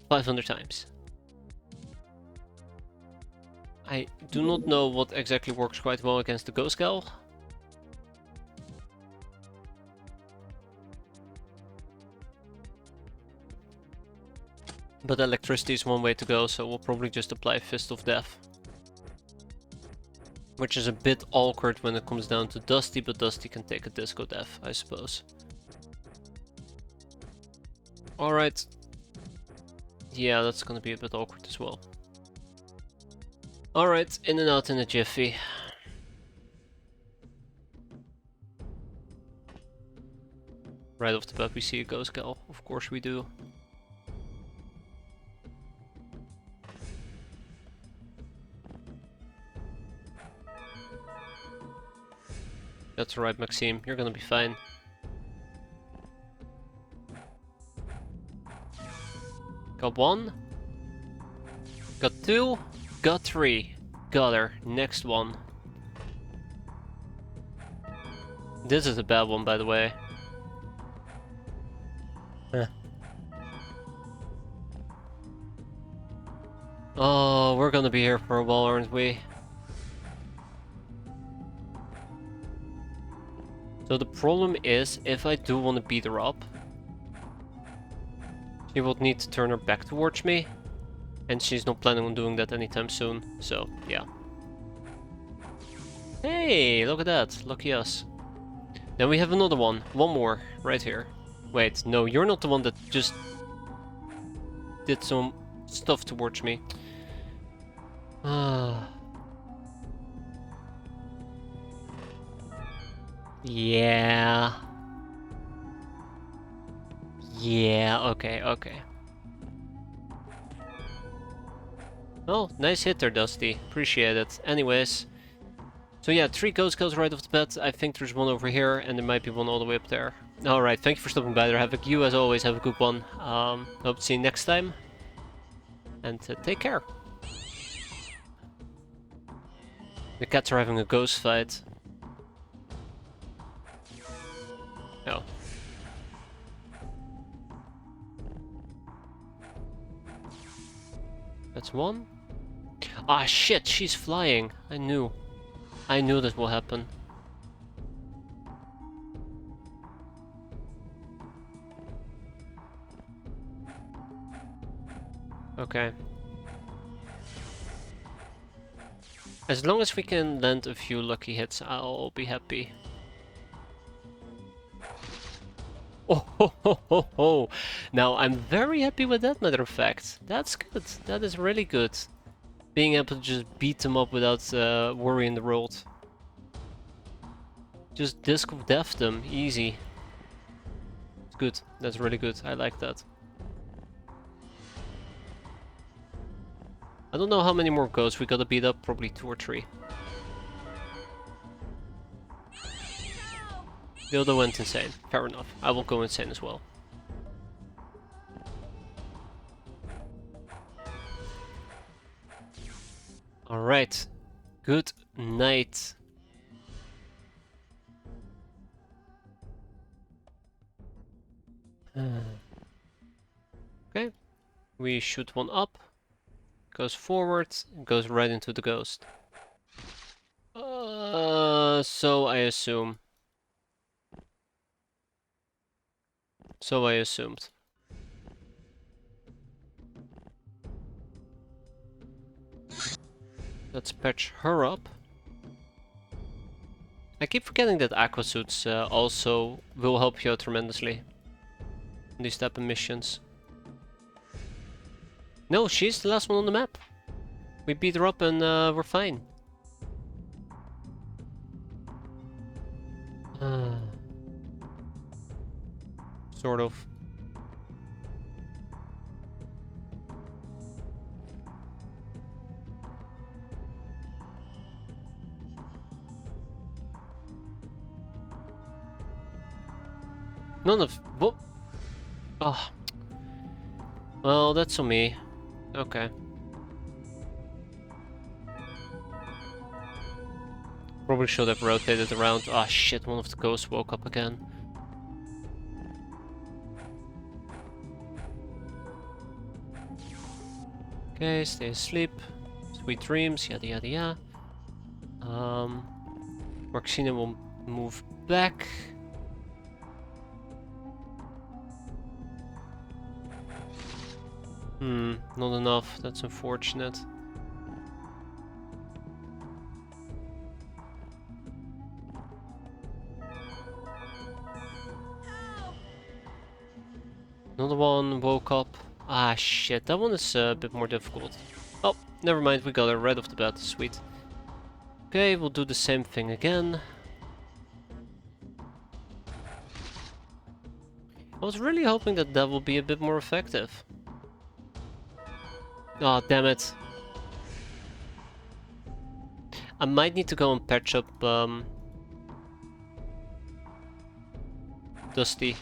500 times. I do not know what exactly works quite well against the Ghost Gal. But electricity is one way to go, so we'll probably just apply Fist of Death. Which is a bit awkward when it comes down to Dusty, but Dusty can take a disco death, I suppose. Alright. Yeah, that's gonna be a bit awkward as well. Alright, in and out in a jiffy. Right off the bat we see a ghost gal, of course we do. That's alright, Maxime, you're gonna be fine. Got one. Got two. Got three. Got her. Next one. This is a bad one, by the way. Oh, we're gonna be here for a while, aren't we? So the problem is, if I do want to beat her up, she will need to turn her back towards me, and she's not planning on doing that anytime soon, so yeah. Hey, look at that, lucky us. Then we have another one more, right here. Wait, no, you're not the one that just did some stuff towards me. Yeah. Yeah, okay. Oh, nice hit there, Dusty. Appreciate it. Anyways. So yeah, 3 ghost kills right off the bat. I think there's one over here, and there might be one all the way up there. Alright, thank you for stopping by there, Havoc. You, as always, have a good one. Hope to see you next time. And take care. The cats are having a ghost fight. Oh. That's one. Ah, shit, she's flying. I knew that will happen. Okay. As long as we can land a few lucky hits, I'll be happy. Oh ho ho ho ho! Now I'm very happy with that, matter of fact. That's good. That is really good. Being able to just beat them up without worrying the world. Just disc of death them, easy. It's good. That's really good. I like that. I don't know how many more ghosts we gotta beat up. Probably 2 or 3. The other went insane. Fair enough. I will go insane as well. Alright. Good night. Okay. We shoot one up. Goes forward. Goes right into the ghost. So I assume. So I assumed. Let's patch her up. I keep forgetting that aqua suits also will help you out tremendously in these type of missions. No, she's the last one on the map. We beat her up and we're fine. Sort of. None of... What? Oh. Well, that's on me. Okay. Probably should have rotated around. Ah, shit, one of the ghosts woke up again. Okay, stay asleep. Sweet dreams, yada yada yada. Marxina will move back. Not enough. That's unfortunate. Another one woke up. Ah shit, that one is a bit more difficult. Oh, never mind, we got it right off the bat, sweet. Okay, we'll do the same thing again. I was really hoping that that will be a bit more effective. Oh, damn it. I might need to go and patch up Dusty.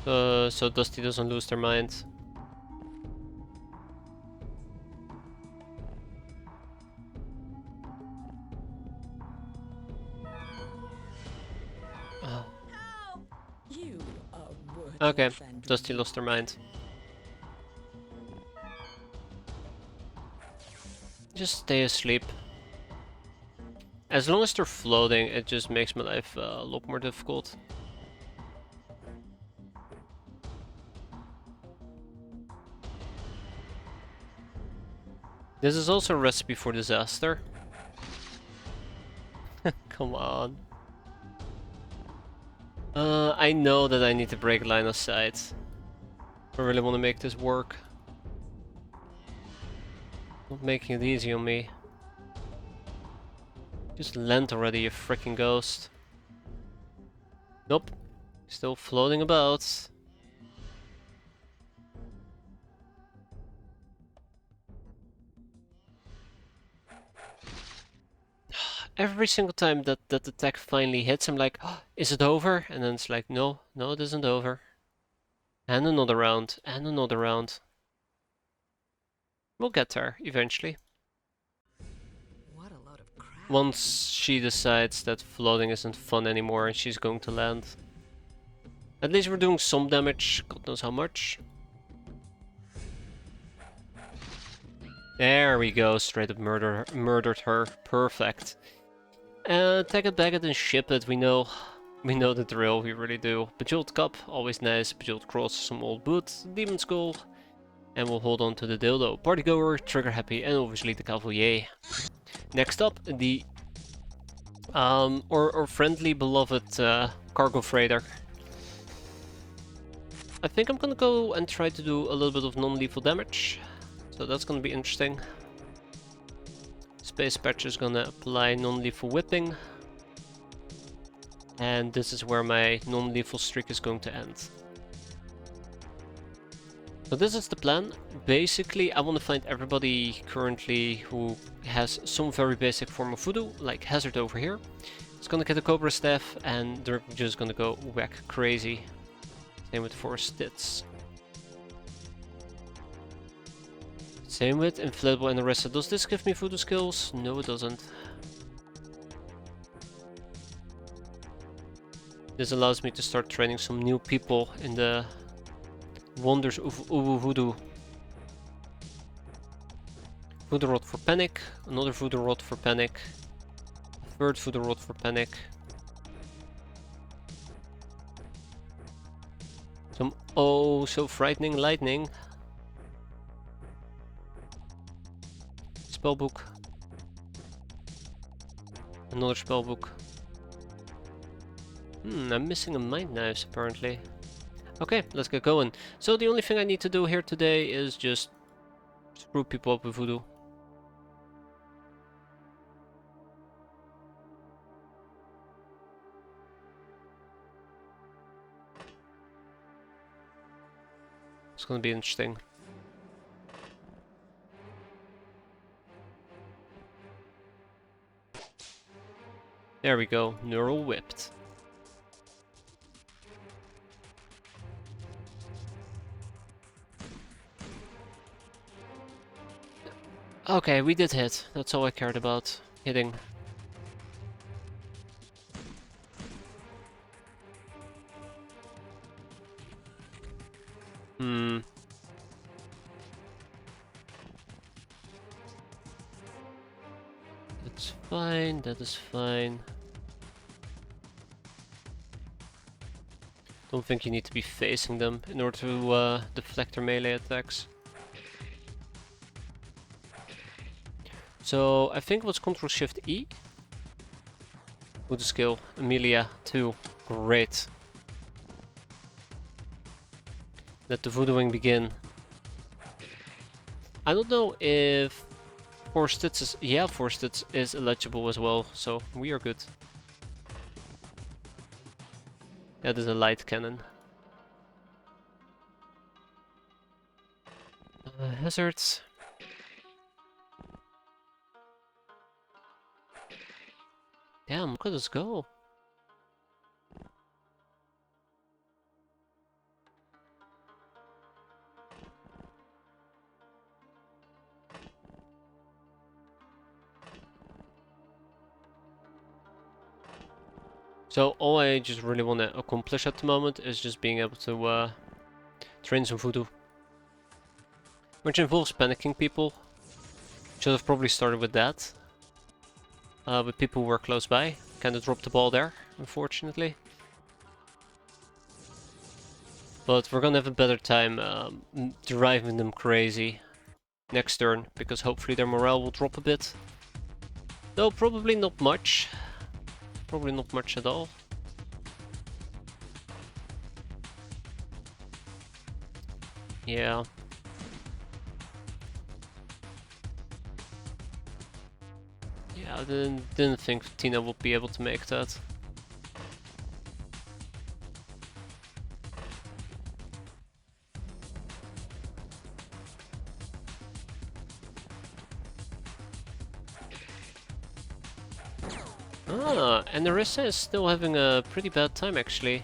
So Dusty doesn't lose their mind. Okay, Dusty lost their mind. Just stay asleep. As long as they're floating, it just makes my life a lot more difficult. This is also a recipe for disaster. Come on. I know that I need to break line of sight. I really want to make this work. Not making it easy on me. Just land already, you freaking ghost. Nope. Still floating about. Every single time that attack finally hits, I'm like, oh, is it over? And then it's like, no, no, it isn't over. And another round, and another round. We'll get there, eventually. What a load of crap. Once she decides that floating isn't fun anymore and she's going to land. At least we're doing some damage, God knows how much. There we go, straight up murdered her, perfect. Take it, bag it, and ship it. We know the drill. We really do. Bejeweled cup, always nice. Bejeweled cross, some old boots, demon skull, and we'll hold on to the dildo. Partygoer, trigger happy, and obviously the cavalier. Next up, the or friendly beloved cargo freighter. I think I'm gonna go and try to do a little bit of non-lethal damage, so that's gonna be interesting. Space Patch is gonna apply non-lethal whipping. And this is where my non-lethal streak is going to end. So this is the plan. Basically, I want to find everybody currently who has some very basic form of voodoo, like Hazard over here. It's gonna get a Cobra Staff and they're just gonna go whack crazy. Same with Force Tits. Same with Inflatable and Arrested. Does this give me voodoo skills? No, it doesn't. This allows me to start training some new people in the wonders of Uwu Voodoo. Voodoo Rod for Panic, another Voodoo Rod for Panic, a third Voodoo Rod for Panic. Some oh so frightening lightning. Spellbook. Another spellbook. I'm missing a mind knives apparently. Okay, let's get going. So the only thing I need to do here today is just screw people up with voodoo. It's gonna be interesting. There we go, neural whipped. Okay, we did hit. That's all I cared about. Hitting. That's fine, that is fine. Don't think you need to be facing them in order to deflect their melee attacks. So I think it was Ctrl Shift E. With the skill, Amelia 2. Great. Let the voodooing begin. I don't know if Forstitz is... Yeah, Forstitz is eligible as well, so we are good. That is a light cannon. Hazards. Damn, look at us go. So all I just really want to accomplish at the moment is just being able to train some voodoo. Which involves panicking people. Should have probably started with that. But people who were close by. Kinda dropped the ball there, unfortunately. But we're gonna have a better time driving them crazy next turn, because hopefully their morale will drop a bit. Though probably not much. Probably not much at all. Yeah. Yeah, I didn't think Tina would be able to make that. Ah, and Narissa is still having a pretty bad time actually.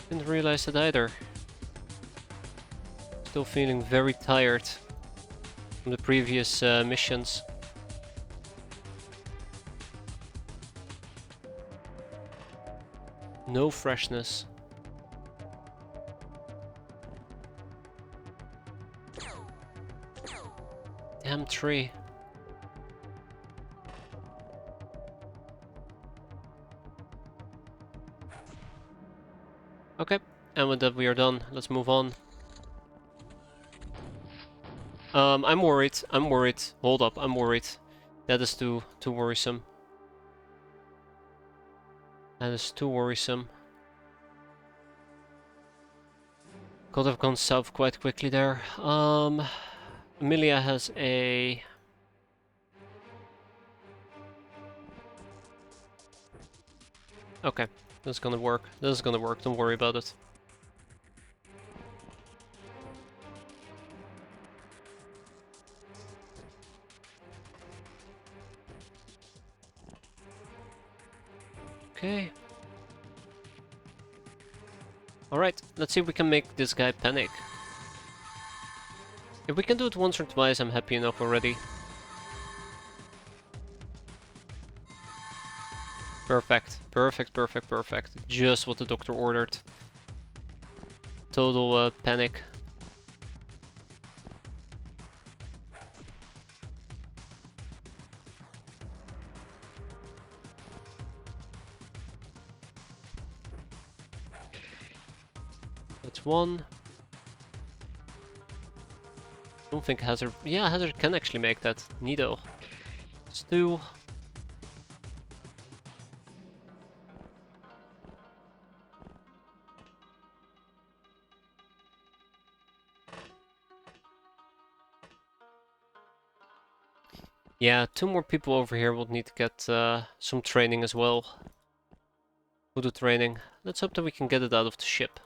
Didn't realize that either. Still feeling very tired from the previous missions. No freshness. Damn tree. Okay, and with that we are done. Let's move on. I'm worried. I'm worried. Hold up, I'm worried. That is too worrisome. That is too worrisome. Could have gone south quite quickly there. Amelia has a... Okay, this is gonna work. This is gonna work, don't worry about it. Okay. Alright, let's see if we can make this guy panic. If we can do it once or twice, I'm happy enough already. Perfect, perfect, perfect, perfect. Just what the doctor ordered. Total panic. That's one. I don't think Hazard... Yeah, Hazard can actually make that. Neato. It's two. Yeah, two more people over here will need to get some training as well. Voodoo training. Let's hope that we can get it out of the ship.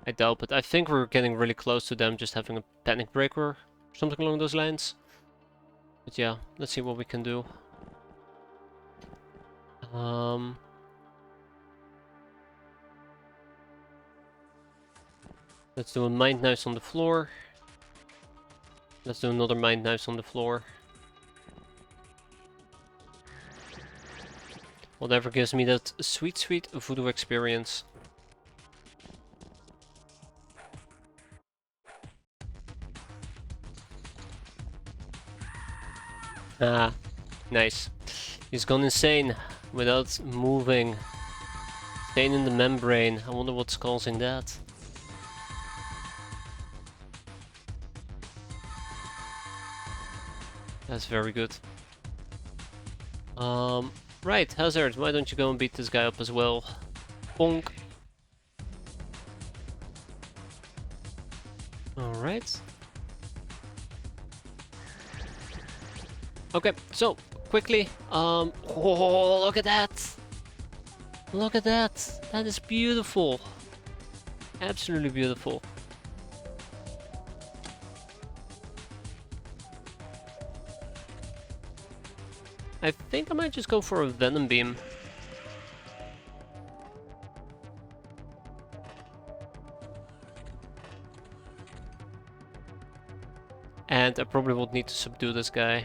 I doubt it. I think we're getting really close to them just having a panic break or something along those lines. But yeah, let's see what we can do. Let's do a mind knives on the floor. Let's do another mind knives on the floor. Whatever gives me that sweet, sweet voodoo experience. Ah, nice. He's gone insane without moving. Staying in the membrane. I wonder what's causing that. That's very good. Right, Hazard, why don't you go and beat this guy up as well? Bonk. Okay, so quickly, oh, look at that! Look at that! That is beautiful! Absolutely beautiful. I think I might just go for a Venom Beam. And I probably would need to subdue this guy.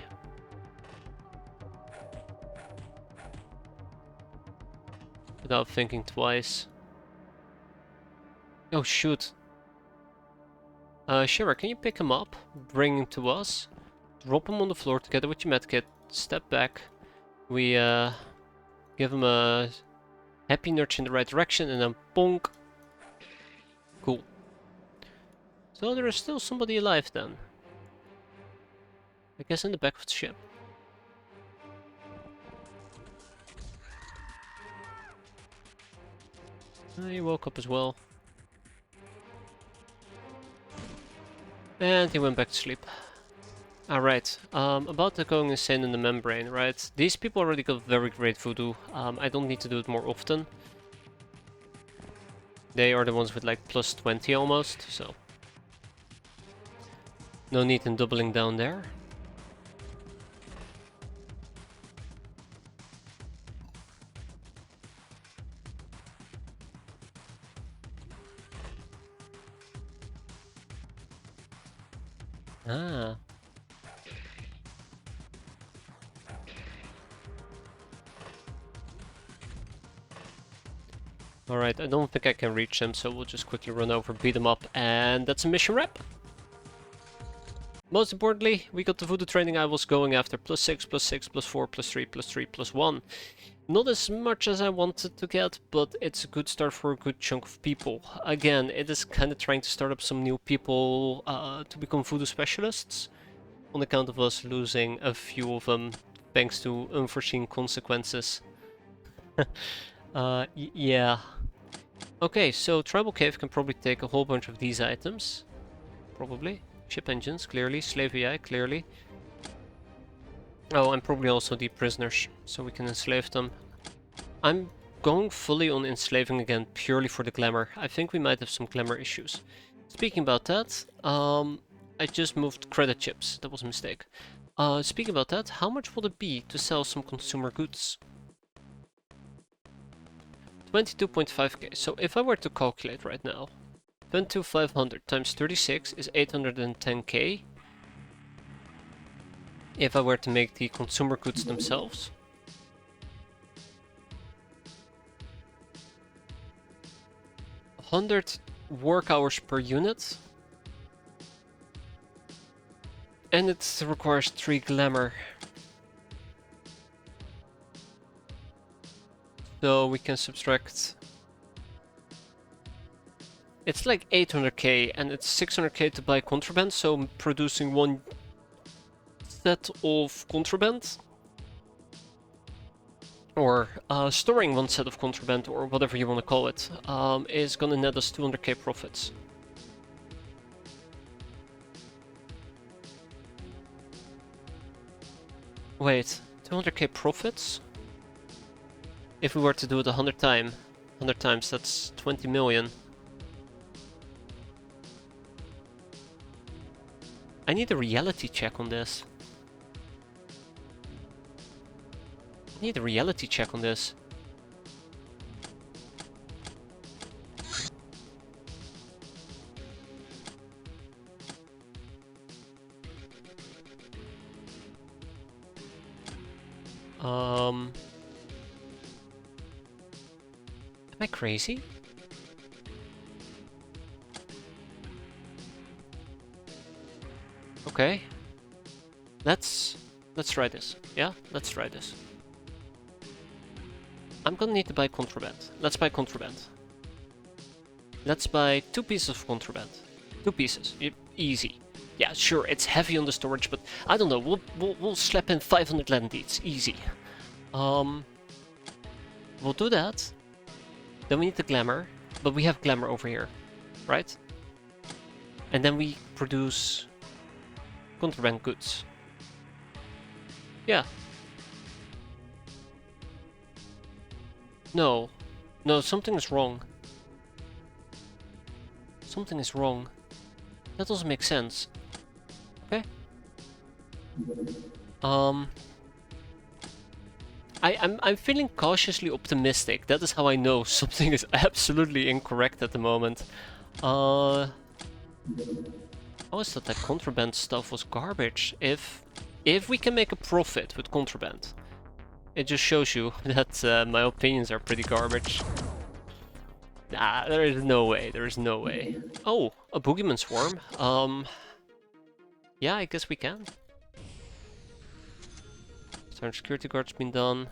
Without thinking twice. Oh shoot. Shira, can you pick him up? Bring him to us? Drop him on the floor together with your medkit. Step back. We give him a happy nudge in the right direction and then bonk. Cool. So there is still somebody alive then. I guess in the back of the ship. He woke up as well. And he went back to sleep. Alright, about the going insane in the membrane, right? These people already got very great voodoo. I don't need to do it more often. They are the ones with like plus 20 almost, so... no need in doubling down there. Ah. Alright, I don't think I can reach him, so we'll just quickly run over, beat him up, and that's a mission wrap! Most importantly, we got the voodoo training I was going after. Plus 6, plus 6, plus 4, plus 3, plus 3, plus 1. Not as much as I wanted to get, but it's a good start for a good chunk of people. Again, it is kind of trying to start up some new people to become voodoo specialists. On account of us losing a few of them, thanks to unforeseen consequences. Yeah. Okay, so Tribal Cave can probably take a whole bunch of these items. Probably. Ship engines, clearly. Slave AI, clearly. Oh, and probably also the prisoners, so we can enslave them. I'm going fully on enslaving again, purely for the glamour. I think we might have some glamour issues. Speaking about that, I just moved credit chips. That was a mistake. Speaking about that, how much would it be to sell some consumer goods? 22.5k. So if I were to calculate right now, 22,500 times 36 is 810k. If I were to make the consumer goods themselves. $100 work hours per unit. And it requires 3 glamour. So we can subtract... it's like 800k and it's 600k to buy contraband, so producing one set of contraband. Or storing one set of contraband, or whatever you want to call it, is gonna net us 200k profits. Wait, 200k profits? If we were to do it 100 times, that's 20 million. I need a reality check on this. I need a reality check on this. Am I crazy? Okay. Let's try this. Yeah, let's try this. I'm gonna need to buy contraband. Let's buy contraband. Let's buy 2 pieces of contraband. 2 pieces. Easy. Yeah, sure, it's heavy on the storage, but I don't know. We'll slap in 500 landites. Easy. We'll do that. Then we need the glamour, but we have glamour over here, right? And then we produce contraband goods. Yeah. No. No, something is wrong. Something is wrong. That doesn't make sense. Okay. I'm feeling cautiously optimistic. That is how I know something is absolutely incorrect at the moment. I always thought that contraband stuff was garbage. If we can make a profit with contraband, it just shows you that my opinions are pretty garbage. Nah, there is no way. There is no way. Oh, a boogeyman swarm. Yeah, I guess we can. Starting security guard's been done.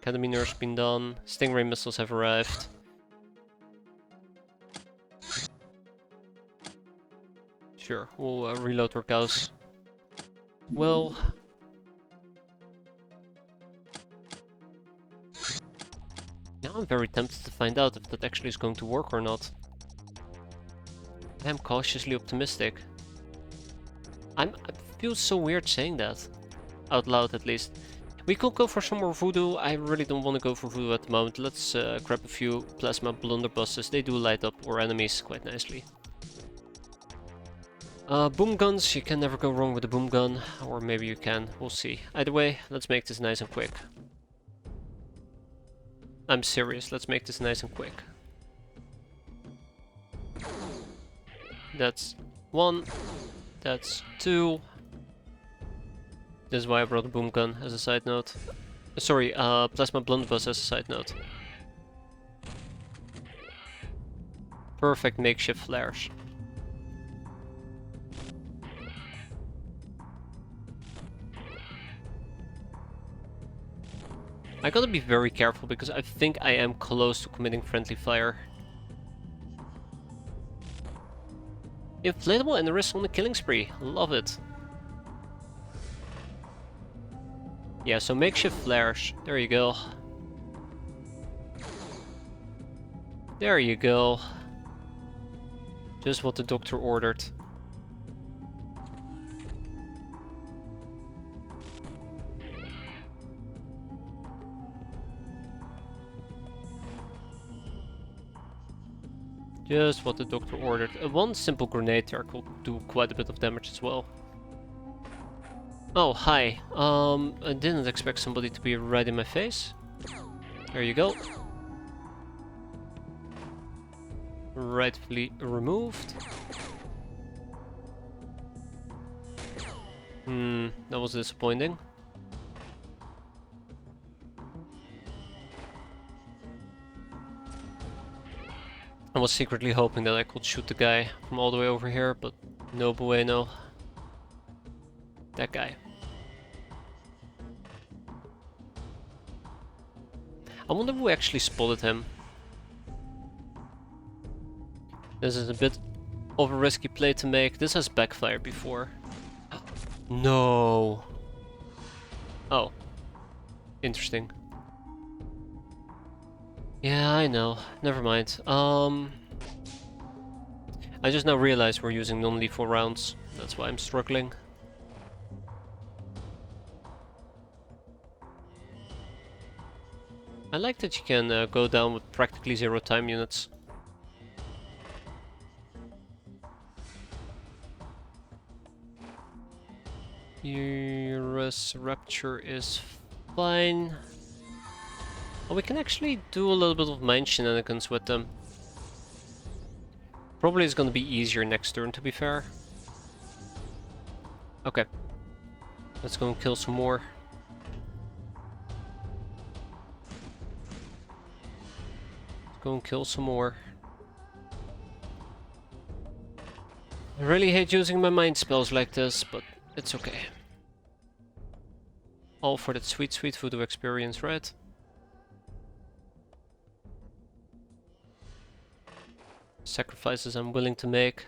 Academy nurse been done. Stingray missiles have arrived. Sure, we'll reload our cows. Well... now I'm very tempted to find out if that actually is going to work or not. I'm cautiously optimistic. I feel so weird saying that. Out loud, at least. We could go for some more voodoo. I really don't want to go for voodoo at the moment. Let's grab a few plasma blunderbusses. They do light up our enemies quite nicely. Boom guns. You can never go wrong with a boom gun. Or maybe you can. We'll see. Either way, let's make this nice and quick. I'm serious. Let's make this nice and quick. That's 1. That's 2. This is why I brought a boom gun as a side note. Sorry, plasma blunderbuss as a side note. Perfect makeshift flares. I gotta be very careful because I think I am close to committing friendly fire. Inflatable and the wrist on the killing spree. Love it. Yeah, so makeshift flares. There you go. There you go. Just what the doctor ordered. Just what the doctor ordered. One simple grenade there could do quite a bit of damage as well. Oh, hi. I didn't expect somebody to be right in my face. There you go. Rightfully removed. That was disappointing. I was secretly hoping that I could shoot the guy from all the way over here, but no bueno. That guy. I wonder who actually spotted him. This is a bit of a risky play to make. This has backfired before. No. Oh. Interesting. Yeah, I know. Never mind. I just now realized we're using non-lethal rounds. That's why I'm struggling. I like that you can go down with practically 0 time units. Urus Rapture is fine. Oh, we can actually do a little bit of mind shenanigans with them. Probably is going to be easier next turn, to be fair. Okay. Let's go and kill some more. Let's go and kill some more. I really hate using my mind spells like this, but it's okay. All for that sweet, sweet voodoo experience, right? Sacrifices I'm willing to make.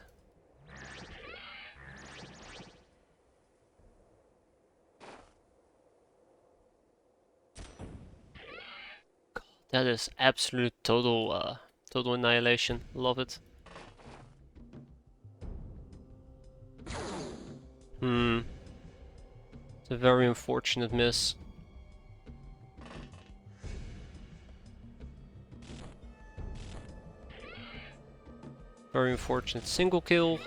God, that is absolute total annihilation. Love it. It's a very unfortunate miss. Very unfortunate single kill.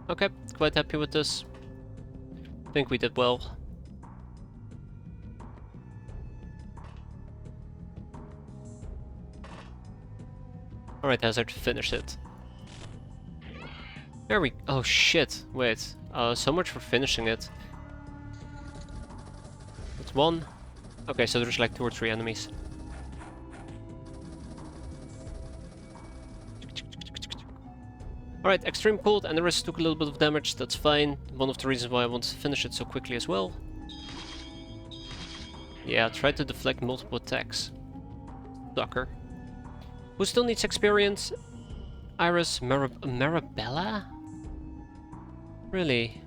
Okay, quite happy with this. Think we did well. Alright, Hazard, finish it. There we... Oh shit, wait. So much for finishing it. That's one. Okay, so there's like 2 or 3 enemies. Alright, extreme cold, and the rest took a little bit of damage, that's fine. One of the reasons why I want to finish it so quickly as well. Yeah, try to deflect multiple attacks. Sucker. Who still needs experience? Iris Marabella? Really?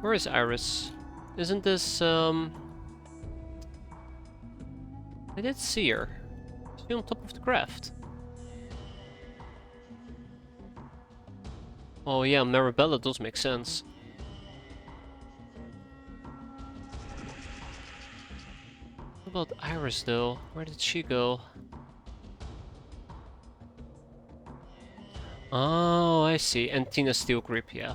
Where is Iris? Isn't this, I did see her. Is she on top of the craft? Oh yeah, Marabella does make sense. What about Iris though? Where did she go? Oh, I see. And Tina Steel Grip, yeah.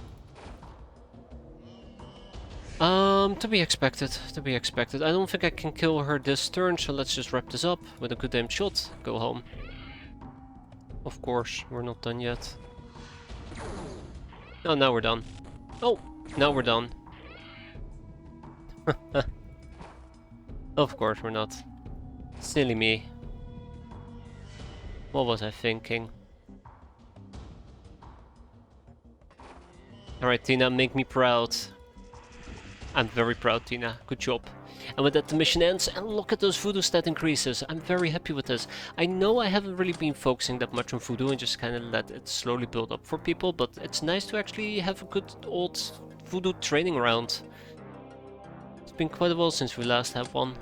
To be expected, to be expected. I don't think I can kill her this turn, so let's just wrap this up with a good damn shot. Go home. Of course, we're not done yet. Oh, now we're done. Oh, now we're done. Of course we're not. Silly me. What was I thinking? Alright, Tina, make me proud. I'm very proud, Tina. Good job. And with that, the mission ends, and look at those voodoo stat increases. I'm very happy with this. I know I haven't really been focusing that much on voodoo and just kind of let it slowly build up for people, but it's nice to actually have a good old voodoo training round. It's been quite a while since we last had one.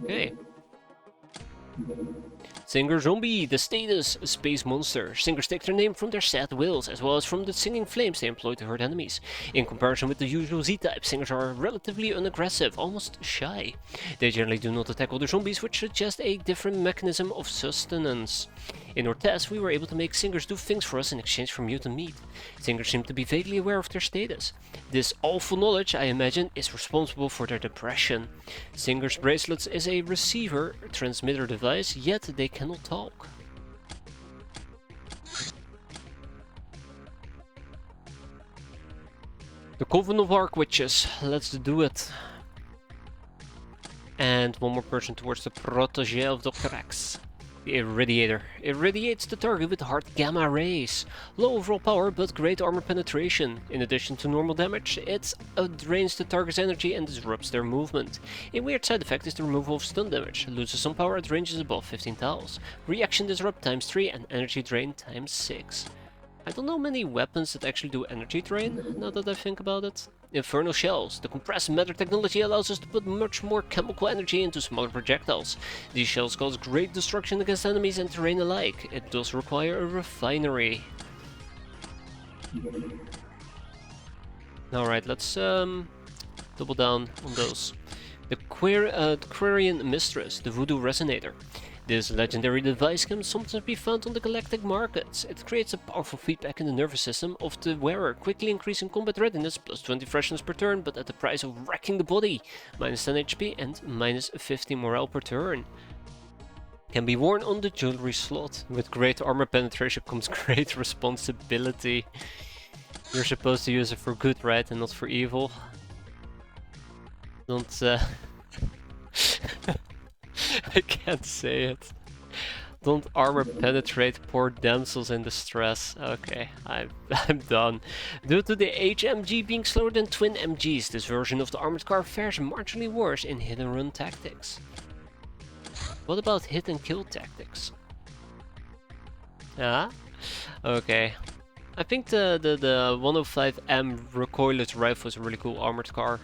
Okay. Singer Zombie, the status, space monster. Singers take their name from their sad wills, as well as from the singing flames they employ to hurt enemies. In comparison with the usual Z-type, singers are relatively unaggressive, almost shy. They generally do not attack other zombies, which suggests a different mechanism of sustenance. In our test, we were able to make singers do things for us in exchange for mutant meat. Singers seem to be vaguely aware of their status. This awful knowledge, I imagine, is responsible for their depression. Singers' bracelets is a receiver transmitter device, yet they cannot talk. The Coven of Arc Witches, let's do it. And one more person towards the protege of Dr. X. The Irradiator. Irradiates the target with hard gamma rays. Low overall power but great armor penetration. In addition to normal damage, it drains the target's energy and disrupts their movement. A weird side effect is the removal of stun damage. Loses some power at ranges above 15 tiles. Reaction disrupt times 3 and energy drain times 6. I don't know many weapons that actually do energy drain, now that I think about it. Infernal Shells. The compressed matter technology allows us to put much more chemical energy into smaller projectiles. These shells cause great destruction against enemies and terrain alike. It does require a refinery. Alright, let's double down on those. The Quarian Mistress, the Voodoo Resonator. This legendary device can sometimes be found on the galactic markets. It creates a powerful feedback in the nervous system of the wearer, quickly increasing combat readiness, plus 20 freshness per turn, but at the price of wrecking the body. Minus 10 HP and minus 50 morale per turn. Can be worn on the jewelry slot. With great armor penetration comes great responsibility. You're supposed to use it for good, right, and not for evil. Don't I can't say it. Don't armor penetrate poor damsels in distress. Okay, I'm done. Due to the HMG being slower than twin MGs, this version of the armored car fares marginally worse in hit and run tactics. What about hit and kill tactics? Ah? Okay. I think the 105M recoilless rifle is a really cool armored car.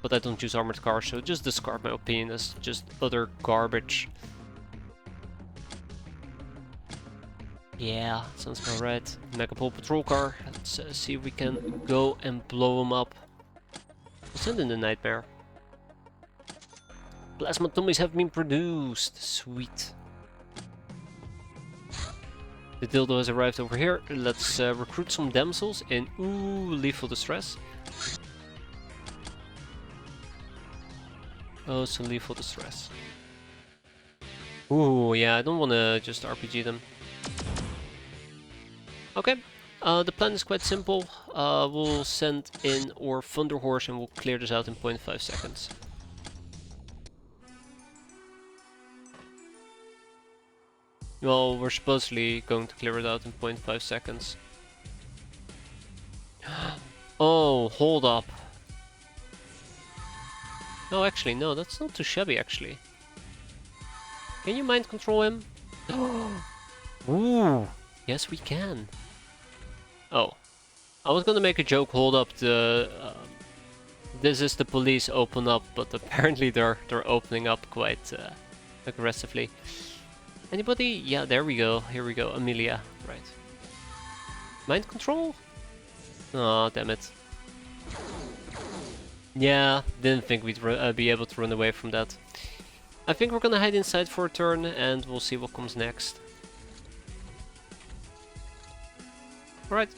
But I don't use armored cars, so just discard my opinion as just utter garbage. Yeah, sounds about right. Megapole patrol car. Let's see if we can go and blow him up. We'll send in the nightmare. Plasma tummies have been produced. Sweet. The dildo has arrived over here. Let's recruit some damsels in lethal distress. Oh, so lethal distress. Ooh, yeah, I don't want to just RPG them. Okay, the plan is quite simple. We'll send in our Thunder Horse and we'll clear this out in 0.5 seconds. Well, we're supposedly going to clear it out in 0.5 seconds. Oh, hold up. No, actually, no, that's not too shabby, actually. Can you mind control him? Ooh, yes we can. Oh, I was gonna make a joke, hold up, this is the police, open up, but apparently they're opening up quite aggressively. Anybody? Yeah, there we go, here we go, Amelia, right. Mind control? Oh, damn it. Yeah, didn't think we'd be able to run away from that. I think we're gonna hide inside for a turn and we'll see what comes next. Alright.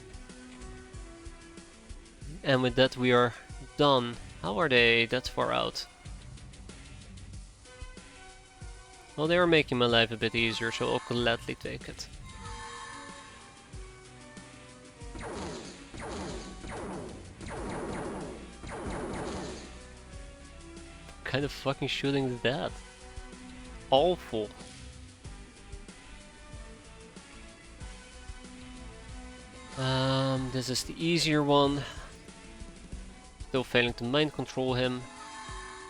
And with that we are done. How are they that far out? Well, they are making my life a bit easier, so I'll gladly take it. What kind of fucking shooting is that? Awful. This is the easier one. Still failing to mind control him.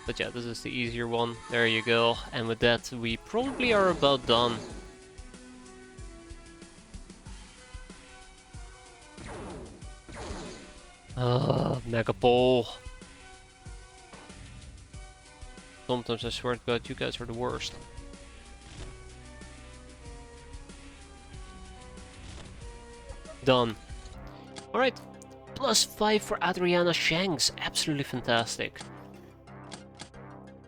But yeah, this is the easier one. There you go. And with that, we probably are about done. Megapole. Sometimes I swear to God, you guys are the worst. Done. Alright. +5 for Adriana Shanks. Absolutely fantastic.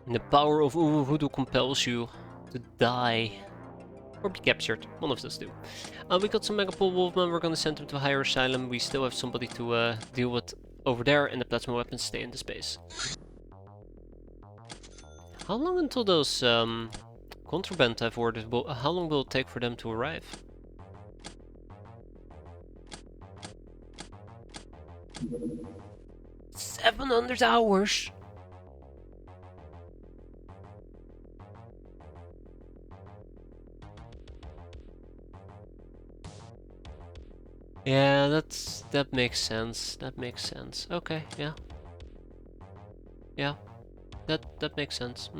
And the power of Voodoo compels you to die. Or be captured. One of those two. We got some Megapole Wolfman. We're gonna send him to a higher asylum. We still have somebody to deal with over there. And the plasma weapons stay in the space. How long until those contraband I've ordered, how long will it take for them to arrive? $700 hours! Yeah, that makes sense. That makes sense. Okay, yeah. Yeah. That makes sense.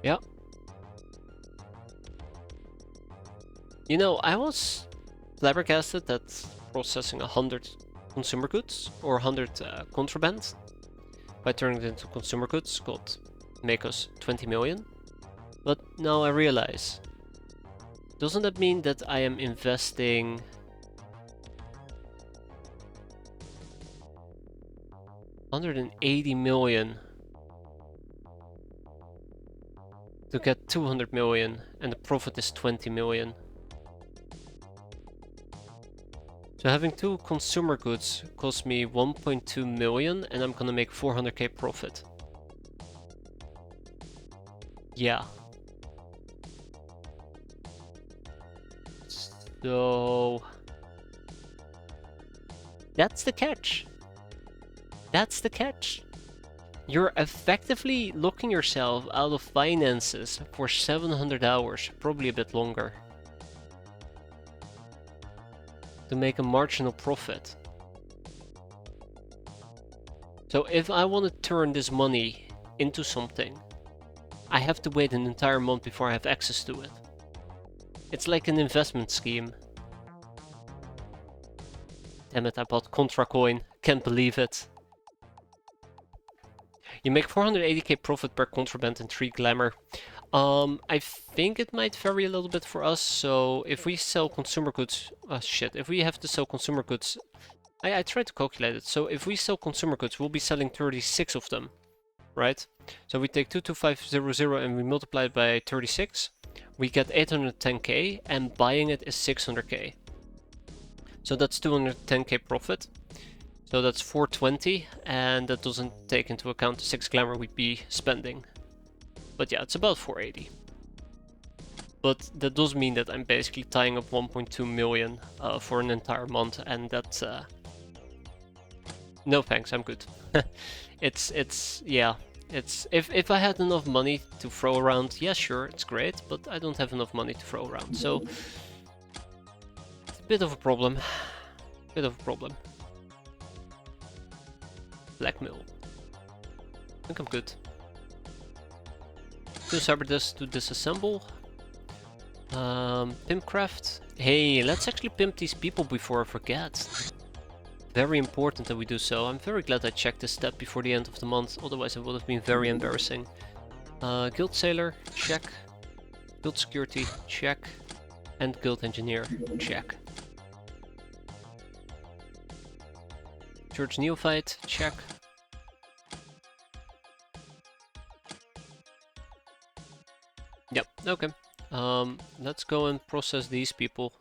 Yeah. You know, I was flabbergasted that processing 100 consumer goods or 100 contraband by turning it into consumer goods could make us 20 million. But now I realize, doesn't that mean that I am investing $180 million to get 200 million and the profit is 20 million? So having two consumer goods cost me 1.2 million and I'm gonna make 400k profit. Yeah. So that's the catch. That's the catch. You're effectively locking yourself out of finances for 700 hours, probably a bit longer, to make a marginal profit. So if I want to turn this money into something, I have to wait an entire month before I have access to it. It's like an investment scheme. Damn it, I bought Contra Coin. Can't believe it. You make 480k profit per contraband and 3 glamour. I think it might vary a little bit for us. So if we sell consumer goods... if we have to sell consumer goods... I tried to calculate it. So if we sell consumer goods, we'll be selling 36 of them. Right? So we take 22500 and we multiply it by 36. We get 810k and buying it is 600k. So that's 210k profit. So that's 420 and that doesn't take into account the 6 glamour we'd be spending. But yeah, it's about 480. But that does mean that I'm basically tying up 1.2 million for an entire month, and that's... No thanks, I'm good. If I had enough money to throw around, yeah sure, it's great, but I don't have enough money to throw around, so... It's a bit of a problem. Bit of a problem. Blackmail. I think I'm good. 2 X-piratez to disassemble. Pimpcraft. Hey, let's actually pimp these people before I forget. Very important that we do so. I'm very glad I checked this step before the end of the month, otherwise it would have been very embarrassing. Guild Sailor, check. Guild Security, check. And Guild Engineer, check. Church Neophyte, check. Yep, okay. Let's go and process these people.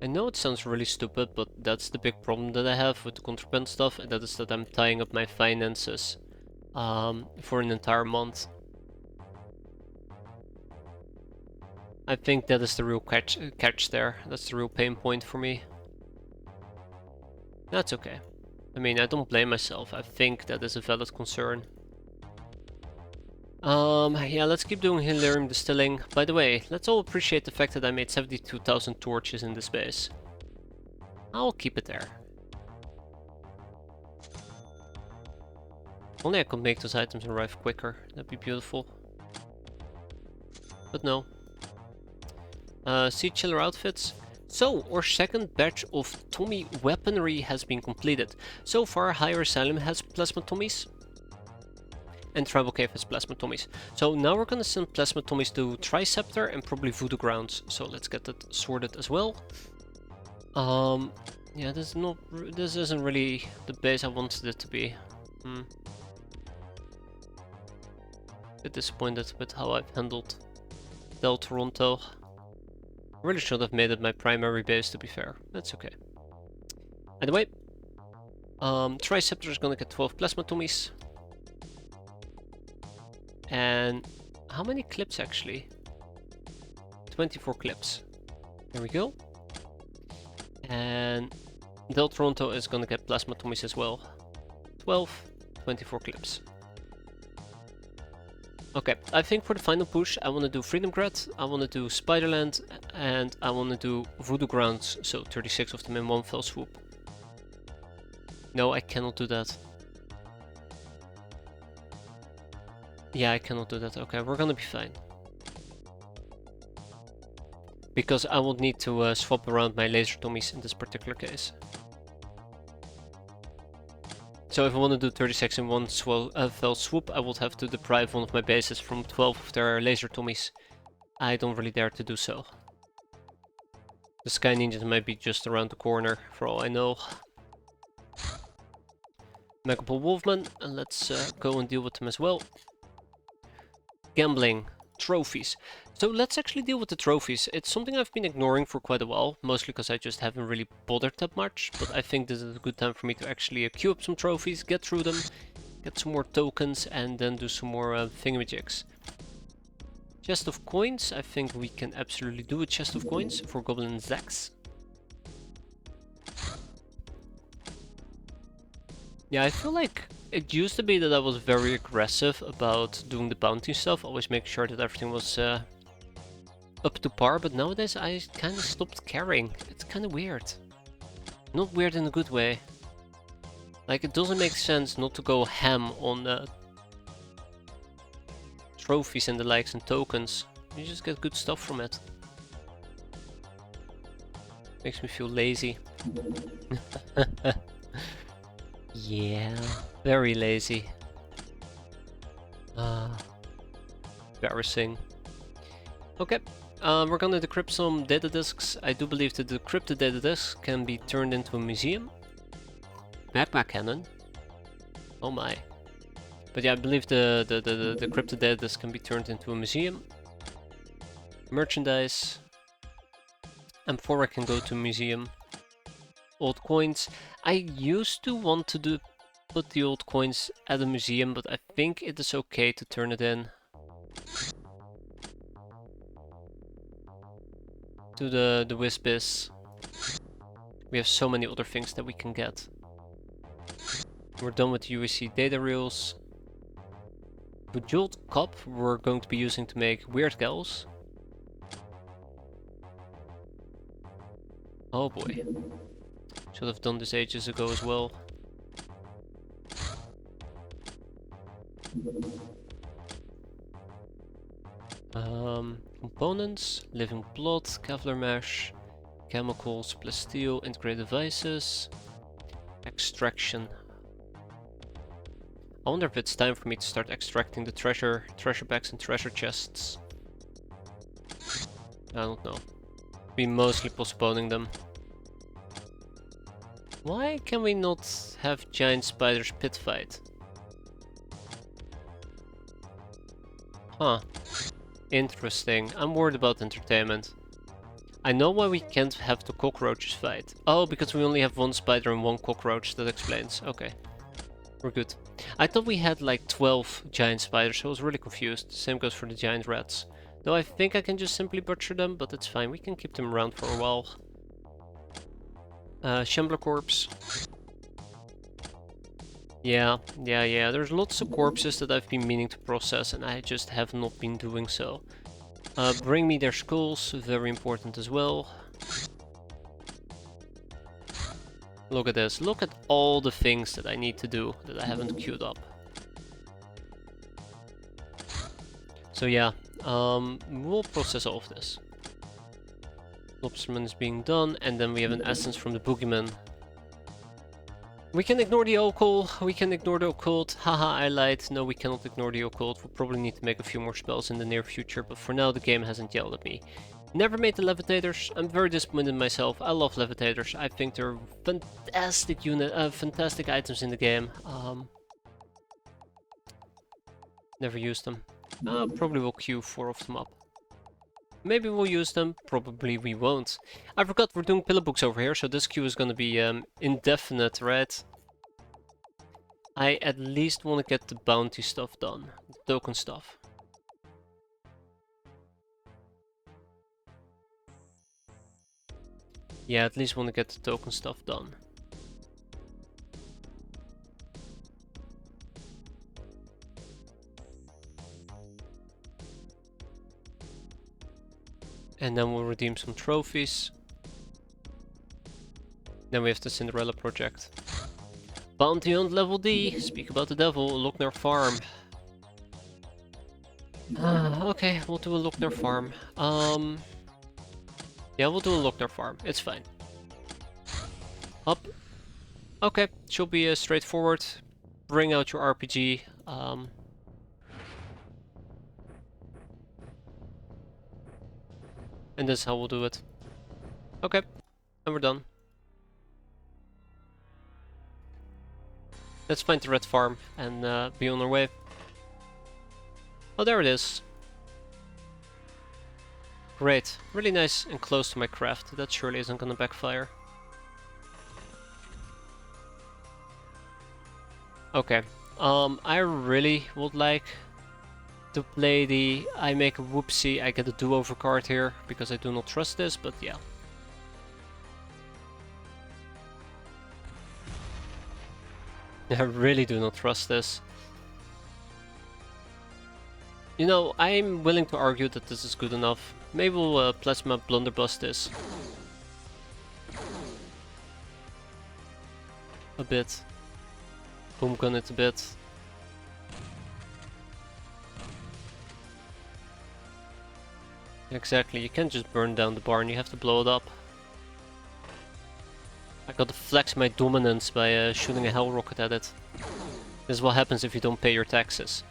I know it sounds really stupid, but that's the big problem that I have with the contraband stuff, and that is that I'm tying up my finances for an entire month. I think that is the real catch there. That's the real pain point for me. That's okay. I mean, I don't blame myself. I think that is a valid concern. Yeah, let's keep doing Hilarium Distilling. By the way, let's all appreciate the fact that I made 72,000 torches in this base. I'll keep it there. Only I could make those items arrive quicker. That'd be beautiful. But no. Sea Chiller outfits. So, our second batch of Tommy weaponry has been completed. So far, Higher Asylum has plasma Tommies. And Tribal Cave has plasma Tommies. So now we're gonna send plasma Tommies to Triceptor and probably Voodoo Grounds. So let's get that sorted as well. Yeah, this isn't really the base I wanted it to be. Bit disappointed with how I've handled Del Toronto. I really should have made it my primary base, to be fair. That's okay. Anyway, Triceptor is gonna get 12 plasma Tommies. And how many clips actually? 24 clips. There we go. And Del Toronto is gonna get plasma Tommies as well. 12, 24 clips. Okay, I think for the final push I wanna do Freedom Grad, I wanna do Spiderland, and I wanna do Voodoo Grounds, so 36 of them in one fell swoop. No, I cannot do that. Yeah, I cannot do that. Okay, we're gonna be fine. Because I will need to swap around my laser Tommies in this particular case. So if I want to do 36 in one fell swoop, I would have to deprive one of my bases from 12 of their laser Tommies. I don't really dare to do so. The Sky Ninjas might be just around the corner, for all I know. Megapole Wolfman, and let's go and deal with them as well. Gambling. Trophies. So let's actually deal with the trophies. It's something I've been ignoring for quite a while, mostly because I just haven't really bothered that much, but I think this is a good time for me to actually queue up some trophies, get through them, get some more tokens, and then do some more thingamajigs. Chest of coins. I think we can absolutely do a chest of coins for Goblin Zax. Yeah, I feel like it used to be that I was very aggressive about doing the bounty stuff, always make sure that everything was up to par, but nowadays I kind of stopped caring. It's kind of weird. Not weird in a good way. Like, it doesn't make sense not to go ham on trophies and the likes and tokens. You just get good stuff from it. Makes me feel lazy. Yeah, very lazy. Embarrassing. Okay, we're gonna decrypt some data disks. I do believe that the decrypted data disks can be turned into a museum. Magma cannon. Oh my. But yeah, I believe the decrypted data disk can be turned into a museum. Merchandise. Amphora can go to museum. Old coins. I used to want to put the old coins at a museum, but I think it is okay to turn it in to the Whizbis. We have so many other things that we can get. We're done with the UEC data reels. Bejeweled cup we're going to be using to make weird gals. Oh boy. Should have done this ages ago as well. Components, living blood, Kevlar mesh, chemicals, plasteel, integrated devices, extraction. I wonder if it's time for me to start extracting the treasure bags and treasure chests. I don't know. Be mostly postponing them. Why can we not have giant spiders pit fight? Huh. Interesting. I'm worried about entertainment. I know why we can't have the cockroaches fight. Oh, because we only have one spider and one cockroach. That explains. Okay. We're good. I thought we had like 12 giant spiders, so I was really confused. Same goes for the giant rats. Though I think I can just simply butcher them, but it's fine. We can keep them around for a while. Shambler corpse. Yeah. There's lots of corpses that I've been meaning to process, and I just have not been doing so. Bring me their skulls, very important as well. Look at this. Look at all the things that I need to do that I haven't queued up. So yeah, we'll process all of this. Lobsterman is being done, and then we have an essence from the boogeyman. We can ignore the occult, we can ignore the occult. Haha, I lied. No, we cannot ignore the occult. We'll probably need to make a few more spells in the near future, but for now the game hasn't yelled at me. Never made the levitators. I'm very disappointed in myself. I love levitators. I think they're fantastic fantastic items in the game. Never used them. Probably will queue 4 of them up. Maybe we'll use them, probably we won't. I forgot we're doing pillar books over here, so this queue is gonna be indefinite, right? I at least want to get the bounty stuff done, the token stuff. Yeah, at least want to get the token stuff done. And then we'll redeem some trophies. Then we have the Cinderella project. Bounty hunt level D. Speak about the devil. Lochner Farm. Okay, we'll do a Lochner Farm. Yeah, we'll do a Lochner Farm. It's fine. Up. Okay, should be straightforward. Bring out your RPG. And this is how we'll do it. Okay, and we're done. Let's find the red farm and be on our way. Oh, there it is. Great, really nice and close to my craft. That surely isn't gonna backfire. Okay, I really would like to play the I make a whoopsie, I get a do-over card here, because I do not trust this, but yeah. I really do not trust this. You know, I'm willing to argue that this is good enough. Maybe we'll Plasma Blunderbuss this. a bit. Boom gun it a bit. Exactly, you can't just burn down the barn, you have to blow it up. I gotta flex my dominance by shooting a hell rocket at it. This is what happens if you don't pay your taxes.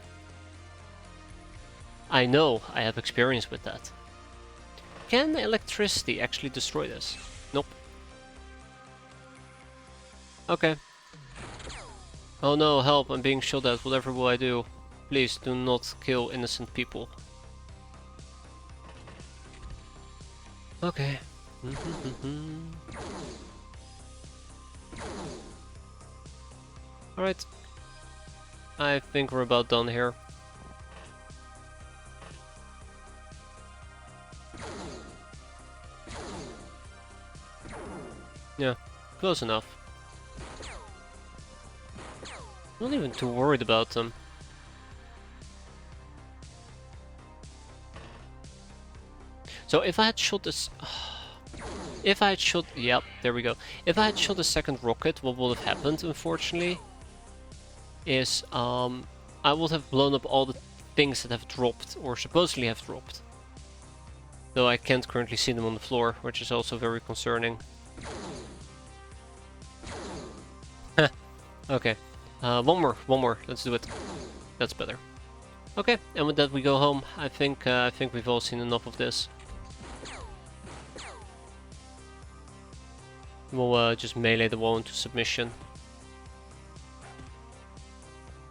I know, I have experience with that. Can electricity actually destroy this? Nope. Okay. Oh no, help, I'm being shot at, whatever will I do? Please do not kill innocent people. Okay. Alright. I think we're about done here. Yeah, close enough. I'm not even too worried about them. So if I had shot this... If I had shot... Yep, there we go. If I had shot a second rocket, what would have happened, unfortunately, is I would have blown up all the things that have dropped, or supposedly have dropped. Though I can't currently see them on the floor, which is also very concerning. Okay, one more, let's do it. That's better. Okay, and with that we go home. I think we've all seen enough of this. We'll just melee the wall into submission.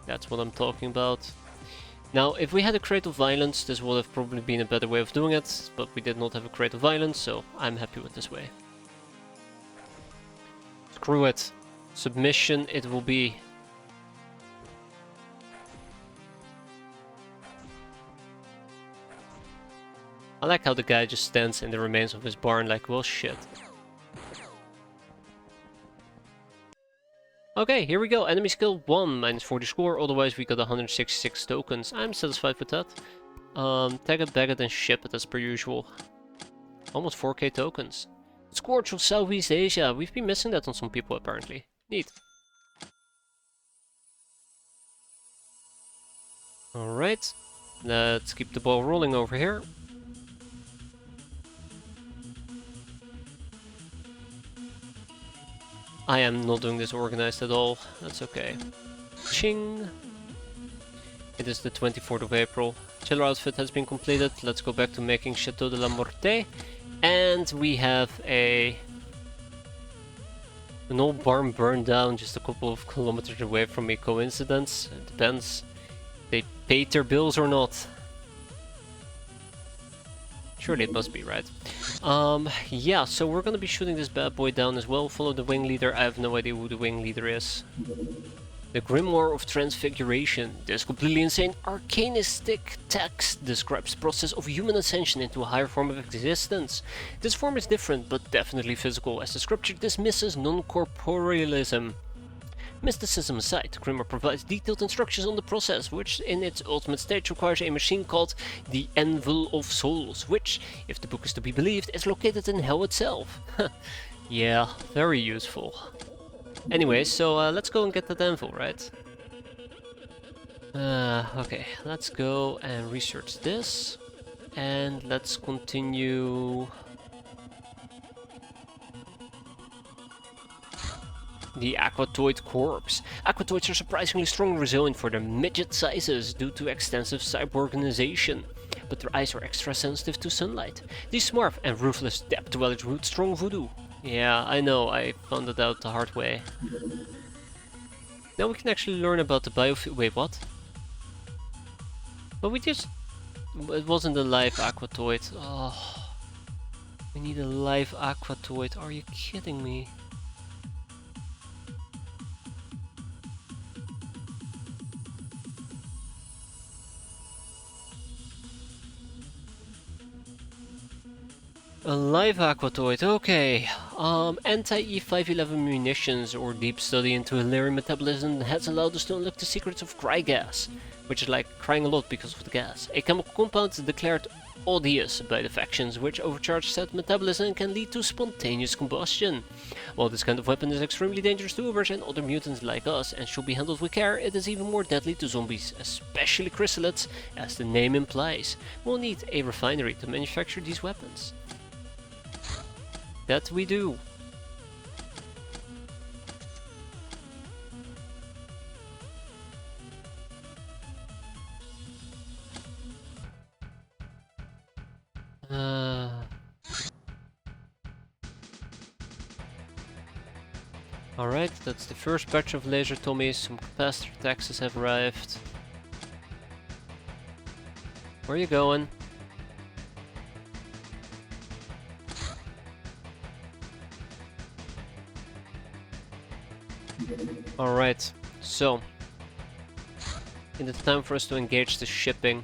That's what I'm talking about. Now, if we had a crate of violence, this would have probably been a better way of doing it, but we did not have a crate of violence, so I'm happy with this way. Screw it. Submission it will be. I like how the guy just stands in the remains of his barn like, well, shit. Okay, here we go. Enemy skill 1, minus 40 score, otherwise we got 166 tokens. I'm satisfied with that. Tag it, bag it, and ship it as per usual. Almost 4k tokens. Scorch of Southeast Asia. We've been missing that on some people apparently. Neat. Alright, let's keep the ball rolling over here. I am not doing this organized at all, that's okay. Ching! It is the 24th of April. Chiller outfit has been completed, let's go back to making Chateau de la Morte. And we have an old barn burned down just a couple of kilometers away from me. Coincidence? It depends. They paid their bills or not. Surely it must be, right? Yeah, so we're gonna be shooting this bad boy down as well. Follow the wing leader. I have no idea who the wing leader is. The Grimoire of Transfiguration. This completely insane arcanistic text describes the process of human ascension into a higher form of existence. This form is different, but definitely physical, as the scripture dismisses non-corporealism. Mysticism aside, the Grimoire provides detailed instructions on the process, which in its ultimate stage requires a machine called the Anvil of Souls, which, if the book is to be believed, is located in Hell itself. Yeah, very useful. Anyway, so let's go and get that anvil, right? Okay, let's go and research this. And let's continue... The Aquatoid Corpse. Aquatoids are surprisingly strong and resilient for their midget sizes due to extensive cyborganization, but their eyes are extra sensitive to sunlight. These smart and ruthless depth dwellers root strong voodoo. Yeah, I know, I found it out the hard way. Now we can actually learn about the biofield. Wait, what? But we just... It wasn't a live Aquatoid. Oh, we need a live Aquatoid. Are you kidding me? A live Aquatoid, okay. Anti-E511 munitions or deep study into Hilarion metabolism has allowed us to unlock the secrets of cry gas, which is like crying a lot because of the gas. A chemical compound declared odious by the factions, which overcharge said metabolism and can lead to spontaneous combustion. While this kind of weapon is extremely dangerous to Ubers and other mutants like us and should be handled with care, it is even more deadly to zombies, especially chrysalids, as the name implies. We'll need a refinery to manufacture these weapons. That we do. Alright, that's the first batch of laser Tommies. Some capacitor taxes have arrived. Where are you going? Alright, so it is time for us to engage the shipping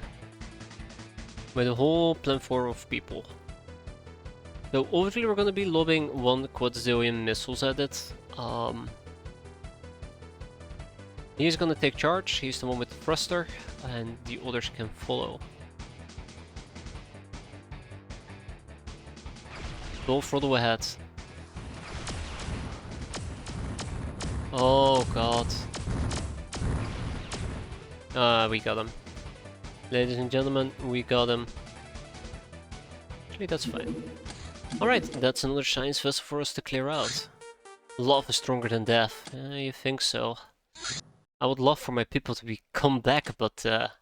with a whole platform of people. So obviously we're gonna be lobbing 1 quadrillion missiles at it. He's gonna take charge, he's the one with the thruster, and the others can follow. Full throttle ahead. Oh god. We got him. Ladies and gentlemen, we got him. Actually, that's fine. Alright, that's another science vessel for us to clear out. Love is stronger than death. You think so? I would love for my people to come back, but they're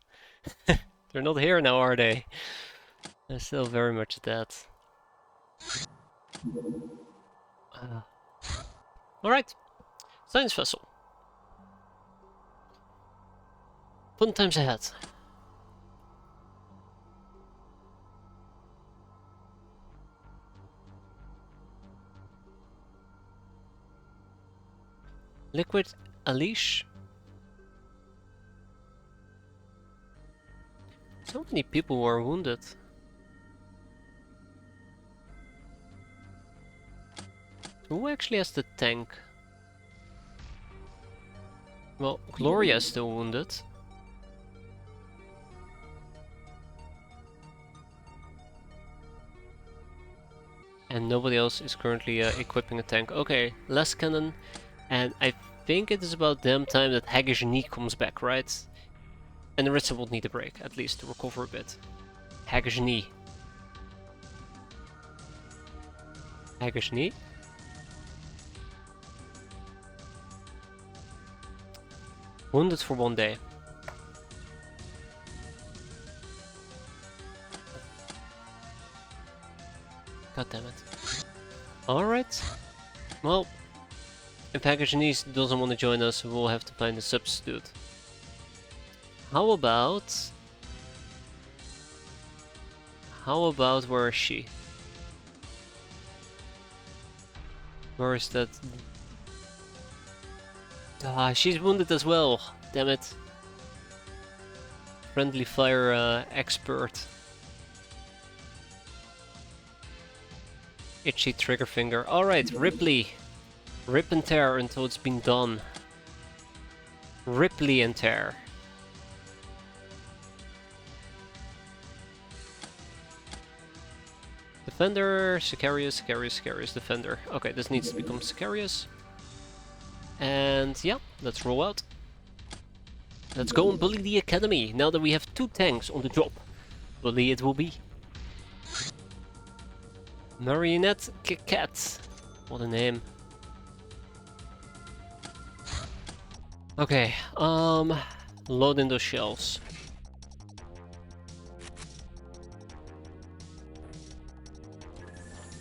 not here now, are they? They're still very much dead. Alright, science vessel. Fun times ahead. Liquid Alish. So many people were wounded. Who actually has the tank? Well, Gloria is still wounded. And nobody else is currently equipping a tank. Okay, less cannon. And I think it is about damn time that Haggish Knee comes back, right? And the rest will need a break, at least, to recover a bit. Haggish Knee. Haggish Knee. Wounded for 1 day. God damn it. Alright. Well, if Haggish doesn't want to join us, we'll have to find a substitute. How about... where is she? Where is that? Ah, she's wounded as well. Damn it. Friendly fire expert. Itchy trigger finger. Alright, Ripley. Rip and tear until it's been done. Ripley and tear. Defender, Sicarius, Sicarius, Sicarius, Defender. Okay, this needs to become Sicarius. And yeah, let's roll out. Let's go and bully the academy, now that we have 2 tanks on the job. Bully it will be. Marionette Cat. What a name. Okay, load in those shells.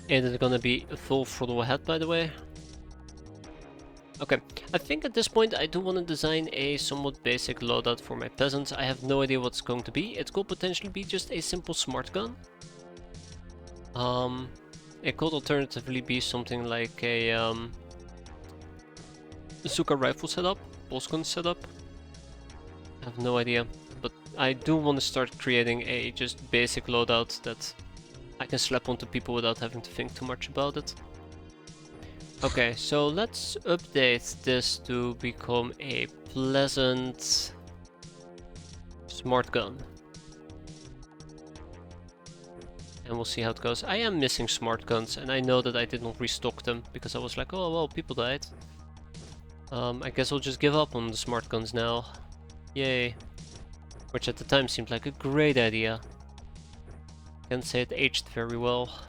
It is gonna be a full throttle ahead, by the way. Okay, I think at this point I do want to design a somewhat basic loadout for my peasants. I have no idea what it's going to be. It could potentially be just a simple smart gun. It could alternatively be something like a Suka rifle setup, pulse gun setup. I have no idea, but I do want to start creating a just basic loadout that I can slap onto people without having to think too much about it. Okay, so let's update this to become a pleasant smart gun. And we'll see how it goes. I am missing smart guns, and I know that I did not restock them because I was like, oh well, people died. I guess I'll just give up on the smart guns now. Yay. Which at the time seemed like a great idea. Can't say it aged very well.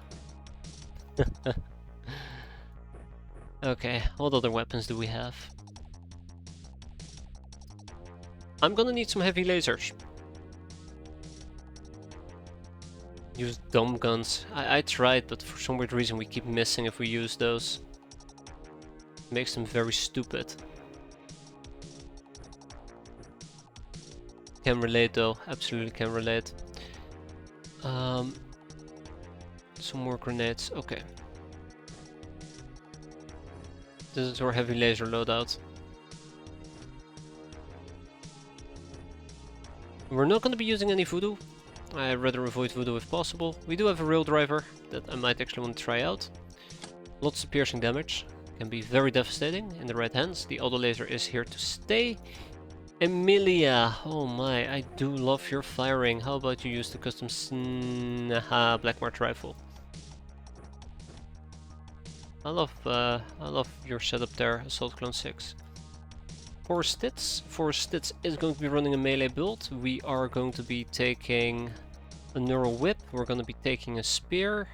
Okay, what other weapons do we have? I'm gonna need some heavy lasers. Use dumb guns. I tried, but for some weird reason we keep missing if we use those. Makes them very stupid. Can relate though, absolutely can relate. Some more grenades, okay. This is our heavy laser loadout. We're not going to be using any voodoo. I'd rather avoid voodoo if possible. We do have a rail driver that I might actually want to try out. Lots of piercing damage. Can be very devastating in the right hands. The auto laser is here to stay. Emilia, oh my, I do love your firing. How about you use the custom Black March rifle? I love your setup there, Assault Clone 6. Forest Stitz is going to be running a melee build. We are going to be taking a neural whip. We're going to be taking a spear.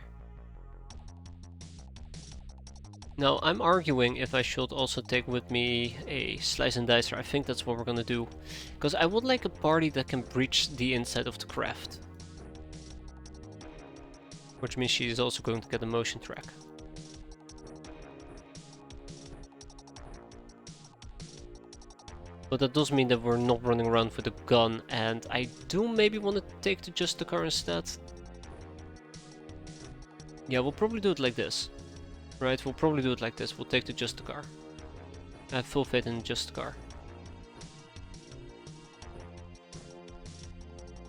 Now I'm arguing if I should also take with me a slice and dicer. I think that's what we're going to do. Because I would like a party that can breach the inside of the craft. Which means she is also going to get a motion track. But that does mean that we're not running around with a gun, and I do maybe want to take just the car instead. Yeah, we'll probably do it like this. Right, we'll probably do it like this. We'll take the just the car. I have full faith in just the car.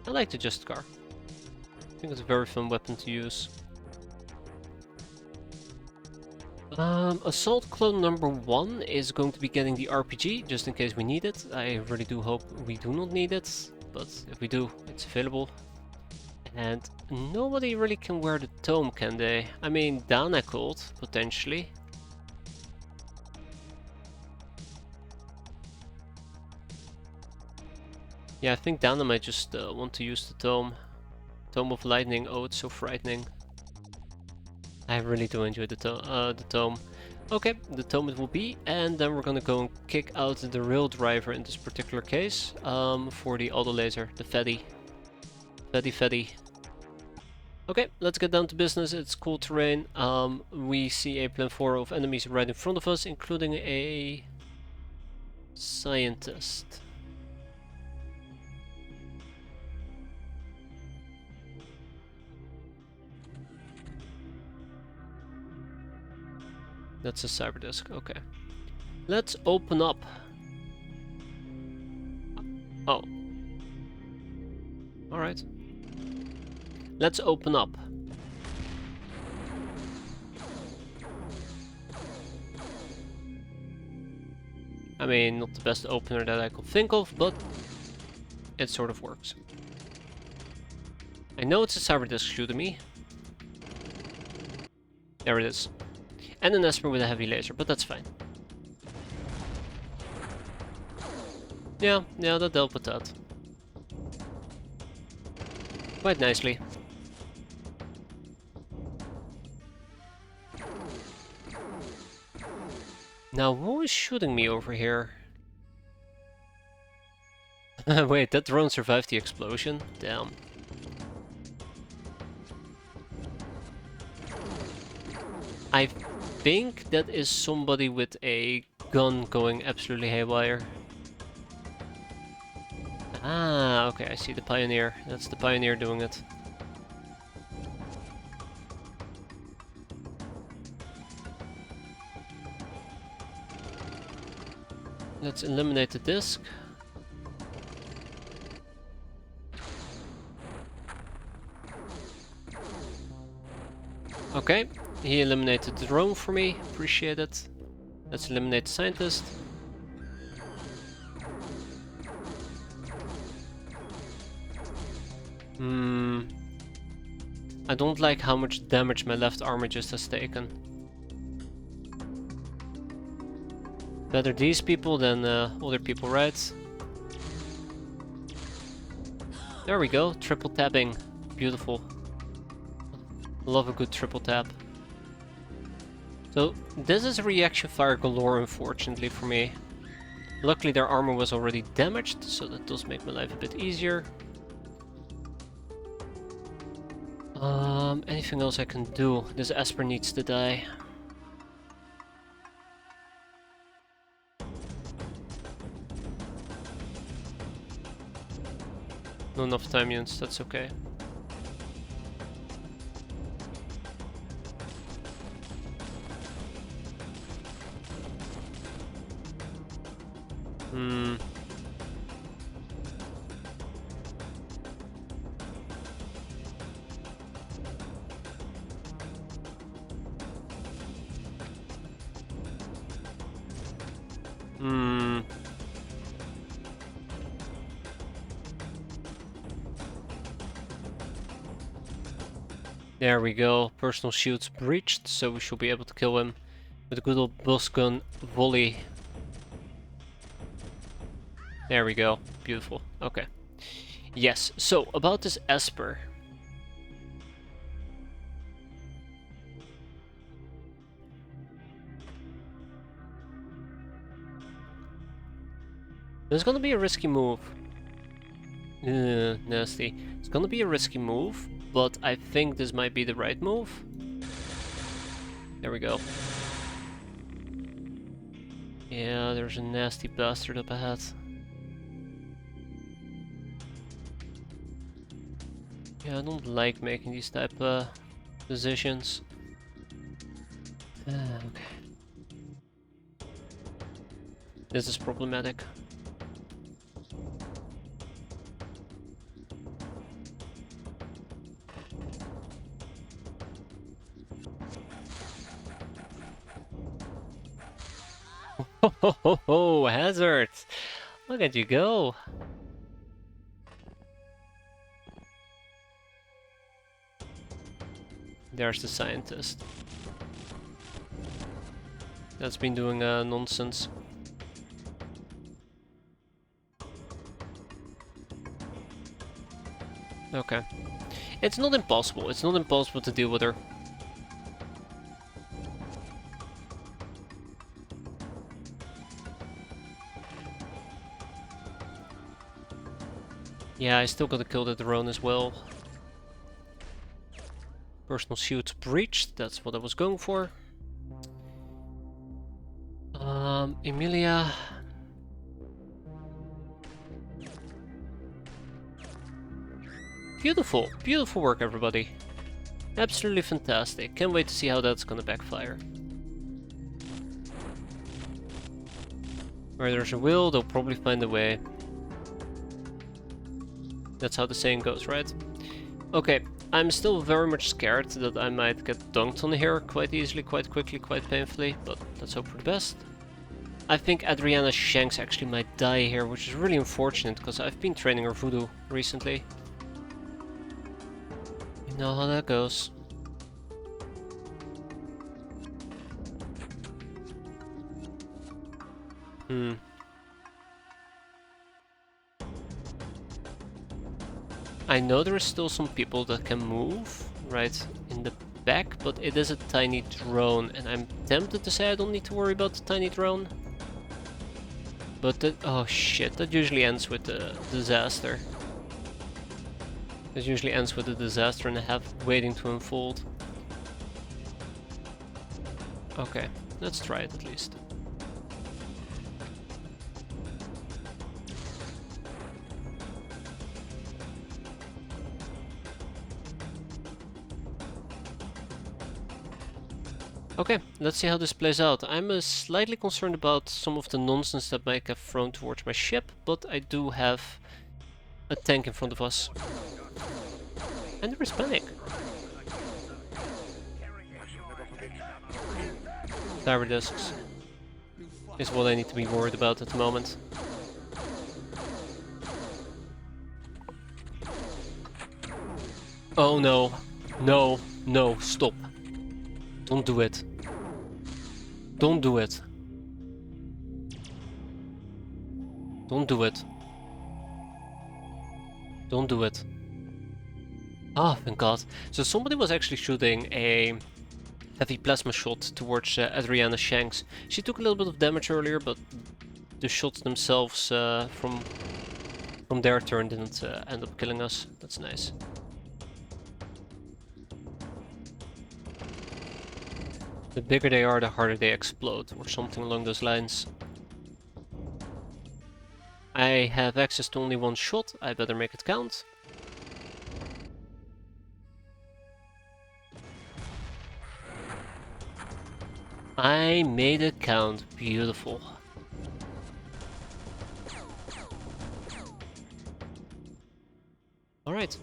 I like the just car. I think it's a very fun weapon to use. Assault Clone number 1 is going to be getting the RPG, just in case we need it. I really do hope we do not need it, but if we do, it's available. And nobody really can wear the tome, can they? I mean, Dana could, potentially. Yeah, I think Dana might just want to use the tome. Tome of Lightning, oh, it's so frightening. I really do enjoy the tome. Okay, the tome it will be, and then we're gonna go and kick out the rail driver in this particular case for the auto laser, the Fetty. Fetty. Okay, let's get down to business. It's cool terrain. We see a plan 4 of enemies right in front of us, including a scientist. That's a cyber disk, okay. Let's open up. Oh. Alright. Let's open up. I mean, not the best opener that I could think of, but it sort of works. I know it's a cyber disk shooting me. There it is. And an Esper with a heavy laser, but that's fine. Yeah, that dealt with that. Quite nicely. Now, who is shooting me over here? Wait, that drone survived the explosion? Damn. I think that is somebody with a gun going absolutely haywire. Ah, okay, I see the Pioneer. That's the Pioneer doing it. Let's eliminate the disc. Okay, He eliminated the drone for me. Appreciate it. Let's eliminate the scientist. I don't like how much damage my left armor just has taken. Better these people than other people, right? There we go, triple tapping. Beautiful. Love a good triple tap. So, this is reaction fire galore, unfortunately for me. Luckily their armor was already damaged, so that does make my life a bit easier. Anything else I can do? This Esper needs to die. Not enough time units, that's okay. There we go, personal shield's breached, so we should be able to kill him with a good old boss gun volley. There we go, beautiful, okay. Yes, so about this Esper. This is gonna be a risky move. Nasty. It's gonna be a risky move, but I think this might be the right move. There we go. Yeah, there's a nasty bastard up ahead. Yeah, I don't like making these type of decisions. Okay. This is problematic. Ho, Hazard! Look at you go! There's the scientist. That's been doing nonsense. Okay. It's not impossible. It's not impossible to deal with her. Yeah, I still gotta kill the drone as well. Personal shield's breached, that's what I was going for. Emilia. Beautiful, beautiful work everybody. Absolutely fantastic. Can't wait to see how that's gonna backfire. Where there's a will, they'll probably find a way. That's how the saying goes, right? Okay, I'm still very much scared that I might get dunked on here quite easily, quite quickly, quite painfully, but let's hope for the best. I think Adriana Shanks actually might die here, which is really unfortunate, because I've been training her voodoo recently. You know how that goes. I know there are still some people that can move right in the back, but it is a tiny drone, and I'm tempted to say I don't need to worry about the tiny drone. But that, oh shit, that usually ends with a disaster. That usually ends with a disaster and a half waiting to unfold. Okay, let's try it at least. Okay, let's see how this plays out. I'm slightly concerned about some of the nonsense that might get thrown towards my ship, but I do have a tank in front of us. And there is panic. Cyber discs is what I need to be worried about at the moment. Oh no. No. No. Stop. Don't do it. Don't do it. Don't do it. Don't do it. Ah, thank God. So somebody was actually shooting a heavy plasma shot towards Adriana Shanks. She took a little bit of damage earlier, but the shots themselves from their turn didn't end up killing us. That's nice. The bigger they are, the harder they explode, or something along those lines. I have access to only one shot, I better make it count. I made it count. Beautiful. Alright.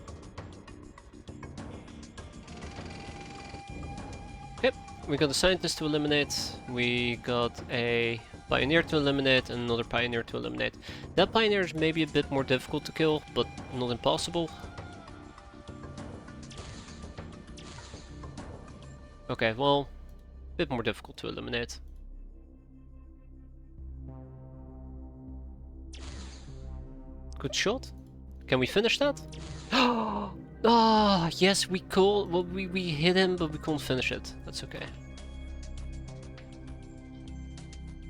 Yep, we got a scientist to eliminate, we got a pioneer to eliminate, and another pioneer to eliminate. That pioneer is maybe a bit more difficult to kill, but not impossible. Okay, well, a bit more difficult to eliminate. Good shot. Can we finish that? Ah, yes, we could. Well, we hit him, but we couldn't finish it. That's okay.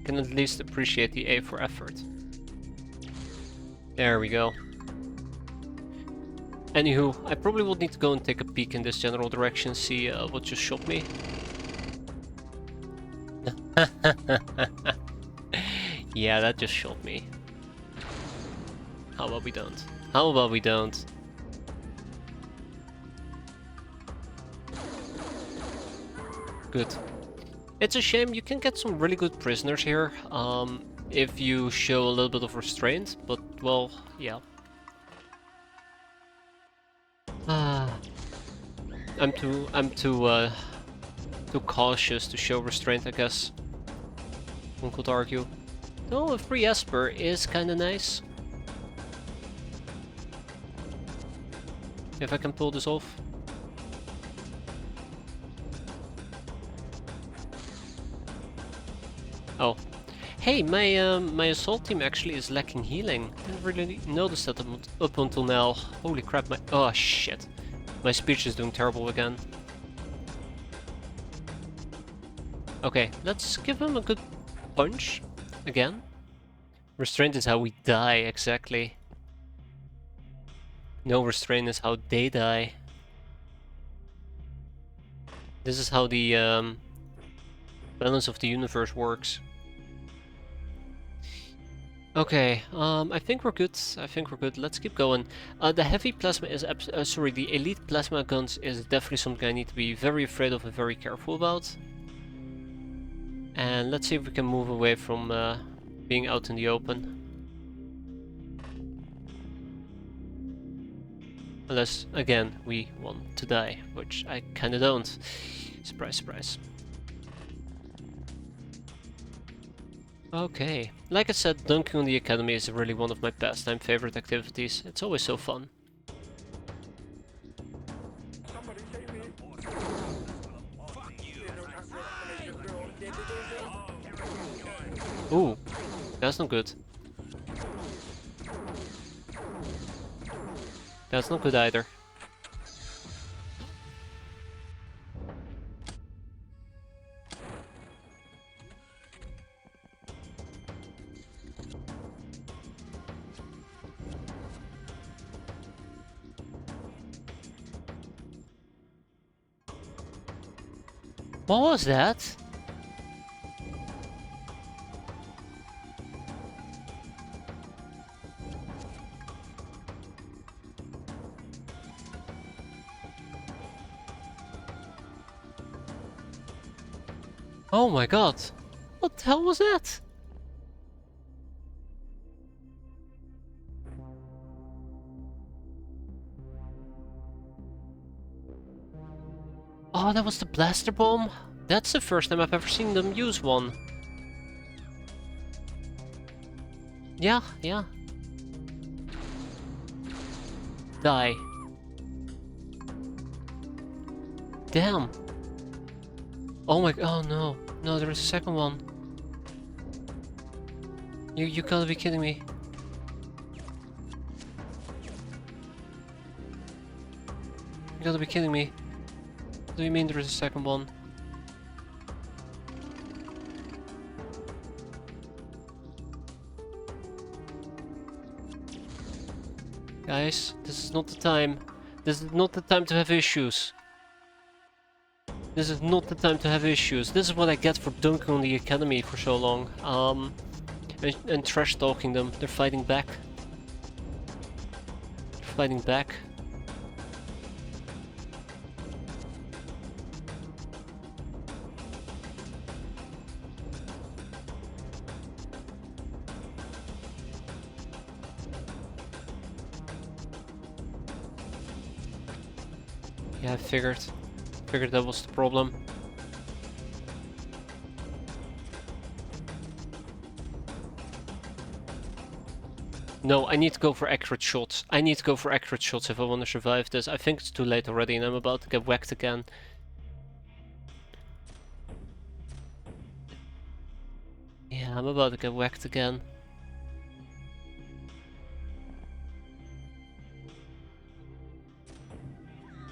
Can at least appreciate the A for effort. There we go. Anywho, I probably will need to go and take a peek in this general direction, see what just shot me. Yeah, that just shot me. How about we don't? How about we don't? Good. It's a shame, you can get some really good prisoners here, if you show a little bit of restraint, but, well, yeah. I'm too cautious to show restraint, I guess. One could argue. Though a free Esper is kinda nice. If I can pull this off. Oh. Hey, my assault team actually is lacking healing. Didn't really notice that up until now. Holy crap, oh shit. My speech is doing terrible again. Okay, let's give him a good punch. Again. Restraint is how we die, exactly. No restraint is how they die. This is how the balance of the universe works. Okay, I think we're good. I think we're good. Let's keep going. The heavy plasma is sorry, the elite plasma guns is definitely something I need to be very afraid of and very careful about. And let's see if we can move away from being out in the open. Unless, again, we want to die, which I kinda don't. Surprise, surprise. Okay, like I said, dunking on the academy is really one of my pastime favorite activities. It's always so fun. Ooh, that's not good. That's not good either. What was that? Oh my god! What the hell was that? Oh, that was the blaster bomb? That's the first time I've ever seen them use one. Yeah, yeah. Die. Damn. Oh my, oh no. No, there is a second one. You gotta be kidding me. You gotta be kidding me. What do you mean there is a second one? Guys, this is not the time. This is not the time to have issues. This is not the time to have issues. This is what I get for dunking on the academy for so long. And trash talking them. They're fighting back. They're fighting back. Yeah, I figured that was the problem. No, I need to go for accurate shots. I need to go for accurate shots if I want to survive this. I think it's too late already and I'm about to get whacked again. Yeah, I'm about to get whacked again.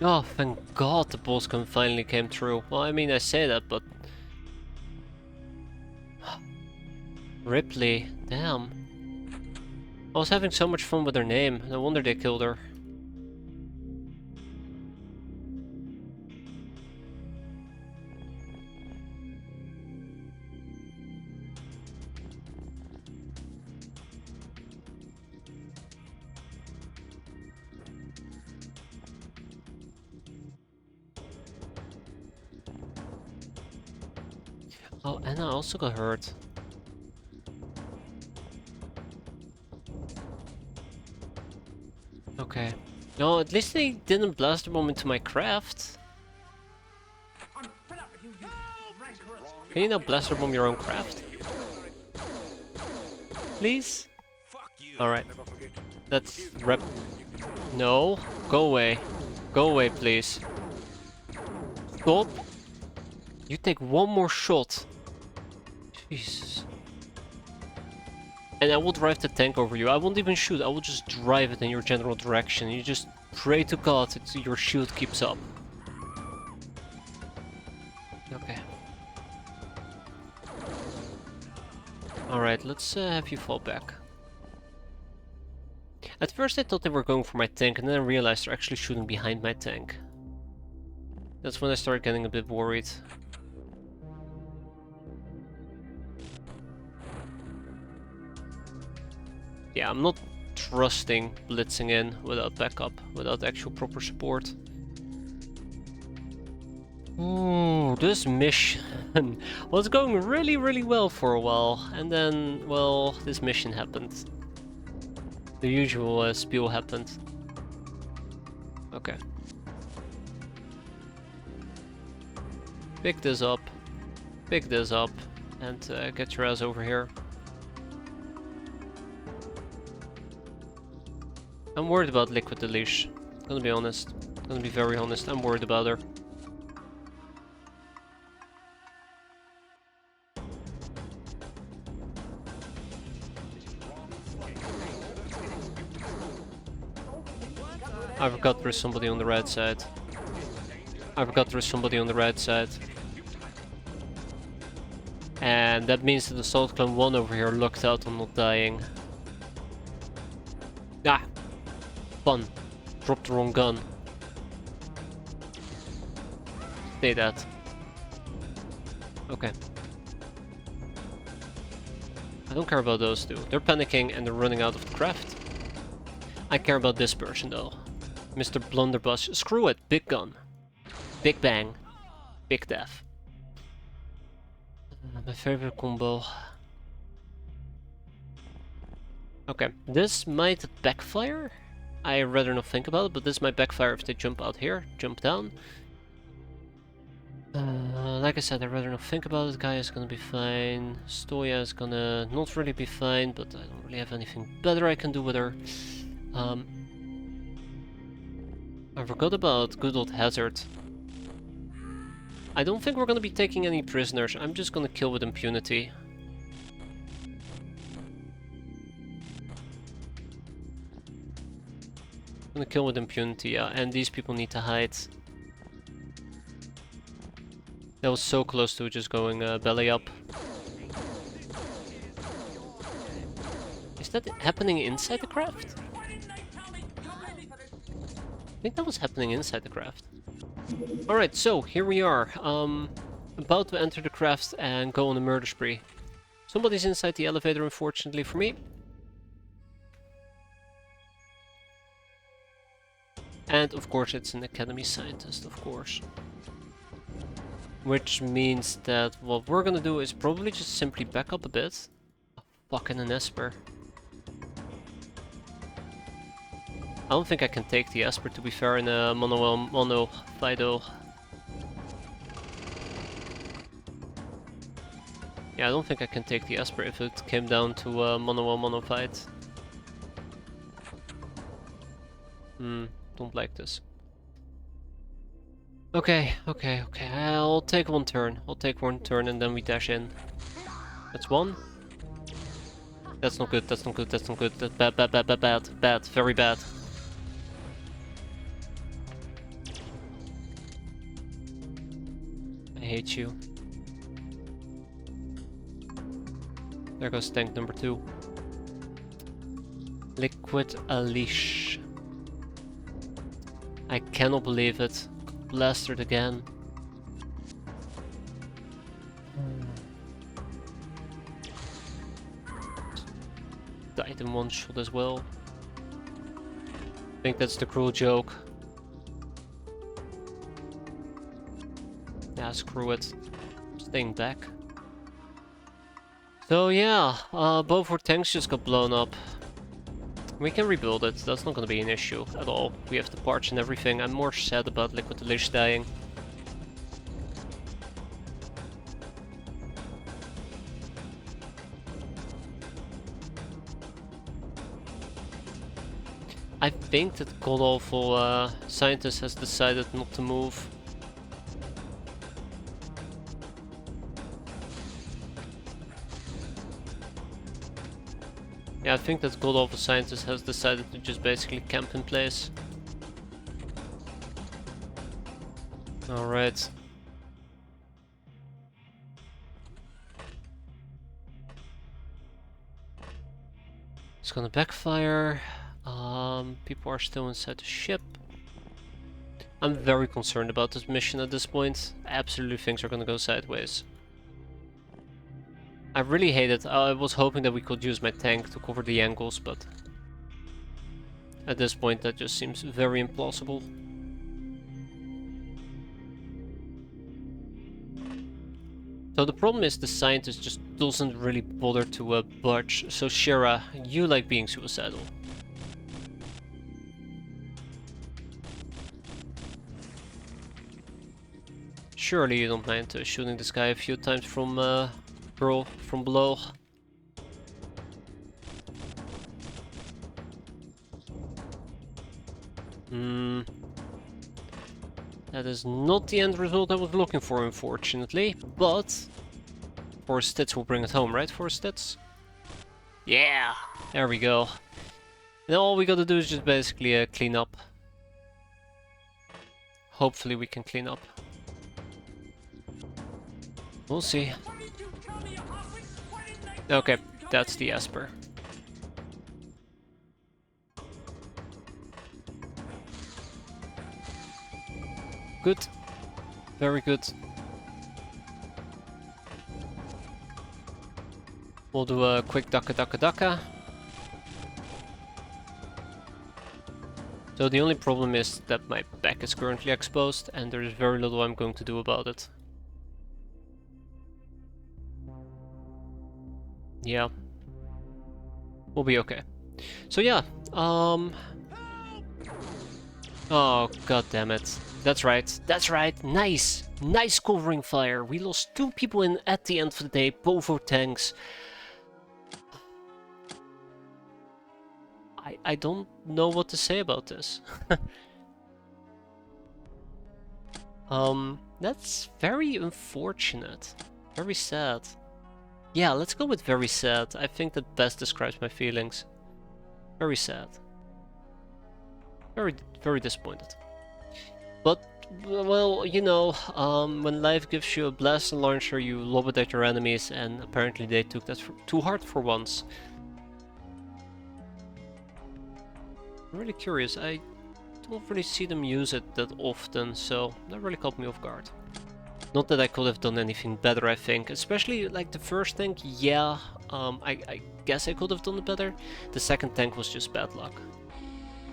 Oh, thank God the boss gun finally came through. Well, I mean, I say that, but... Ripley, damn. I was having so much fun with her name, no wonder they killed her. Oh, Anna also got hurt. Okay. No, at least they didn't blast the bomb into my craft. Can you now blaster bomb your own craft? Please? Alright. That's rep. No. Go away. Go away, please. Stop. You take one more shot. Jesus. And I will drive the tank over you. I won't even shoot. I will just drive it in your general direction. You just pray to God that your shield keeps up. Okay. Alright, let's have you fall back. At first I thought they were going for my tank, and then I realized they're actually shooting behind my tank. That's when I started getting a bit worried. Yeah, I'm not trusting blitzing in without backup, without actual proper support. Ooh, this mission was going really well for a while, and then, well, this mission happened. The usual spiel happened. Okay. Pick this up, and get your ass over here. I'm worried about Liquid Delish. Gonna be honest. Gonna be very honest. I'm worried about her. I forgot there's somebody on the right side. And that means that the Salt Clan 1 over here lucked out on not dying. Ah! Fun. Dropped the wrong gun. Say that. Okay. I don't care about those two. They're panicking and they're running out of the craft. I care about this person though. Mr. Blunderbuss. Screw it. Big gun. Big bang. Big death. My favorite combo. Okay. This might backfire. I'd rather not think about it, but this might backfire if they jump out here. Jump down. Like I said, I'd rather not think about it. Gaia is gonna be fine. Stoya is gonna not really be fine, but I don't really have anything better I can do with her. I forgot about good old Hazard. I don't think we're gonna be taking any prisoners. I'm just gonna kill with impunity. I'm gonna kill with impunity, yeah, and these people need to hide. That was so close to just going belly up. Is that happening inside the craft? I think that was happening inside the craft. Alright, so here we are. About to enter the craft and go on a murder spree. Somebody's inside the elevator, unfortunately for me. And of course it's an academy scientist, of course. Which means that what we're gonna do is probably just simply back up a bit. Fucking an Esper. I don't think I can take the Esper, to be fair, in a mono fight though. Yeah, I don't think I can take the Esper if it came down to a mono fight. Don't like this. Okay. I'll take one turn. I'll take one turn and then we dash in. That's one. That's not good, that's not good, that's not good. That's bad, very bad. I hate you. There goes tank number 2. Liquid Alish. I cannot believe it. Blasted again. Died in one shot as well. I think that's the cruel joke. Yeah, screw it. Staying back. So yeah, both our tanks just got blown up. We can rebuild it, that's not gonna be an issue at all. We have the parts and everything. I'm more sad about Liquid Alish dying. I think that god-awful scientist has decided not to move. Yeah, I think that god-awful scientist has decided to just basically camp in place. Alright. It's gonna backfire. People are still inside the ship. I'm very concerned about this mission at this point. Absolutely things are gonna go sideways. I really hate it. I was hoping that we could use my tank to cover the angles, but at this point that just seems very implausible. So the problem is the scientist just doesn't really bother to budge. So Shira, you like being suicidal. Surely you don't mind shooting this guy a few times from below. That is not the end result I was looking for, unfortunately, but Forest Stits will bring it home, right, Forest Stits? Yeah! There we go. And all we gotta do is just basically clean up. Hopefully we can clean up. We'll see. Okay, that's the Esper. Good. Very good. We'll do a quick daka. So the only problem is that my back is currently exposed and there is very little I'm going to do about it. Yeah. We'll be okay. So yeah, oh god damn it. That's right. That's right. Nice. Nice covering fire. We lost 2 people in at the end of the day. Both our tanks. I don't know what to say about this. That's very unfortunate. Very sad. Yeah, let's go with very sad. I think that best describes my feelings. Very sad. Very, very disappointed. But, well, you know, when life gives you a blaster launcher, you lob it at your enemies, and apparently they took that too hard for once. I'm really curious. I don't really see them use it that often, so that really caught me off guard. Not that I could have done anything better, I think. Especially, like, the first tank, yeah, I guess I could have done it better. The second tank was just bad luck.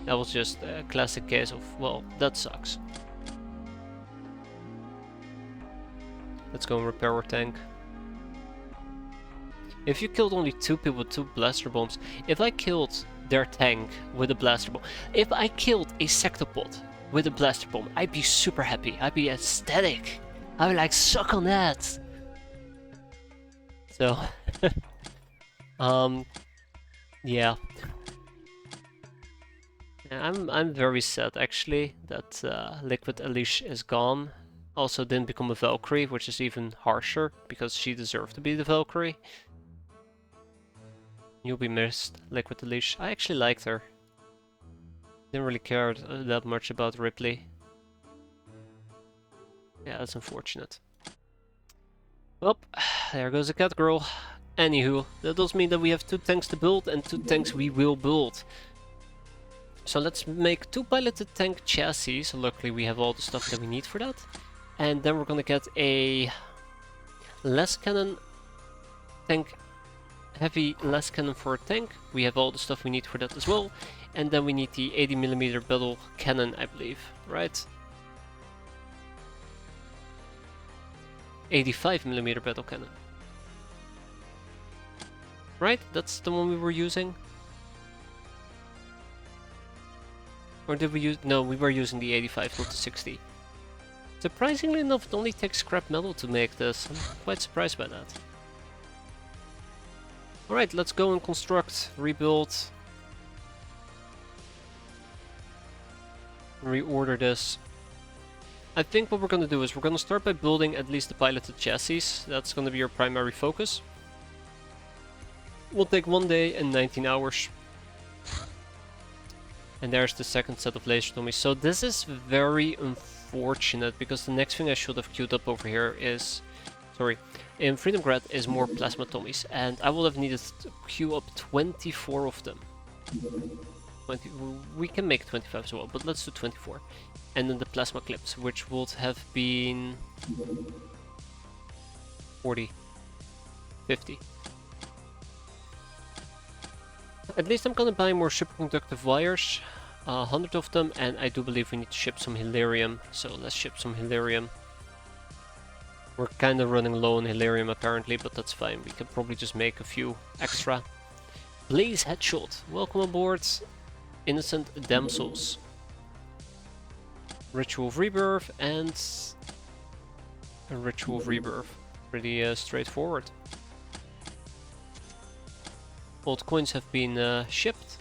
That was just a classic case of, well, that sucks. Let's go and repair our tank. If you killed only 2 people with 2 blaster bombs, if I killed their tank with a blaster bomb, if I killed a sectopod with a blaster bomb, I'd be super happy. I'd be ecstatic. I'd be like, suck on that. So, yeah. I'm very sad actually that Liquid Elish is gone. Also didn't become a Valkyrie, which is even harsher because she deserved to be the Valkyrie. You'll be missed, Liquid Elish. I actually liked her. Didn't really care that much about Ripley. Yeah, that's unfortunate. Well, there goes the cat girl. Anywho, that does mean that we have 2 tanks to build and 2 tanks we will build. So let's make 2 piloted tank chassis. So luckily we have all the stuff that we need for that. And then we're gonna get a less cannon tank, heavy less cannon for a tank. We have all the stuff we need for that as well. And then we need the 80mm battle cannon, I believe, right? 85mm battle cannon. Right? That's the one we were using? Or did we use... No, we were using the 85, not the 60. Surprisingly enough, it only takes scrap metal to make this. I'm quite surprised by that. Alright, let's go and construct, rebuild, reorder this. I think what we're gonna do is we're gonna start by building at least the piloted chassis. That's gonna be our primary focus. We'll take 1 day and 19 hours. And there's the second set of laser dummies. So this is very unfortunate because the next thing I should have queued up over here is... Sorry, in Freedom Grad is more plasma tummies. And I would have needed to queue up 24 of them. 20, we can make 25 as well, but let's do 24. And then the plasma clips, which would have been 40, 50. At least I'm gonna buy more superconductive wires, 100 of them, and I do believe we need to ship some Hilarium, so let's ship some Hilarium. We're kind of running low on Hilarium apparently, but that's fine, we can probably just make a few extra. Blaze Headshot, welcome aboard, Innocent Damsels. Ritual of Rebirth and a Ritual of Rebirth. Pretty straightforward. Old coins have been shipped.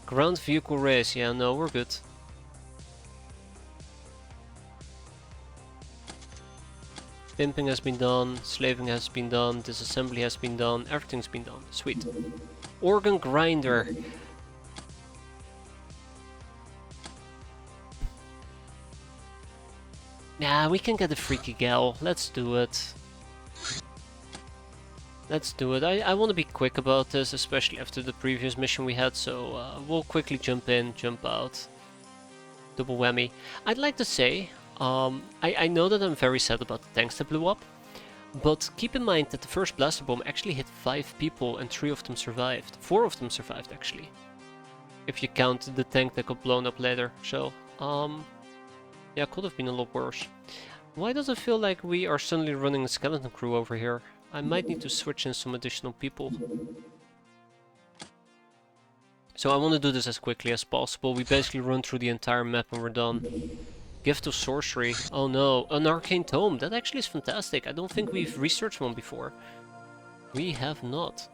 Ground vehicle race, yeah, no, we're good. Pimping has been done, slaving has been done, disassembly has been done, everything's been done. Sweet. Organ grinder. Nah, we can get a freaky gal. Let's do it. Let's do it. I want to be quick about this, especially after the previous mission we had, so we'll quickly jump in, jump out. Double whammy. I'd like to say, I know that I'm very sad about the tanks that blew up, but keep in mind that the first blaster bomb actually hit 5 people and 3 of them survived. 4 of them survived, actually. If you count the tank that got blown up later, so... yeah, could have been a lot worse. Why does it feel like we are suddenly running a skeleton crew over here? I might need to switch in some additional people. So I want to do this as quickly as possible. We basically run through the entire map and we're done. Gift of Sorcery. Oh no, an Arcane Tome. That actually is fantastic. I don't think we've researched one before. We have not.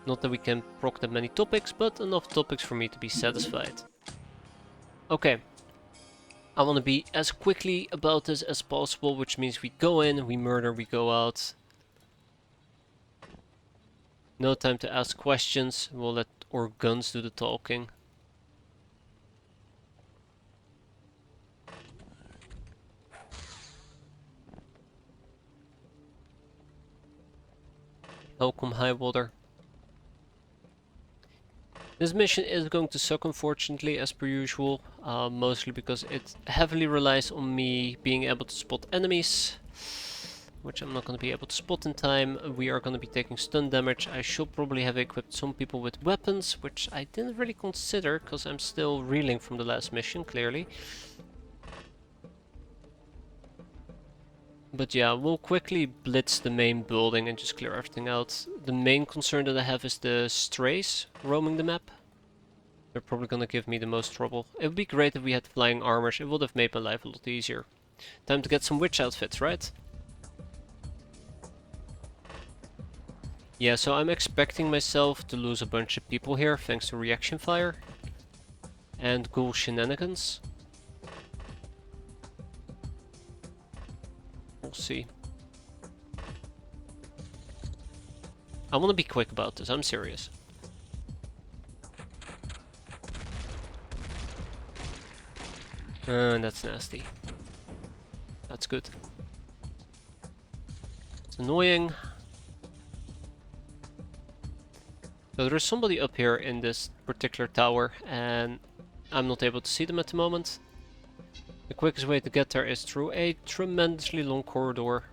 Not that we can proc that many topics, but enough topics for me to be satisfied. Okay. I want to be as quickly about this as possible, which means we go in, we murder, we go out. No time to ask questions. We'll let our guns do the talking. Welcome, high water. This mission is going to suck, unfortunately, as per usual, mostly because it heavily relies on me being able to spot enemies, which I'm not going to be able to spot in time. We are going to be taking stun damage. I should probably have equipped some people with weapons, which I didn't really consider, because I'm still reeling from the last mission, clearly. But yeah, we'll quickly blitz the main building and just clear everything out. The main concern that I have is the strays roaming the map. They're probably gonna give me the most trouble. It would be great if we had flying armors. It would have made my life a lot easier. Time to get some witch outfits, right? Yeah, so I'm expecting myself to lose a bunch of people here thanks to reaction fire and ghoul shenanigans. We'll see. I want to be quick about this, I'm serious. That's nasty. That's good. It's annoying. So there's somebody up here in this particular tower, and I'm not able to see them at the moment. The quickest way to get there is through a tremendously long corridor.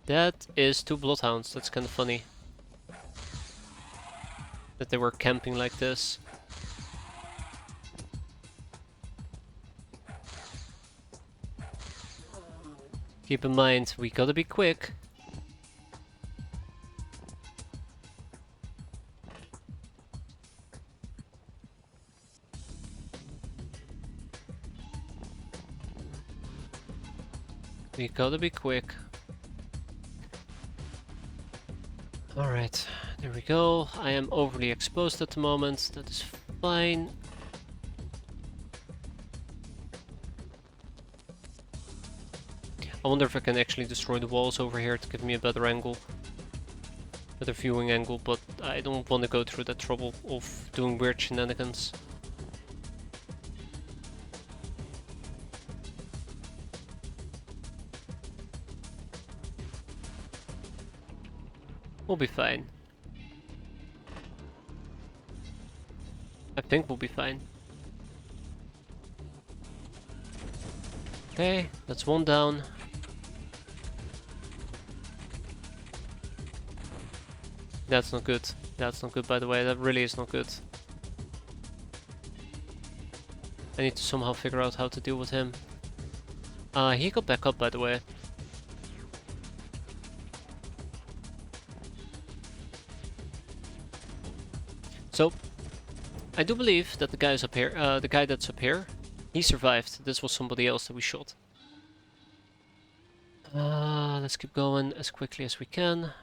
That is 2 bloodhounds, that's kind of funny. That they were camping like this. Keep in mind, we gotta be quick. We gotta be quick. Alright, there we go. I am overly exposed at the moment. That is fine. I wonder if I can actually destroy the walls over here to give me a better angle. Better viewing angle, but I don't want to go through that trouble of doing weird shenanigans. We'll be fine. I think we'll be fine. Okay, that's 1 down. That's not good. That's not good, by the way. That really is not good. I need to somehow figure out how to deal with him. He got back up, by the way. So, I do believe that the guys up here, the guy that's up here, he survived. This was somebody else that we shot. Let's keep going as quickly as we can.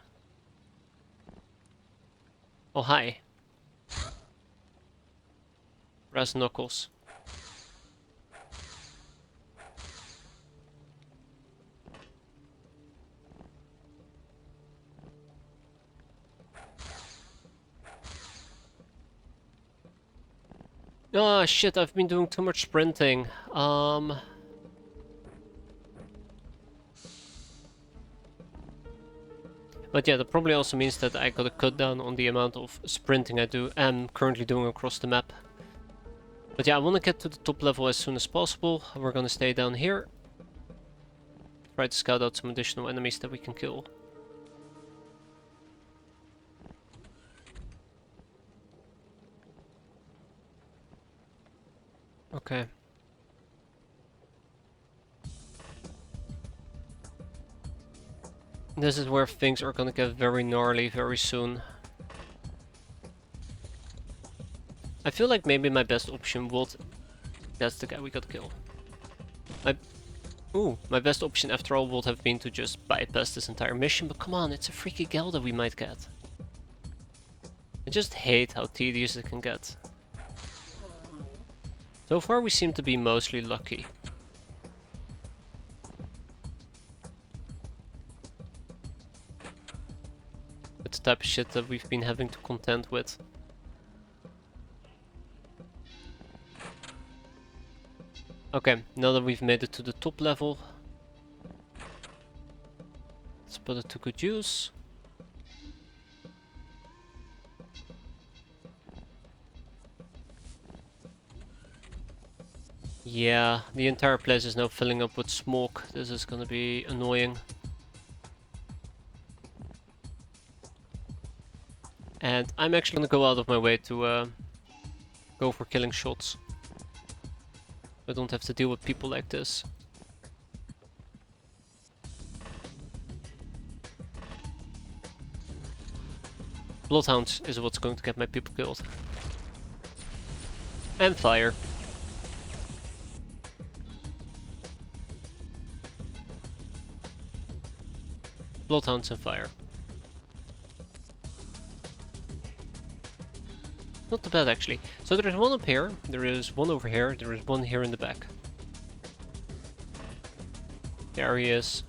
Oh, hi. Brass knuckles. Oh shit, I've been doing too much sprinting. But yeah, that probably also means that I gotta cut down on the amount of sprinting I am currently doing across the map. But yeah, I wanna get to the top level as soon as possible. We're gonna stay down here. Try to scout out some additional enemies that we can kill. Okay. This is where things are gonna get very gnarly very soon. I feel like maybe my best option would... That's the guy we gotta kill. My best option after all would have been to just bypass this entire mission, but come on, it's a freaky gal that we might get. I just hate how tedious it can get. So far we seem to be mostly lucky. It's the type of shit that we've been having to contend with. Okay, now that we've made it to the top level, let's put it to good use. Yeah, the entire place is now filling up with smoke. This is gonna be annoying. And I'm actually gonna go out of my way to go for killing shots. I don't have to deal with people like this. Bloodhounds is what's going to get my people killed. And fire. Bloodhounds and fire. Not too bad actually. So there is one up here, there is one over here, there is one here in the back. There he is.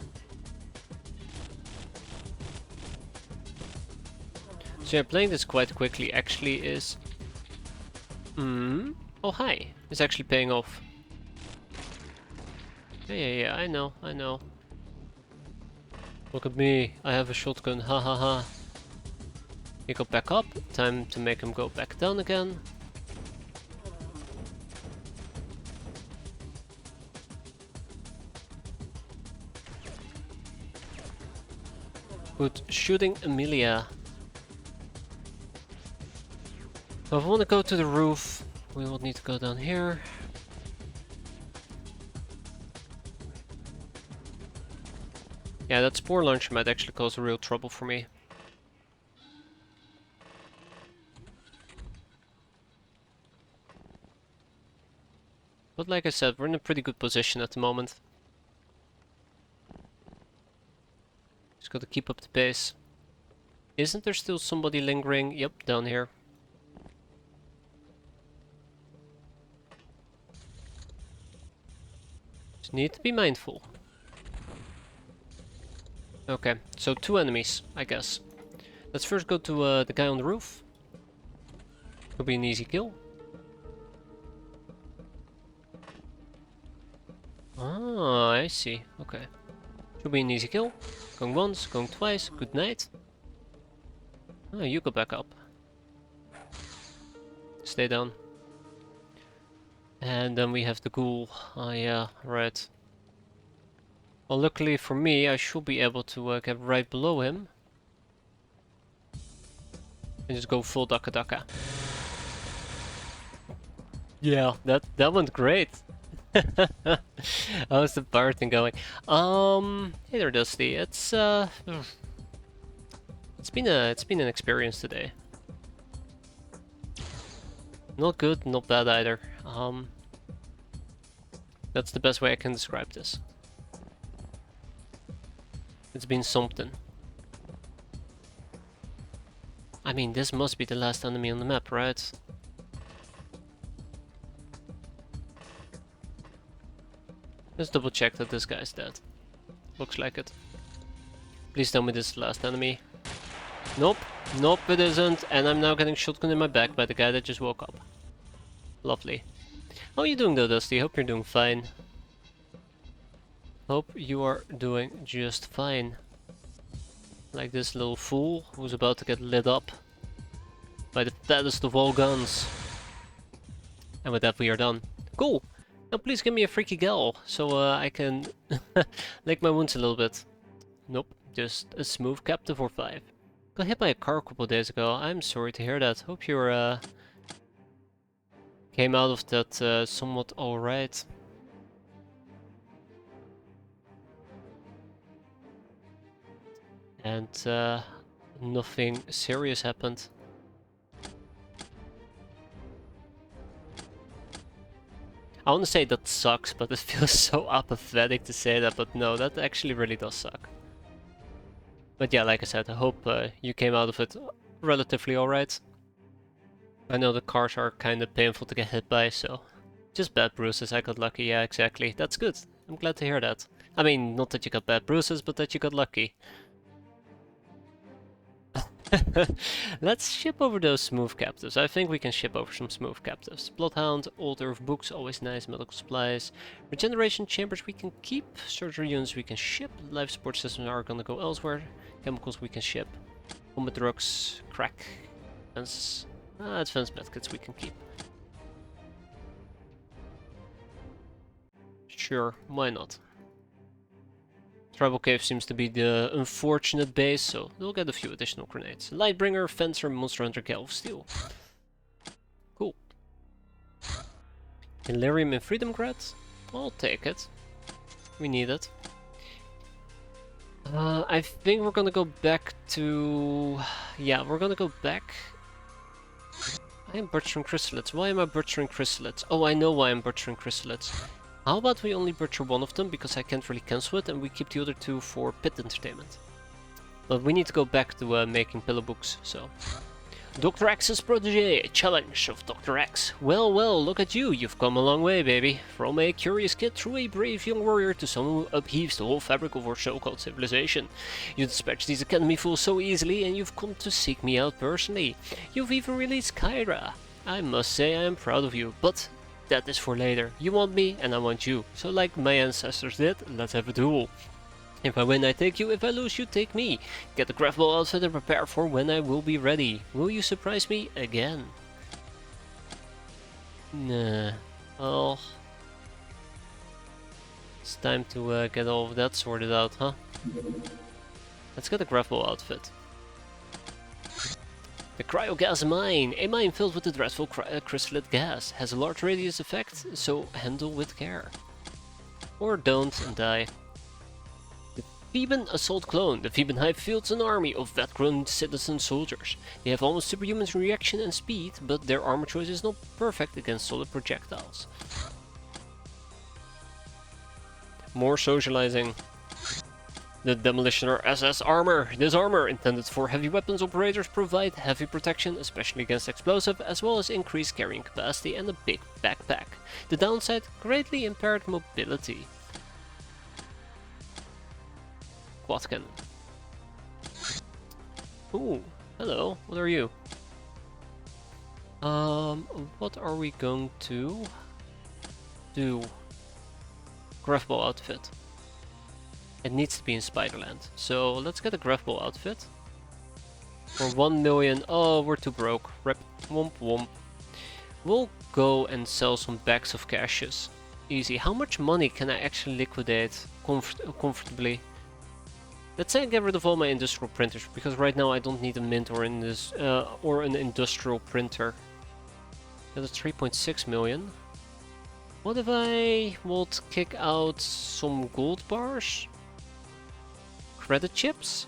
So yeah, playing this quite quickly actually is... Oh hi, it's actually paying off. Yeah, I know. Look at me, I have a shotgun, ha ha ha. He got back up, time to make him go back down again. Good shooting, Amelia. So if I want to go to the roof, we will need to go down here. Yeah, that spore launcher might actually cause real trouble for me. But like I said, we're in a pretty good position at the moment. Just gotta keep up the pace. Isn't there still somebody lingering? Yep, down here. Just need to be mindful. Okay, so 2 enemies, I guess. Let's first go to the guy on the roof. Could be an easy kill. Ah, I see. Okay. Should be an easy kill. Going once, going twice. Good night. Oh, you go back up. Stay down. And then we have the ghoul. Ah, yeah, right. Well, luckily for me, I should be able to get right below him. And just go full Daka Daka. Yeah, that went great. How's the bar thing going? Hey there, Dusty. It's been an experience today. Not good, not bad either. That's the best way I can describe this. It's been something. I mean, this must be the last enemy on the map, right? Let's double check that this guy's dead. Looks like it. Please tell me this is the last enemy. Nope, nope it isn't, and I'm now getting shotgun in my back by the guy that just woke up. Lovely. How are you doing though, Dusty? Hope you're doing fine. Hope you are doing just fine. Like this little fool who's about to get lit up by the fattest of all guns. And with that we are done. Cool! Now please give me a freaky gal, so I can lick my wounds a little bit. Nope, just a smooth captive or 5. Got hit by a car a couple days ago. I'm sorry to hear that. Hope you're came out of that somewhat alright. and nothing serious happened. I want to say that sucks, but it feels so apathetic to say that, but no, that actually really does suck. But yeah, like I said, I hope you came out of it relatively alright. I know the cars are kind of painful to get hit by, so just bad bruises. I got lucky, yeah, exactly. That's good. I'm glad to hear that. I mean, not that you got bad bruises, but that you got lucky. Let's ship over those smooth captives. I think we can ship over some smooth captives. Bloodhound, Old Earth books, always nice. Medical supplies. Regeneration chambers we can keep. Surgery units we can ship. Life support systems are gonna go elsewhere. Chemicals we can ship. Combat drugs, crack. Advanced medkits we can keep. Sure, why not? Tribal Cave seems to be the unfortunate base, so they'll get a few additional grenades. Lightbringer, Fencer, Monster Hunter, Gal of Steel. Cool. Delirium and Freedom Grad? I'll take it. We need it. I think we're gonna go back to... Yeah, we're gonna go back... I am butchering chrysalids. Why am I butchering chrysalids? Oh, I know why I'm butchering chrysalids. How about we only butcher one of them, because I can't really cancel it, and we keep the other two for pit entertainment. But we need to go back to making pillow books, so... Dr. X's protege, challenge of Dr. X. Well, well, look at you, you've come a long way, baby. From a curious kid through a brave young warrior to someone who upheaves the whole fabric of our so-called civilization. You dispatched these academy fools so easily, and you've come to seek me out personally. You've even released Kyra. I must say I am proud of you, but... that is for later. You want me, and I want you. So like my ancestors did, let's have a duel. If I win, I take you. If I lose, you take me. Get the grapple outfit and prepare for when I will be ready. Will you surprise me again? Nah. Oh. It's time to get all of that sorted out, huh? Let's get the grapple outfit. The cryogas mine, a mine filled with the dreadful chrysalid gas, has a large radius effect, so handle with care. Or don't and die. The Theban assault clone. The Theban hive fields an army of vet-grown citizen soldiers. They have almost superhuman reaction and speed, but their armor choice is not perfect against solid projectiles. More socializing. The Demolitioner SS armor. This armor, intended for heavy weapons operators, provide heavy protection, especially against explosive, as well as increased carrying capacity and a big backpack. The downside, greatly impaired mobility. Quad cannon. Ooh, hello, what are you? What are we going to do? Grapple outfit. It needs to be in Spiderland, so let's get a grapple outfit. For 1 million, oh, we're too broke. Rip, womp womp. We'll go and sell some bags of caches. Easy. How much money can I actually liquidate comfortably? Let's say I get rid of all my industrial printers, because right now I don't need a mint or an industrial printer. That's 3.6 million. What if I would kick out some gold bars? Credit chips?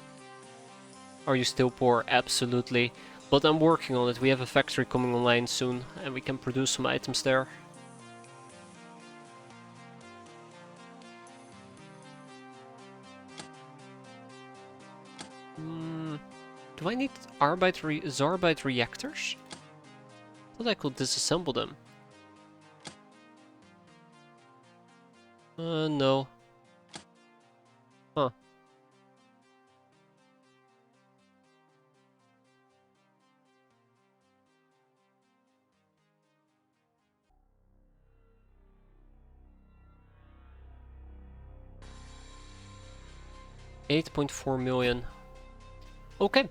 Are you still poor? Absolutely. But I'm working on it. We have a factory coming online soon, and we can produce some items there. Do I need Zarbite reactors? I thought I could disassemble them. No. Huh. $8.4 million. Okay.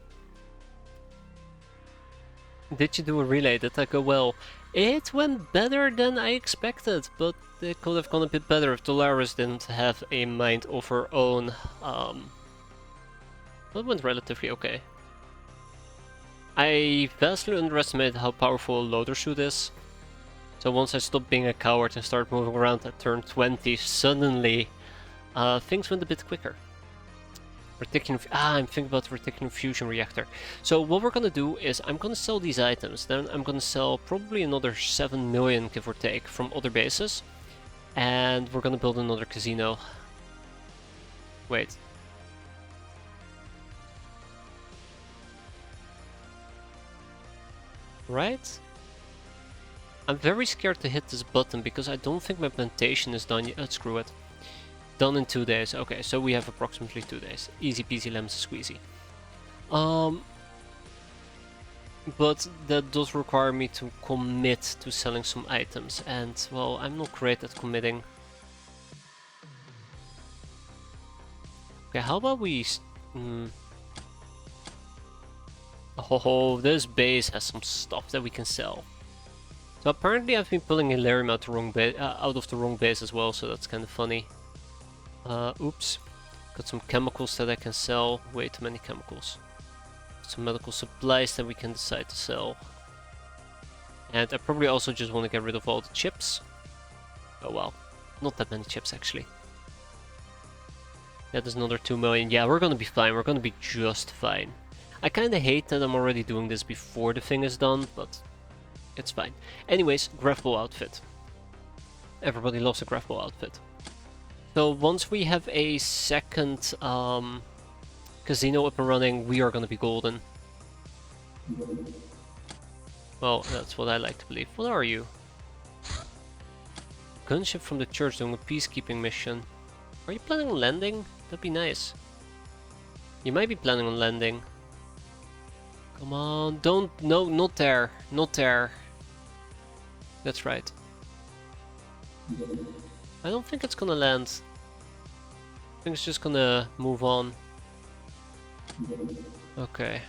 Did you do a relay? Did that go well? It went better than I expected, but it could have gone a bit better if Dolaris didn't have a mind of her own. That went relatively okay. I vastly underestimated how powerful a loader suit is. So once I stopped being a coward and started moving around at turn 20, suddenly things went a bit quicker. I'm thinking about the reticulum fusion reactor. So what we're gonna do is I'm gonna sell these items, then I'm gonna sell probably another 7 million, give or take, from other bases. And we're gonna build another casino. Wait. Right? I'm very scared to hit this button because I don't think my plantation is done yet. Screw it. Done in 2 days. Okay, so we have approximately 2 days. Easy peasy lemon squeezy. But that does require me to commit to selling some items, and well, I'm not great at committing. Okay, how about we... Oh, this base has some stuff that we can sell. So apparently I've been pulling Hilarium out of the wrong base as well, so that's kind of funny. Oops. Got some chemicals that I can sell. Way too many chemicals. Some medical supplies that we can decide to sell. And I probably also just want to get rid of all the chips. Oh well, not that many chips actually. Yeah, there's another 2 million. Yeah, we're gonna be fine. We're gonna be just fine. I kinda hate that I'm already doing this before the thing is done, but it's fine. Anyways, grapple outfit. Everybody loves a grapple outfit. So once we have a second casino up and running, we are gonna be golden. Well, that's what I like to believe. What are you? Gunship from the church doing a peacekeeping mission. Are you planning on landing? That'd be nice. You might be planning on landing. Come on, don't... No, not there. Not there. That's right. I don't think it's gonna land. I think it's just gonna move on. Okay.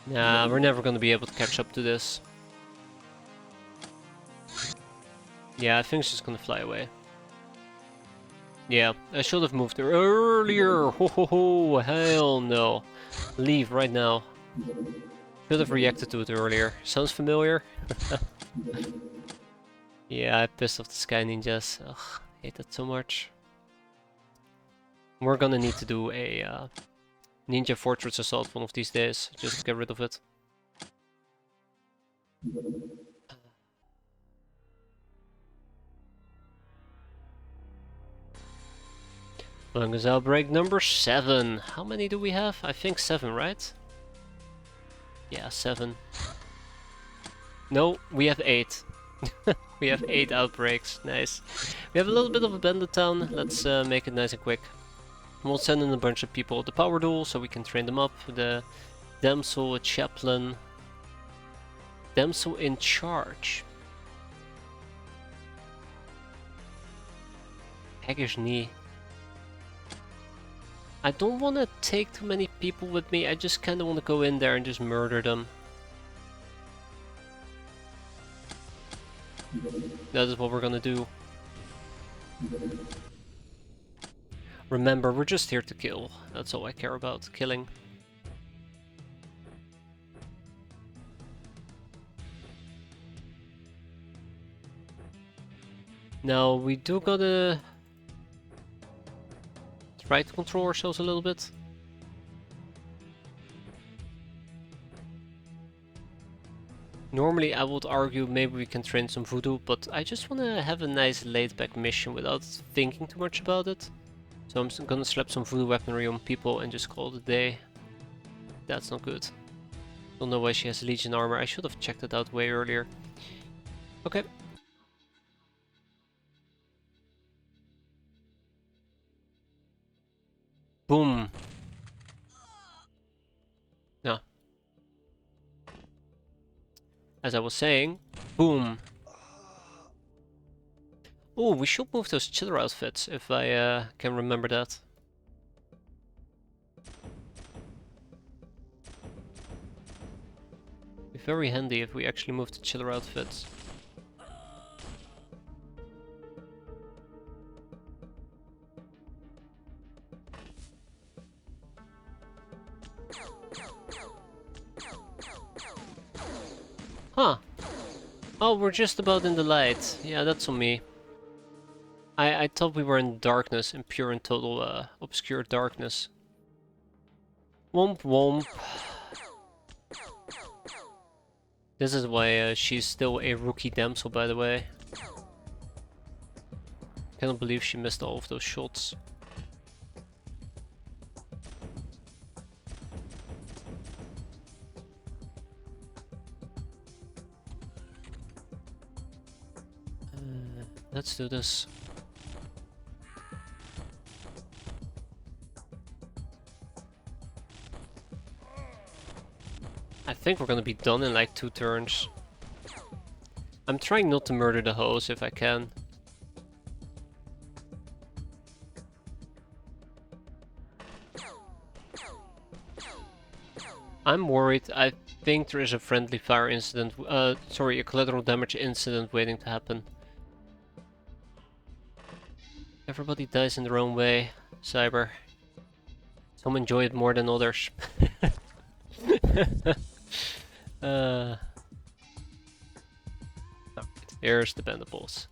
Nah, we're never gonna be able to catch up to this. Yeah, I think it's just gonna fly away. Yeah, I should have moved there earlier. Ho ho ho, hell no. Leave right now. Should have reacted to it earlier. Sounds familiar? Yeah, I pissed off the Sky Ninjas. Ugh, hate that so much. We're gonna need to do a Ninja Fortress Assault one of these days, just to get rid of it. Fungus Outbreak number 7. How many do we have? I think 7, right? Yeah, 7. No, we have 8. We have 8 outbreaks. Nice. We have a little bit of a bandit town. Let's make it nice and quick. We'll send in a bunch of people at the power duel so we can train them up. The damsel, a chaplain. Damsel in charge. Haggish knee. I don't want to take too many people with me. I just kind of want to go in there and just murder them. That is what we're gonna do. Remember, we're just here to kill. That's all I care about, killing. Now, we do gotta try to control ourselves a little bit. Normally I would argue maybe we can train some voodoo, but I just want to have a nice laid-back mission without thinking too much about it. So I'm gonna slap some voodoo weaponry on people and just call it a day. That's not good. Don't know why she has Legion armor. I should have checked it out way earlier. Okay. Boom. No. As I was saying, boom. Oh, we should move those chiller outfits if I can remember that. Be very handy if we actually move the chiller outfits. Huh. Oh, we're just about in the light. Yeah, that's on me. I thought we were in darkness, in pure and total obscure darkness. Womp womp. This is why she's still a rookie damsel, by the way. Cannot believe she missed all of those shots. Let's do this. I think we're gonna be done in like 2 turns. I'm trying not to murder the hose if I can. I'm worried. I think there is a friendly fire incident, sorry, a collateral damage incident waiting to happen. Everybody dies in their own way, Cyber. Some enjoy it more than others. Here's the bandit balls.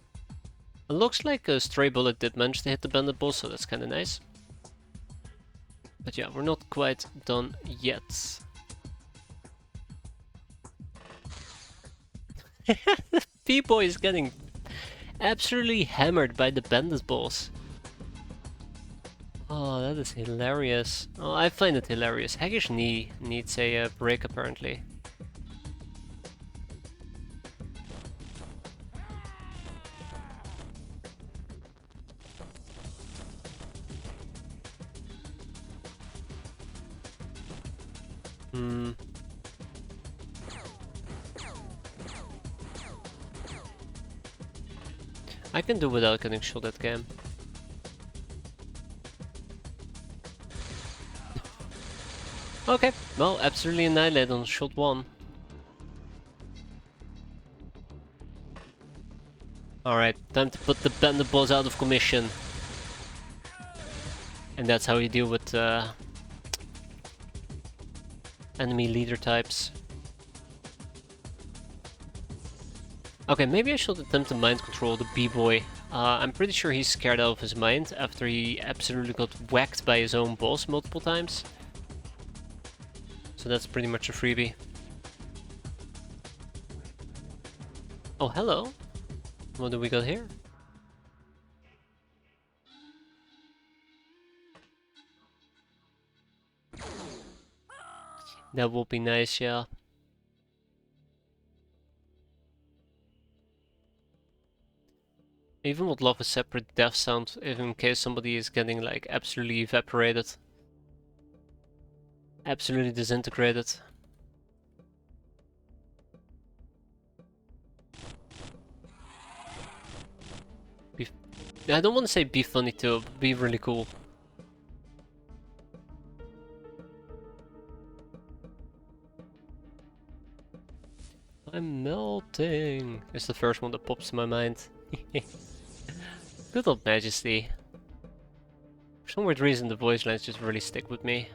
It looks like a stray bullet did manage to hit the bandit balls, so that's kinda nice. But yeah, we're not quite done yet. B-boy is getting absolutely hammered by the bandit balls. Oh, that is hilarious. Oh, I find it hilarious. Haggish knee needs a break apparently. I can do without getting shot at game. Okay, well, absolutely annihilated on shot 1. Alright, time to put the bandit balls out of commission. And that's how you deal with enemy leader types. Okay, maybe I should attempt to mind control the B-boy. I'm pretty sure he's scared out of his mind after he absolutely got whacked by his own boss multiple times. So that's pretty much a freebie. Oh, hello. What do we got here? That would be nice, yeah. I even would love a separate death sound in case somebody is getting like absolutely evaporated. Absolutely disintegrated. I don't want to say be funny too, but be really cool. I'm melting. It's the first one that pops in my mind. Good old Majesty. For some weird reason the voice lines just really stick with me.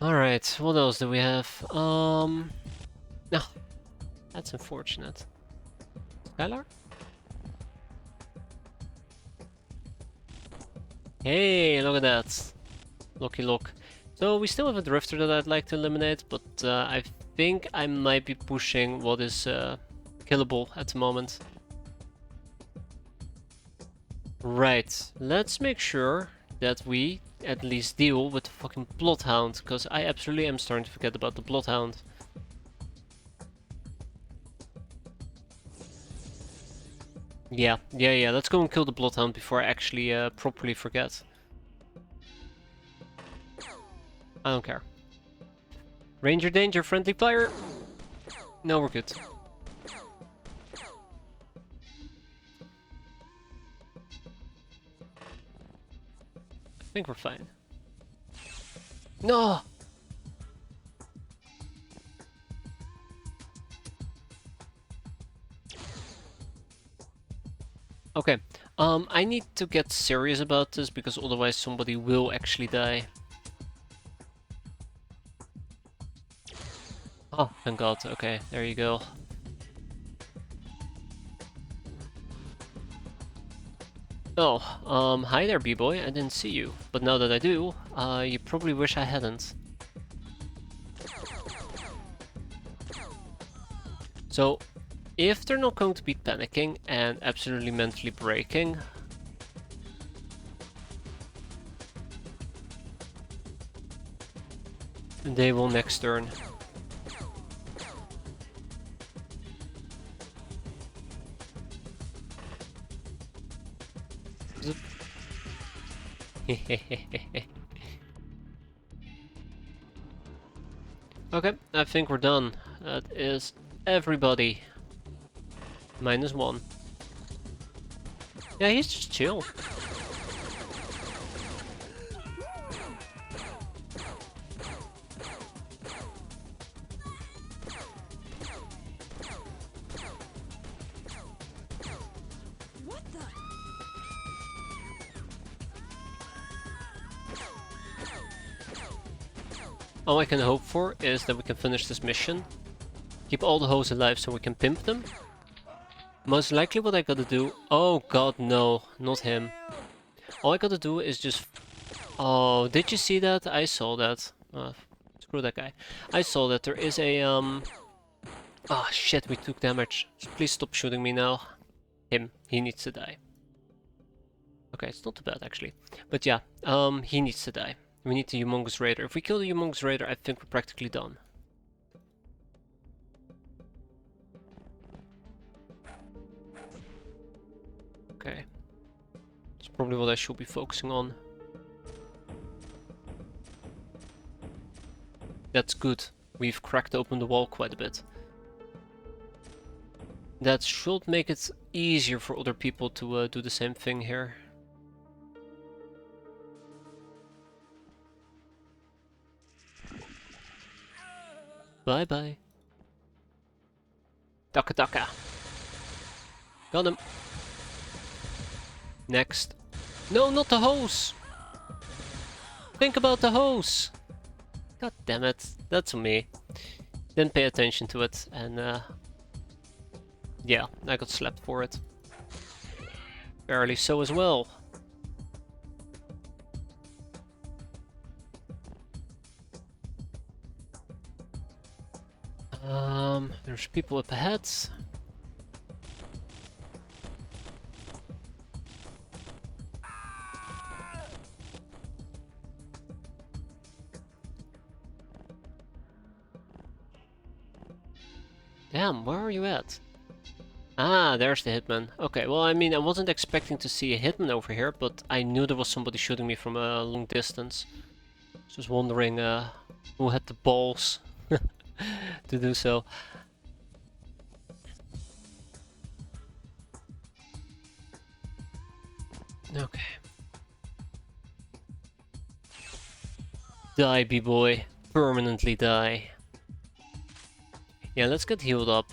Alright, what else do we have? No. That's unfortunate. Skylar? Hey, look at that. Lucky look. So we still have a drifter that I'd like to eliminate, but I think I might be pushing what is killable at the moment. Right, let's make sure that we at least deal with the fucking Bloodhound, because I absolutely am starting to forget about the Bloodhound. Yeah, let's go and kill the Bloodhound before I actually properly forget. I don't care. Ranger danger, friendly fire! No, we're good. I think we're fine. No! Okay, I need to get serious about this because otherwise somebody will actually die. Oh, thank God. Okay, there you go. Oh, hi there, B-boy. I didn't see you. But now that I do, you probably wish I hadn't. So, if they're not going to be panicking and absolutely mentally breaking, they will next turn. Okay, I think we're done. That is everybody. -1. Yeah, he's just chill. What the? All I can hope for is that we can finish this mission. Keep all the hoes alive so we can pimp them. Most likely what I gotta do... Oh god, no, not him. All I gotta do is just... Oh, did you see that? I saw that. Screw that guy. I saw that there is a... Ah, shit, we took damage. Please stop shooting me now. Him. He needs to die. Okay, it's not too bad actually. But yeah, he needs to die. We need the Humongous Raider. If we kill the Humongous Raider, I think we're practically done. Okay. That's probably what I should be focusing on. That's good. We've cracked open the wall quite a bit. That should make it easier for other people to do the same thing here. Bye bye. Taka taka. Got him. Next. No, not the hose! Think about the hose! God damn it. That's on me. Didn't pay attention to it and yeah, I got slapped for it. Barely so as well. There's people up ahead. Damn, where are you at? Ah, there's the hitman. Okay, well, I mean, I wasn't expecting to see a hitman over here, but I knew there was somebody shooting me from a long distance. Just wondering who had the balls to do so. Okay. Die, B-boy. Permanently die. Yeah, let's get healed up.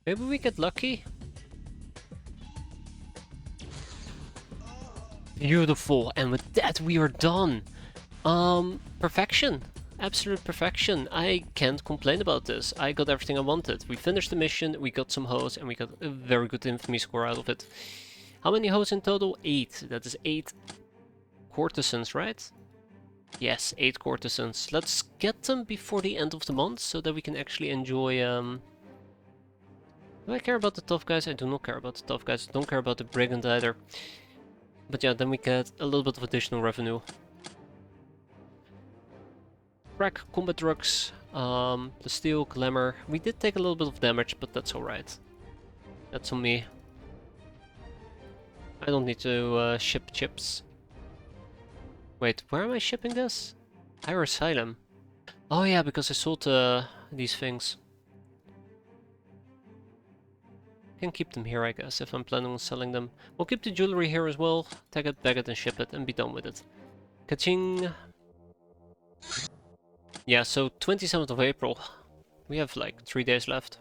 Maybe we get lucky? Beautiful, and with that we are done. Perfection. Absolute perfection. I can't complain about this. I got everything I wanted. We finished the mission, we got some hoes, and we got a very good infamy score out of it. How many hoes in total? 8. That is 8 courtesans, right? Yes, 8 courtesans. Let's get them before the end of the month so that we can actually enjoy... Do I care about the tough guys? I do not care about the tough guys. Don't care about the brigand either. But yeah, then we get a little bit of additional revenue. Crack, combat drugs, the steel, glamour. We did take a little bit of damage, but that's alright. That's on me. I don't need to ship chips. Wait, where am I shipping this? Higher Asylum. Oh yeah, because I sold these things. Can keep them here, I guess, if I'm planning on selling them. We'll keep the jewelry here as well. Tag it, bag it, and ship it, and be done with it. Ka-ching! Yeah, so 27th of April. We have like 3 days left.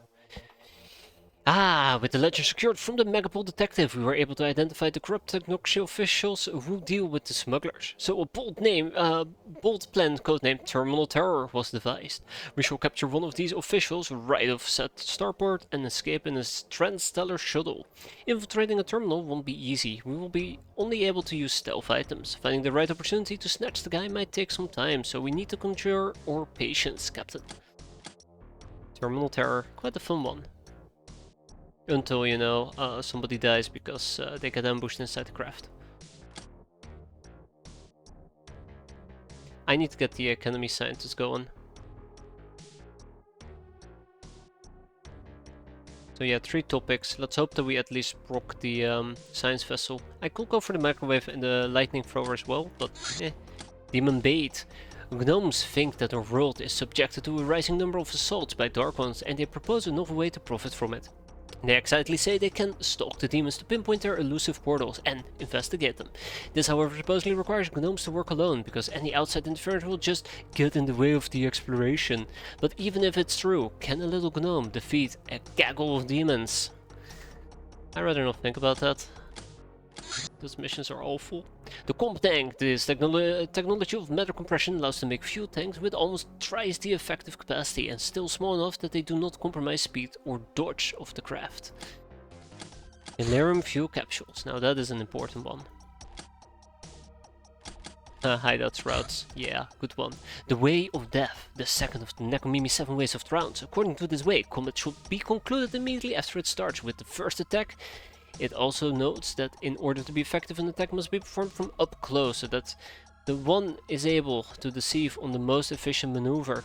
Ah, with the ledger secured from the Megapol detective, we were able to identify the corrupt technocracy officials who deal with the smugglers. So a bold plan codenamed Terminal Terror was devised. We shall capture one of these officials right off set starboard and escape in a Trans-Stellar shuttle. Infiltrating a terminal won't be easy. We will be only able to use stealth items. Finding the right opportunity to snatch the guy might take some time, so we need to conjure our patience, Captain. Terminal Terror, quite a fun one. Until, you know, somebody dies because they get ambushed inside the craft. I need to get the Academy scientists going. So yeah, 3 topics. Let's hope that we at least proc the science vessel. I could go for the microwave and the lightning thrower as well, but eh. Demon bait. Gnomes think that our world is subjected to a rising number of assaults by Dark Ones, and they propose a novel way to profit from it. They excitedly say they can stalk the demons to pinpoint their elusive portals and investigate them. This, however, supposedly requires gnomes to work alone, because any outside interference will just get in the way of the exploration. But even if it's true, can a little gnome defeat a gaggle of demons? I'd rather not think about that. Those missions are awful. The comp tank. This technology of matter compression allows to make fuel tanks with almost twice the effective capacity and still small enough that they do not compromise speed or dodge of the craft. Delirium fuel capsules. Now that is an important one. Hideouts routes. Yeah, good one. The Way of Death. The second of the Nekomimi 7 Ways of Rounds. According to this way, combat should be concluded immediately after it starts with the first attack. It also notes that in order to be effective, an attack must be performed from up close, so that the one is able to deceive on the most efficient maneuver.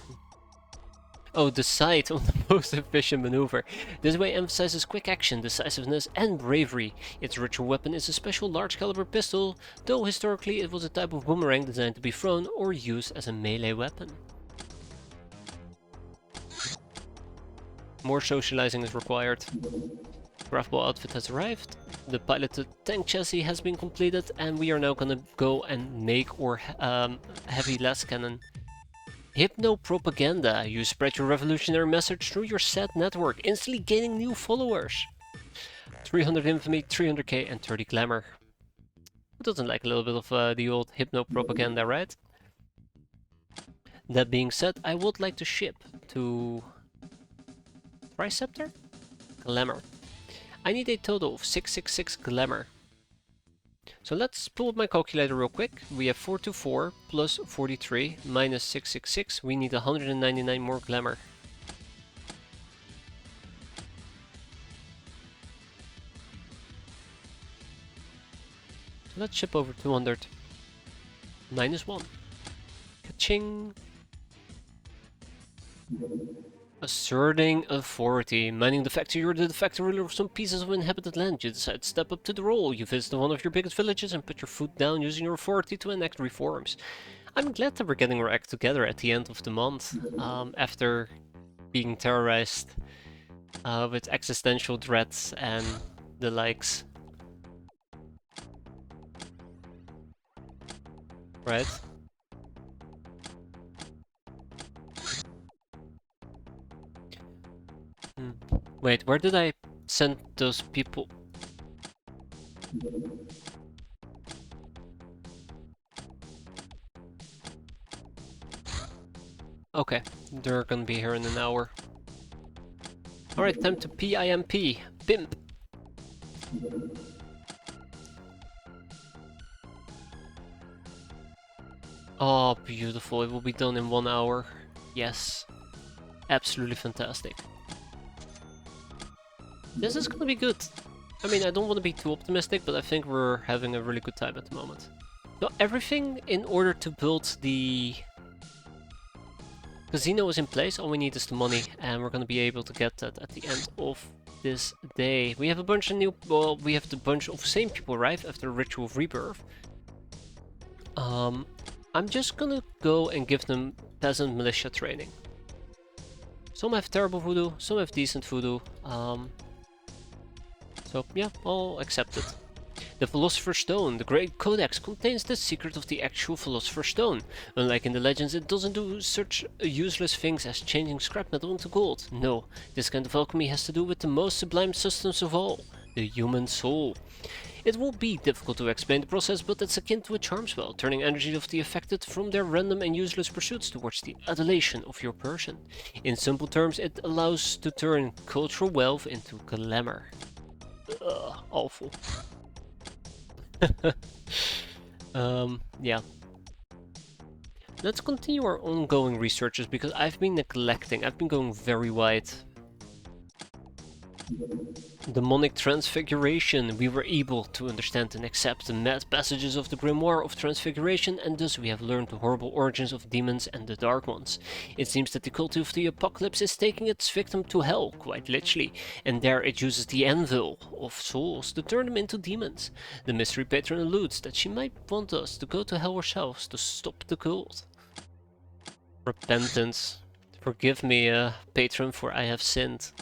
Oh, decide on the most efficient maneuver. This way emphasizes quick action, decisiveness and bravery. Its ritual weapon is a special large caliber pistol, though historically it was a type of boomerang designed to be thrown or used as a melee weapon. More socializing is required. Craftball outfit has arrived, the piloted tank chassis has been completed, and we are now gonna go and make our heavy las cannon. Hypno-propaganda. You spread your revolutionary message through your set network, instantly gaining new followers. 300 infamy, 300k and 30 glamour. Who doesn't like a little bit of the old hypno-propaganda, right? That being said, I would like to ship to Triceptor? Glamour. I need a total of 666 glamour. So let's pull up my calculator real quick. We have 424 plus 43 minus 666. We need 199 more glamour. So let's ship over 200. Minus 1. Ka-ching! Asserting authority. Mining the factory, you're the de facto ruler of some pieces of inhabited land. You decide to step up to the role. You visit one of your biggest villages and put your foot down using your authority to enact reforms. I'm glad that we're getting our act together at the end of the month, after being terrorized with existential threats and the likes. Right? Wait, where did I send those people? Okay, they're gonna be here in an hour. Alright, time to PIMP. Pimp. Oh, beautiful. It will be done in 1 hour. Yes. Absolutely fantastic. This is gonna be good. I mean, I don't want to be too optimistic, but I think we're having a really good time at the moment. So everything in order to build the casino is in place. All we need is the money, and we're gonna be able to get that at the end of this day. We have a bunch of new, well, we have the bunch of same people arrive after the Ritual of Rebirth. I'm just gonna go and give them peasant militia training. Some have terrible voodoo, some have decent voodoo. So yeah, I'll accept it. The Philosopher's Stone, the Great Codex, contains the secret of the actual Philosopher's Stone. Unlike in the legends, it doesn't do such useless things as changing scrap metal into gold. No, this kind of alchemy has to do with the most sublime substance of all, the human soul. It will be difficult to explain the process, but it's akin to a charm spell, turning energy of the affected from their random and useless pursuits towards the adulation of your person. In simple terms, it allows to turn cultural wealth into glamour. Ugh, awful. Yeah. Let's continue our ongoing researches because I've been neglecting, I've been going very wide. Demonic Transfiguration. We were able to understand and accept the mad passages of the Grimoire of Transfiguration, and thus we have learned the horrible origins of demons and the Dark Ones. It seems that the cult of the Apocalypse is taking its victim to hell, quite literally, and there it uses the anvil of souls to turn them into demons. The mystery patron alludes that she might want us to go to hell ourselves to stop the cult. Repentance. Forgive me, patron, for I have sinned.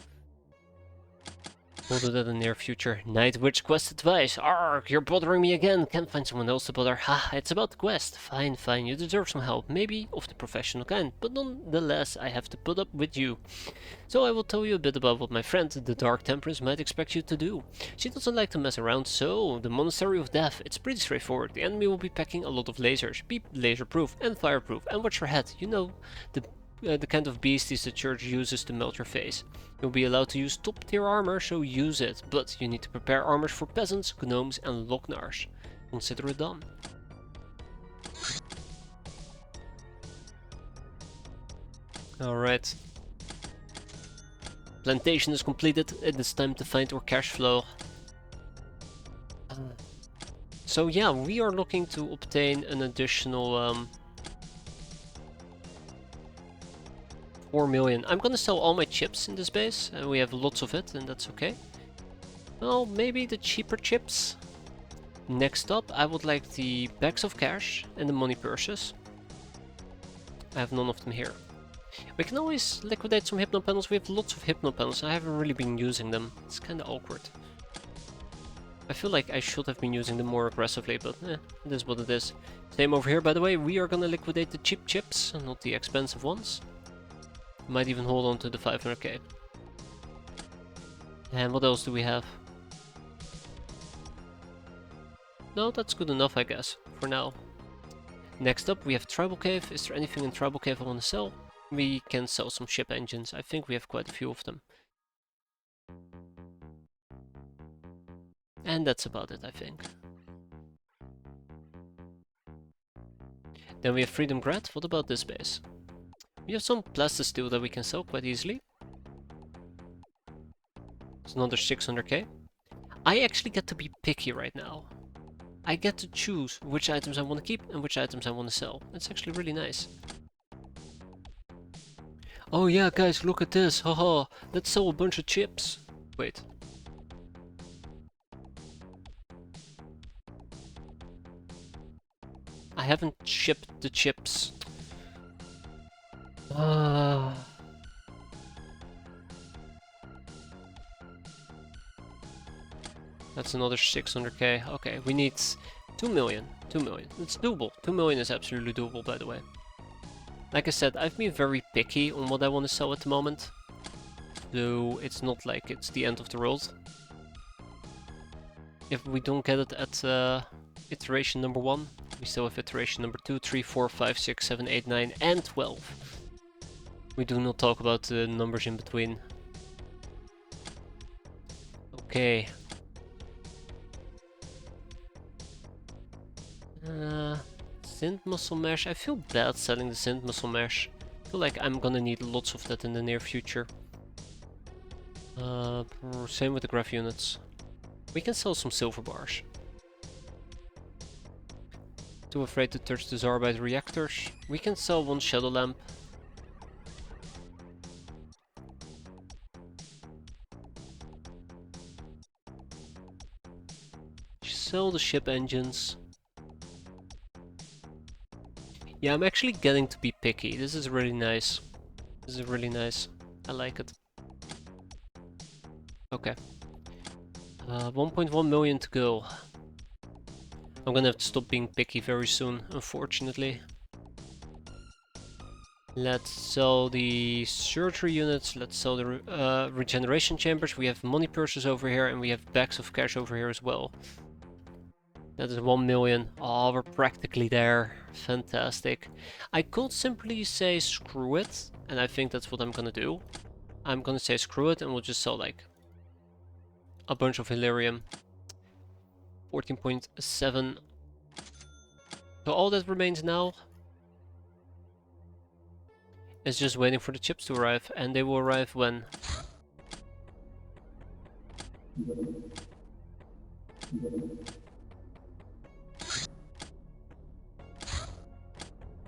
We'll do that in the near future. Night Witch quest advice. Arg, you're bothering me again. Can't find someone else to bother. Ha, it's about the quest. Fine, fine, you deserve some help. Maybe of the professional kind. But nonetheless, I have to put up with you. So I will tell you a bit about what my friend, the Dark Temperance, might expect you to do. She doesn't like to mess around, so the Monastery of Death. It's pretty straightforward. The enemy will be packing a lot of lasers. Be laser-proof and fireproof. And watch your head. You know, the kind of beasties the church uses to melt your face. You'll be allowed to use top tier armor, so use it, but you need to prepare armors for peasants, gnomes and locknars. Consider it done. Alright. Plantation is completed, it is time to find our cash flow. So yeah, we are looking to obtain an additional 4 million. I'm gonna sell all my chips in this base, and we have lots of it, and that's okay. Well, maybe the cheaper chips. Next up, I would like the bags of cash and the money purses. I have none of them here. We can always liquidate some hypno panels. We have lots of hypno panels. I haven't really been using them. It's kinda awkward. I feel like I should have been using them more aggressively, but it is what it is. Same over here, by the way. We are gonna liquidate the cheap chips, not the expensive ones. Might even hold on to the 500k. And what else do we have? No, that's good enough, I guess, for now. Next up, we have Tribal Cave. Is there anything in Tribal Cave I want to sell? We can sell some ship engines. I think we have quite a few of them. And that's about it, I think. Then we have Freedom Grad. What about this base? We have some plastisteel that we can sell quite easily. It's another 600k. I actually get to be picky right now. I get to choose which items I want to keep and which items I want to sell. It's actually really nice. Oh yeah, guys, look at this. Haha, let's sell a bunch of chips. Wait. I haven't shipped the chips. That's another 600k. Okay, we need 2 million. 2 million. It's doable. 2 million is absolutely doable, by the way. Like I said, I've been very picky on what I want to sell at the moment. So it's not like it's the end of the world. If we don't get it at iteration number 1, we still have iteration number 2, 3, 4, 5, 6, 7, 8, 9, and 12. We do not talk about the numbers in between. Okay. Synth muscle mesh. I feel bad selling the synth muscle mesh. I feel like I'm gonna need lots of that in the near future. Same with the graph units. We can sell some silver bars. Too afraid to touch the Zarbite reactors. We can sell one shadow lamp. Sell the ship engines. Yeah, I'm actually getting to be picky. This is really nice. This is really nice. I like it. Okay. 1.1 million to go. I'm gonna have to stop being picky very soon, unfortunately. Let's sell the surgery units, let's sell the regeneration chambers. We have money purses over here and we have bags of cash over here as well. That is 1 million. Oh, we're practically there. Fantastic. I could simply say screw it, and I think that's what I'm gonna do. I'm gonna say screw it and we'll just sell like a bunch of Hilarium. 14.7. So all that remains now is just waiting for the chips to arrive, and they will arrive when?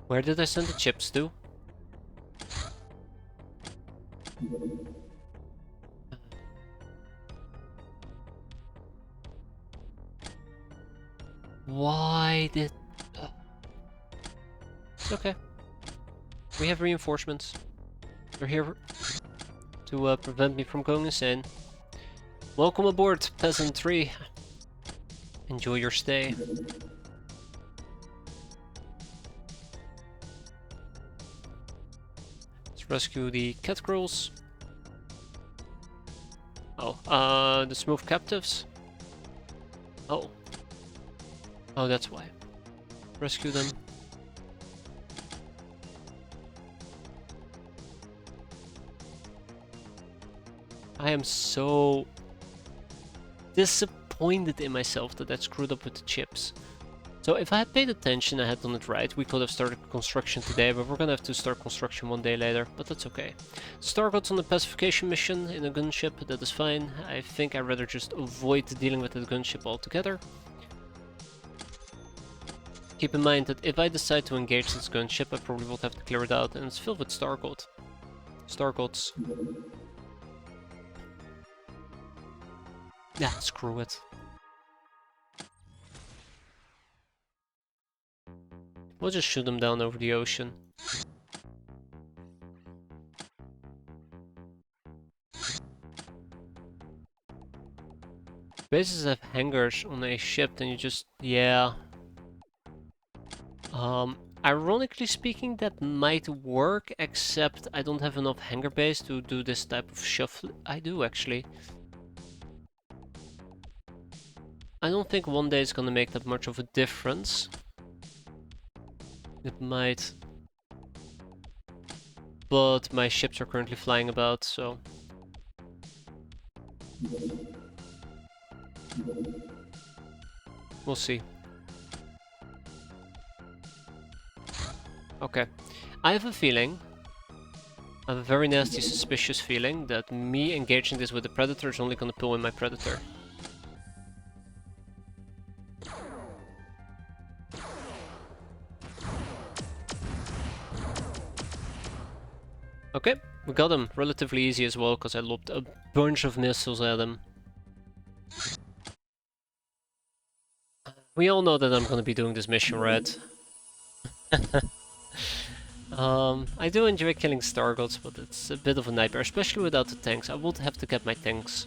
Where did I send the chips to? Why did... It's okay. We have reinforcements. They're here to prevent me from going insane. Welcome aboard, Peasant 3. Enjoy your stay. Let's rescue the cat girls. Oh, the smooth captives. Oh. Oh, that's why. Rescue them. I am so disappointed in myself that I screwed up with the chips. So if I had paid attention, I had done it right, we could have started construction today, but we're gonna have to start construction one day later, but that's okay. Stargold's on the pacification mission in a gunship, that is fine. I think I'd rather just avoid dealing with the gunship altogether. Keep in mind that if I decide to engage this gunship, I probably will have to clear it out, and it's filled with Stargold. Stargolds. Yeah, screw it. We'll just shoot them down over the ocean. Bases have hangars on a ship, then you just... yeah. Ironically speaking, that might work, except I don't have enough hangar base to do this type of shuffle. I do, actually. I don't think one day is gonna make that much of a difference. It might. But my ships are currently flying about, so... we'll see. Okay. I have a feeling, I have a very nasty suspicious feeling, that me engaging this with the Predator is only gonna pull in my Predator. Okay, we got him relatively easy as well, because I lobbed a bunch of missiles at him. We all know that I'm gonna be doing this mission, right? I do enjoy killing Stargolds, but it's a bit of a nightmare, especially without the tanks. I would have to get my tanks.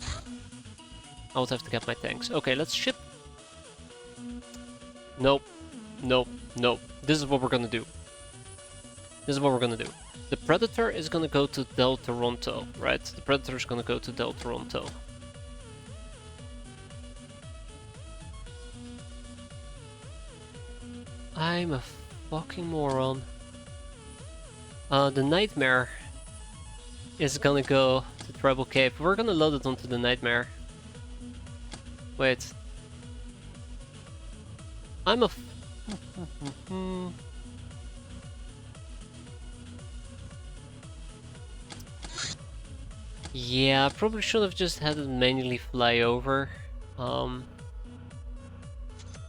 Okay, let's ship. Nope. Nope. Nope. This is what we're gonna do. The Predator is gonna go to Del Toronto, right? The Predator is gonna go to Del Toronto. I'm a fucking moron. The Nightmare is gonna go to Tribal Cape. We're gonna load it onto the Nightmare. Wait. I'm a... yeah, I probably should have just had it manually fly over.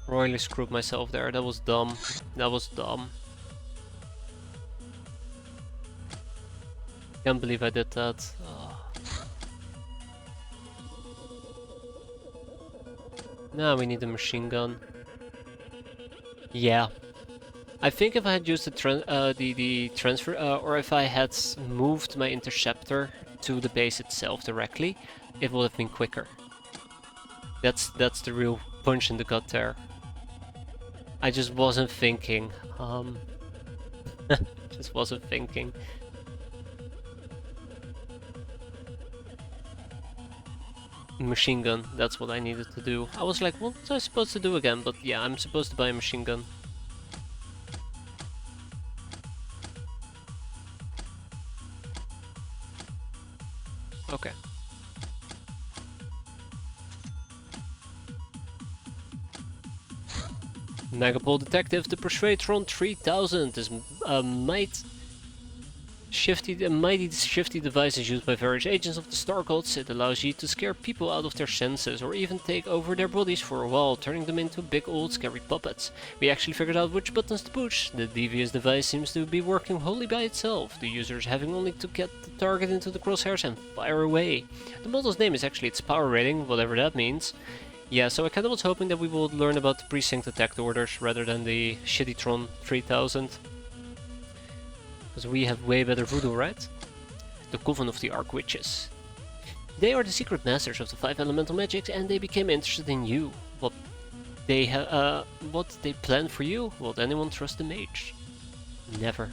Royally screwed myself there. That was dumb. Can't believe I did that. Now we need a machine gun. Yeah. I think if I had used the transfer, or if I had moved my interceptor to the base itself directly, it would have been quicker. That's the real punch in the gut there. I just wasn't thinking. Just wasn't thinking. Machine gun, that's what I needed to do. I was like, what was I supposed to do again? But yeah, I'm supposed to buy a machine gun. Okay. Megapole Detective, the Persuadron 3000 is a mighty shifty device is used by various agents of the Star Gods. It allows you to scare people out of their senses or even take over their bodies for a while, turning them into big old scary puppets. We actually figured out which buttons to push. The devious device seems to be working wholly by itself, the users having only to get the target into the crosshairs and fire away. The model's name is actually its power rating, whatever that means. Yeah, so I kinda was hoping that we would learn about the precinct attack orders rather than the Shittytron 3000. Because we have way better voodoo, right? The Coven of the Arc Witches. They are the secret masters of the 5 elemental magics and they became interested in you. What they plan for you? Will anyone trust the mage? Never.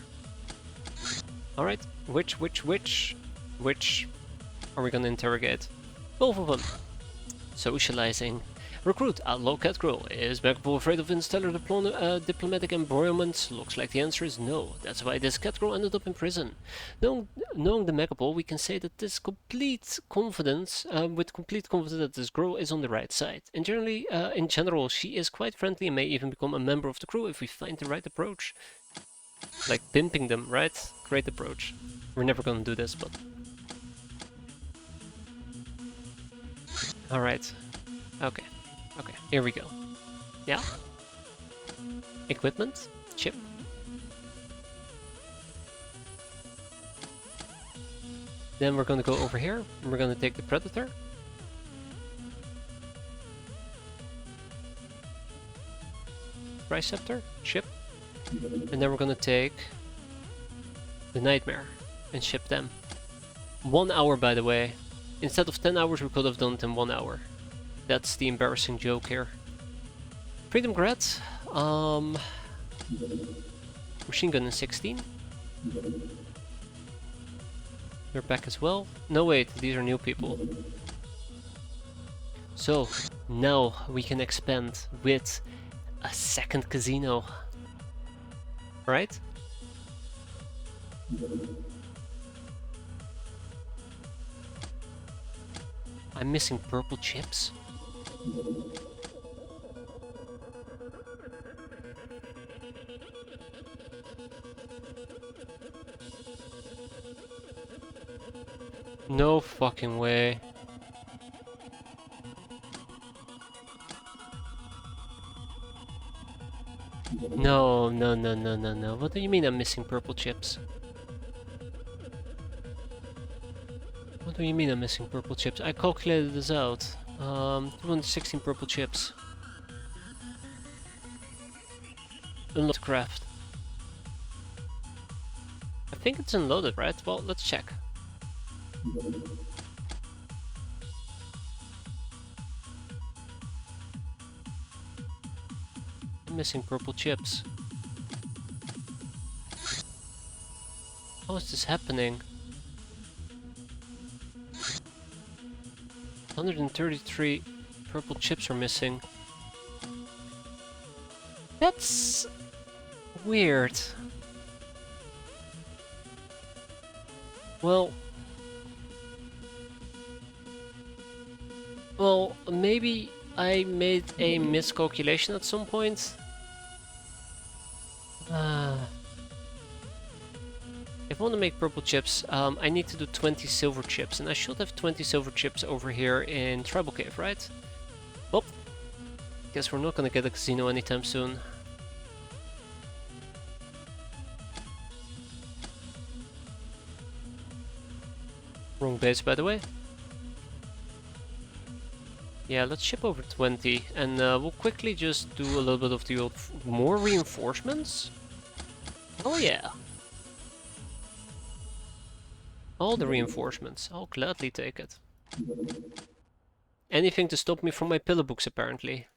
Alright, which are we gonna interrogate? Both of them. Socializing. Recruit, Outlaw Catgirl. Is Megapole afraid of interstellar diplomatic embroilments? Looks like the answer is no. That's why this Catgirl ended up in prison. Knowing the Megapole, we can say that with complete confidence that this girl is on the right side. And in general, she is quite friendly and may even become a member of the crew if we find the right approach. Like pimping them, right? Great approach. We're never gonna do this, but... Alright. Okay. Okay, here we go. Yeah? Equipment? Chip? Then we're gonna go over here, and we're gonna take the Predator. Triceptor? Chip? And then we're gonna take the Nightmare and ship them. 1 hour, by the way. Instead of 10 hours, we could have done it in 1 hour. That's the embarrassing joke here. Freedom Grat. Machine gun in 16. They're back as well. No, wait, these are new people. So, now we can expand with a second casino. Right? I'm missing purple chips. No fucking way. No. What do you mean I'm missing purple chips? What do you mean I'm missing purple chips? I calculated this out. 216 purple chips. Unlocked craft. I think it's unloaded, right? Well, let's check. I'm missing purple chips. How is this happening? 133 purple chips are missing. That's weird. Well, maybe I made a miscalculation at some point. If I want to make purple chips, I need to do 20 silver chips, and I should have 20 silver chips over here in Tribal Cave, right? Well, guess we're not gonna get a casino anytime soon. Wrong base, by the way. Yeah, let's ship over 20, and we'll quickly just do a little bit of the old... More reinforcements? Oh yeah! All the reinforcements. I'll gladly take it. Anything to stop me from my pillar books, apparently.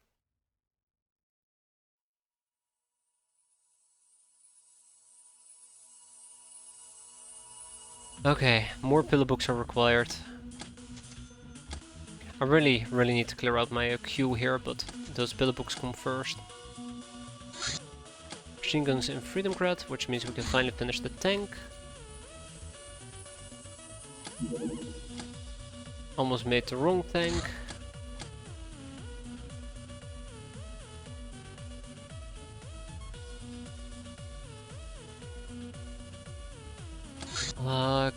Okay, more pillow books are required. I really need to clear out my queue here, but those pillow books come first. Machine guns in Freedom Grad, which means we can finally finish the tank. Almost made the wrong tank.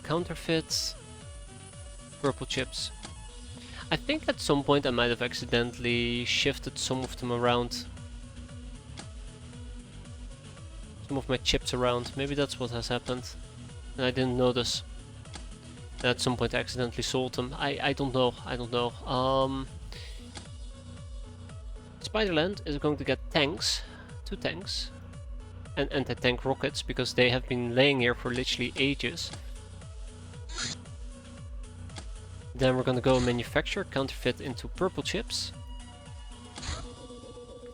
Counterfeits. Purple chips. I think at some point I might have accidentally shifted some of them around. Some of my chips around. Maybe that's what has happened. And I didn't notice. And at some point I accidentally sold them. I don't know. I don't know. Spiderland is going to get tanks. 2 tanks. And anti-tank rockets, because they have been laying here for literally ages. Then we're gonna go manufacture counterfeit into purple chips.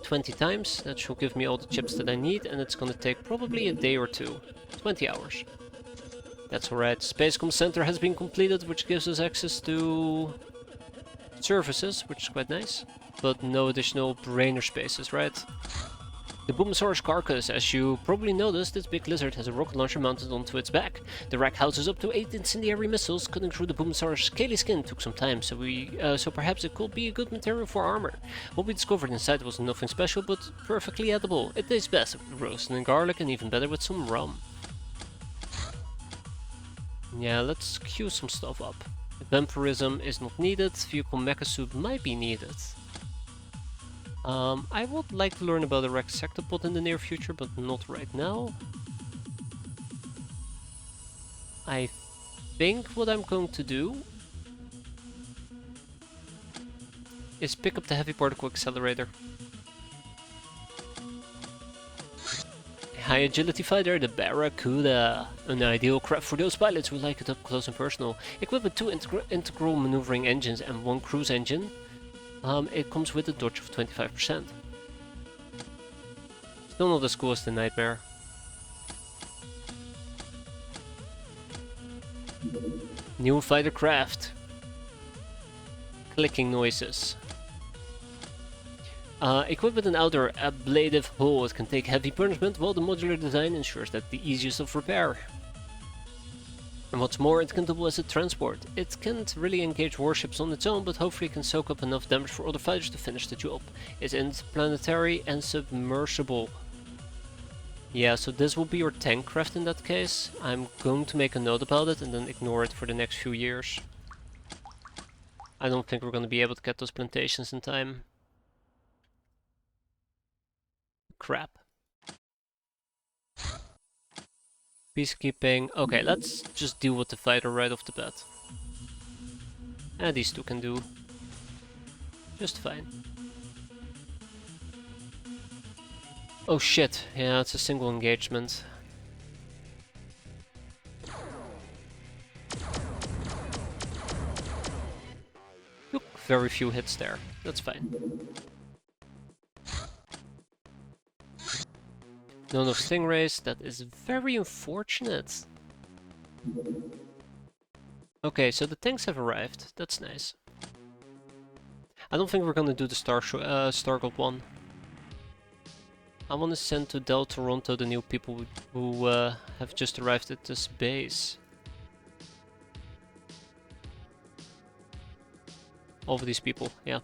20 times, that should give me all the chips that I need, and it's gonna take probably a day or 2. 20 hours. That's alright. Spacecom Center has been completed, which gives us access to services, which is quite nice. But no additional brainer spaces, right? The Boomsaurus carcass. As you probably noticed, this big lizard has a rocket launcher mounted onto its back. The rack houses up to 8 incendiary missiles. Cutting through the Boomsaurus' scaly skin took some time, so perhaps it could be a good material for armor. What we discovered inside was nothing special, but perfectly edible. It tastes best with roasted in garlic, and even better with some rum. Yeah, let's queue some stuff up. Vampirism is not needed. Vehicle mecha suit might be needed. I would like to learn about the Rex Sectopod in the near future, but not right now. I think what I'm going to do is pick up the heavy particle accelerator. High agility fighter, the Barracuda. An ideal craft for those pilots who like it up close and personal. Equipped with 2 integral maneuvering engines and 1 cruise engine. It comes with a dodge of 25%. Still not as cool as the Nightmare. New fighter craft. Clicking noises. Equipped with an outer ablative hull, it can take heavy punishment, while the modular design ensures that the easiest of repair. And what's more, it can double as a transport. It can't really engage warships on its own, but hopefully it can soak up enough damage for other fighters to finish the job. It's interplanetary and submersible. Yeah, so this will be your tank craft in that case. I'm going to make a note about it and then ignore it for the next few years. I don't think we're going to be able to get those plantations in time. Crap. Peacekeeping. Okay, let's just deal with the fighter right off the bat. And these 2 can do just fine. Oh shit, yeah, it's a single engagement. Took very few hits there, that's fine. None of stingrays, that is very unfortunate. Okay, so the tanks have arrived, that's nice. I don't think we're gonna do the Stargold one. I want to send to Del Toronto the new people who have just arrived at this base. All of these people, yeah.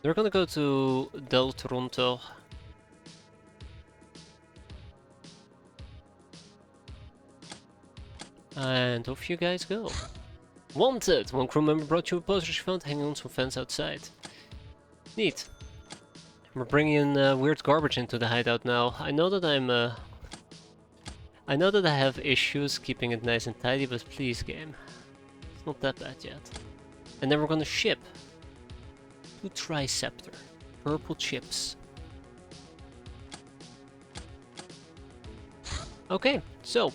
They're gonna go to Del Toronto. And off you guys go. Wanted! 1 crew member brought you a poster she found hanging on some fence outside. Neat. We're bringing in weird garbage into the hideout now. I know that I know that I have issues keeping it nice and tidy, but please, game. It's not that bad yet. And then we're gonna ship 2 Triceptor. Purple chips. Okay, so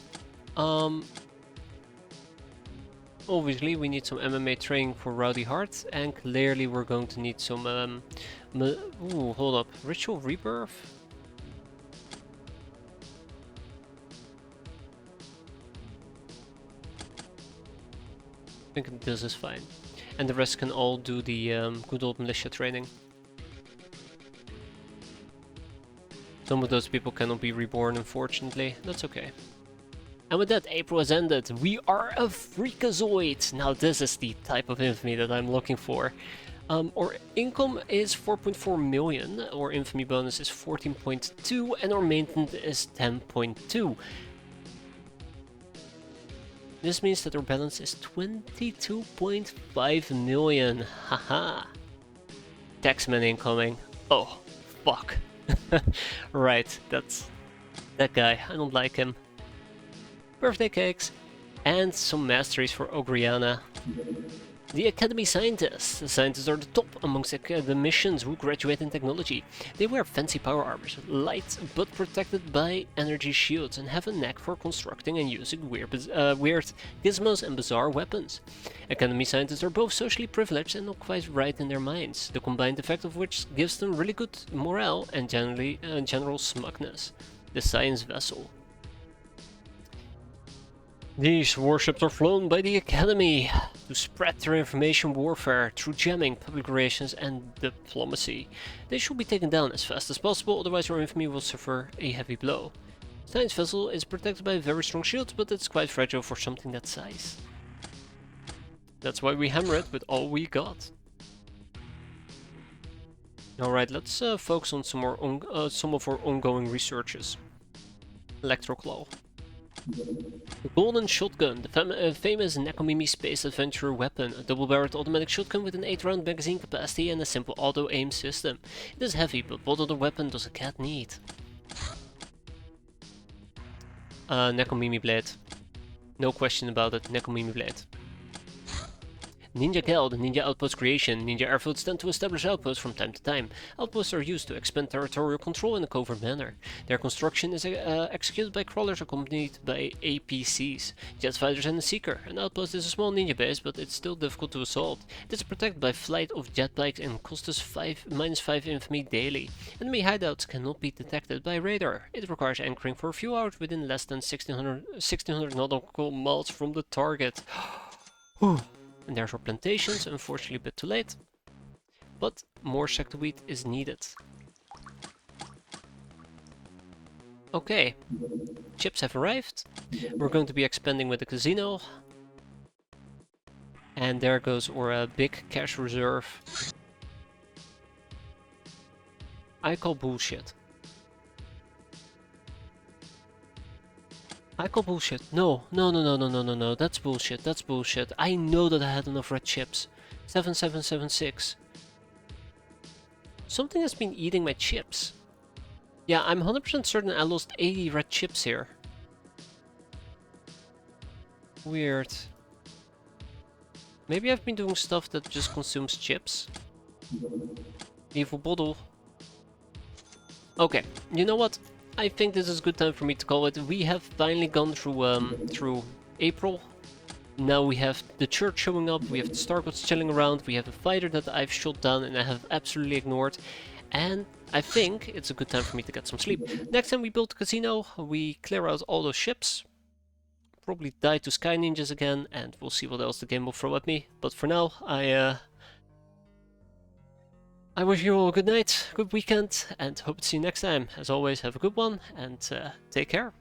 obviously we need some MMA training for Rowdy Heart, and clearly we're going to need some ooh, hold up. Ritual Rebirth? think this is fine. And the rest can all do the good old militia training. Some of those people cannot be reborn, unfortunately. That's okay. And with that, April has ended. We are a Freakazoid! Now this is the type of infamy that I'm looking for. Our income is 4.4 million, our infamy bonus is 14.2, and our maintenance is 10.2. This means that our balance is 22.5 million. Haha. Taxman incoming. Oh, fuck. Right, that's that guy. I don't like him. Birthday cakes and some masteries for Ogriana. The Academy Scientists. The scientists are the top amongst academicians who graduate in technology. They wear fancy power armors, light but protected by energy shields, and have a knack for constructing and using weird gizmos and bizarre weapons. Academy Scientists are both socially privileged and not quite right in their minds, the combined effect of which gives them really good morale and general smugness. The Science Vessel. These warships are flown by the Academy to spread their information warfare through jamming, public relations, and diplomacy. They should be taken down as fast as possible, otherwise our infamy will suffer a heavy blow. Science Vessel is protected by very strong shields, but it's quite fragile for something that size. That's why we hammer it with all we got. Alright, let's focus on some of our ongoing researches. Electroclaw. The Golden Shotgun, the famous Nekomimi space adventure weapon, a double-barreled automatic shotgun with an 8-round magazine capacity and a simple auto-aim system. It is heavy, but what other weapon does a cat need? Nekomimi Blade. No question about it, Nekomimi Blade. Ninja Gal, the ninja outpost creation. Ninja airfields tend to establish outposts from time to time. Outposts are used to expand territorial control in a covert manner. Their construction is executed by crawlers accompanied by APCs, jet fighters and a seeker. An outpost is a small ninja base, but it's still difficult to assault. It is protected by flight of jet bikes and costs us -5 infamy daily. Enemy hideouts cannot be detected by radar. It requires anchoring for a few hours within less than 1600 nautical miles from the target. And there's our plantations, unfortunately a bit too late. But more sector wheat is needed. Okay, chips have arrived. We're going to be expanding with the casino. And there goes our big cash reserve. I call bullshit. I call bullshit. No, that's bullshit, that's bullshit. I know that I had enough red chips. 7776. Something has been eating my chips. Yeah, I'm 100% certain I lost 80 red chips here. Weird. Maybe I've been doing stuff that just consumes chips. Evil bottle. Okay, you know what? I think this is a good time for me to call it. We have finally gone through April. Now we have the church showing up, we have the Stargods chilling around, we have a fighter that I've shot down and I have absolutely ignored. And I think it's a good time for me to get some sleep. Next time we build a casino, we clear out all those ships. Probably die to Sky Ninjas again, and we'll see what else the game will throw at me. But for now, I wish you all a good night, good weekend, and hope to see you next time. As always, have a good one, and take care.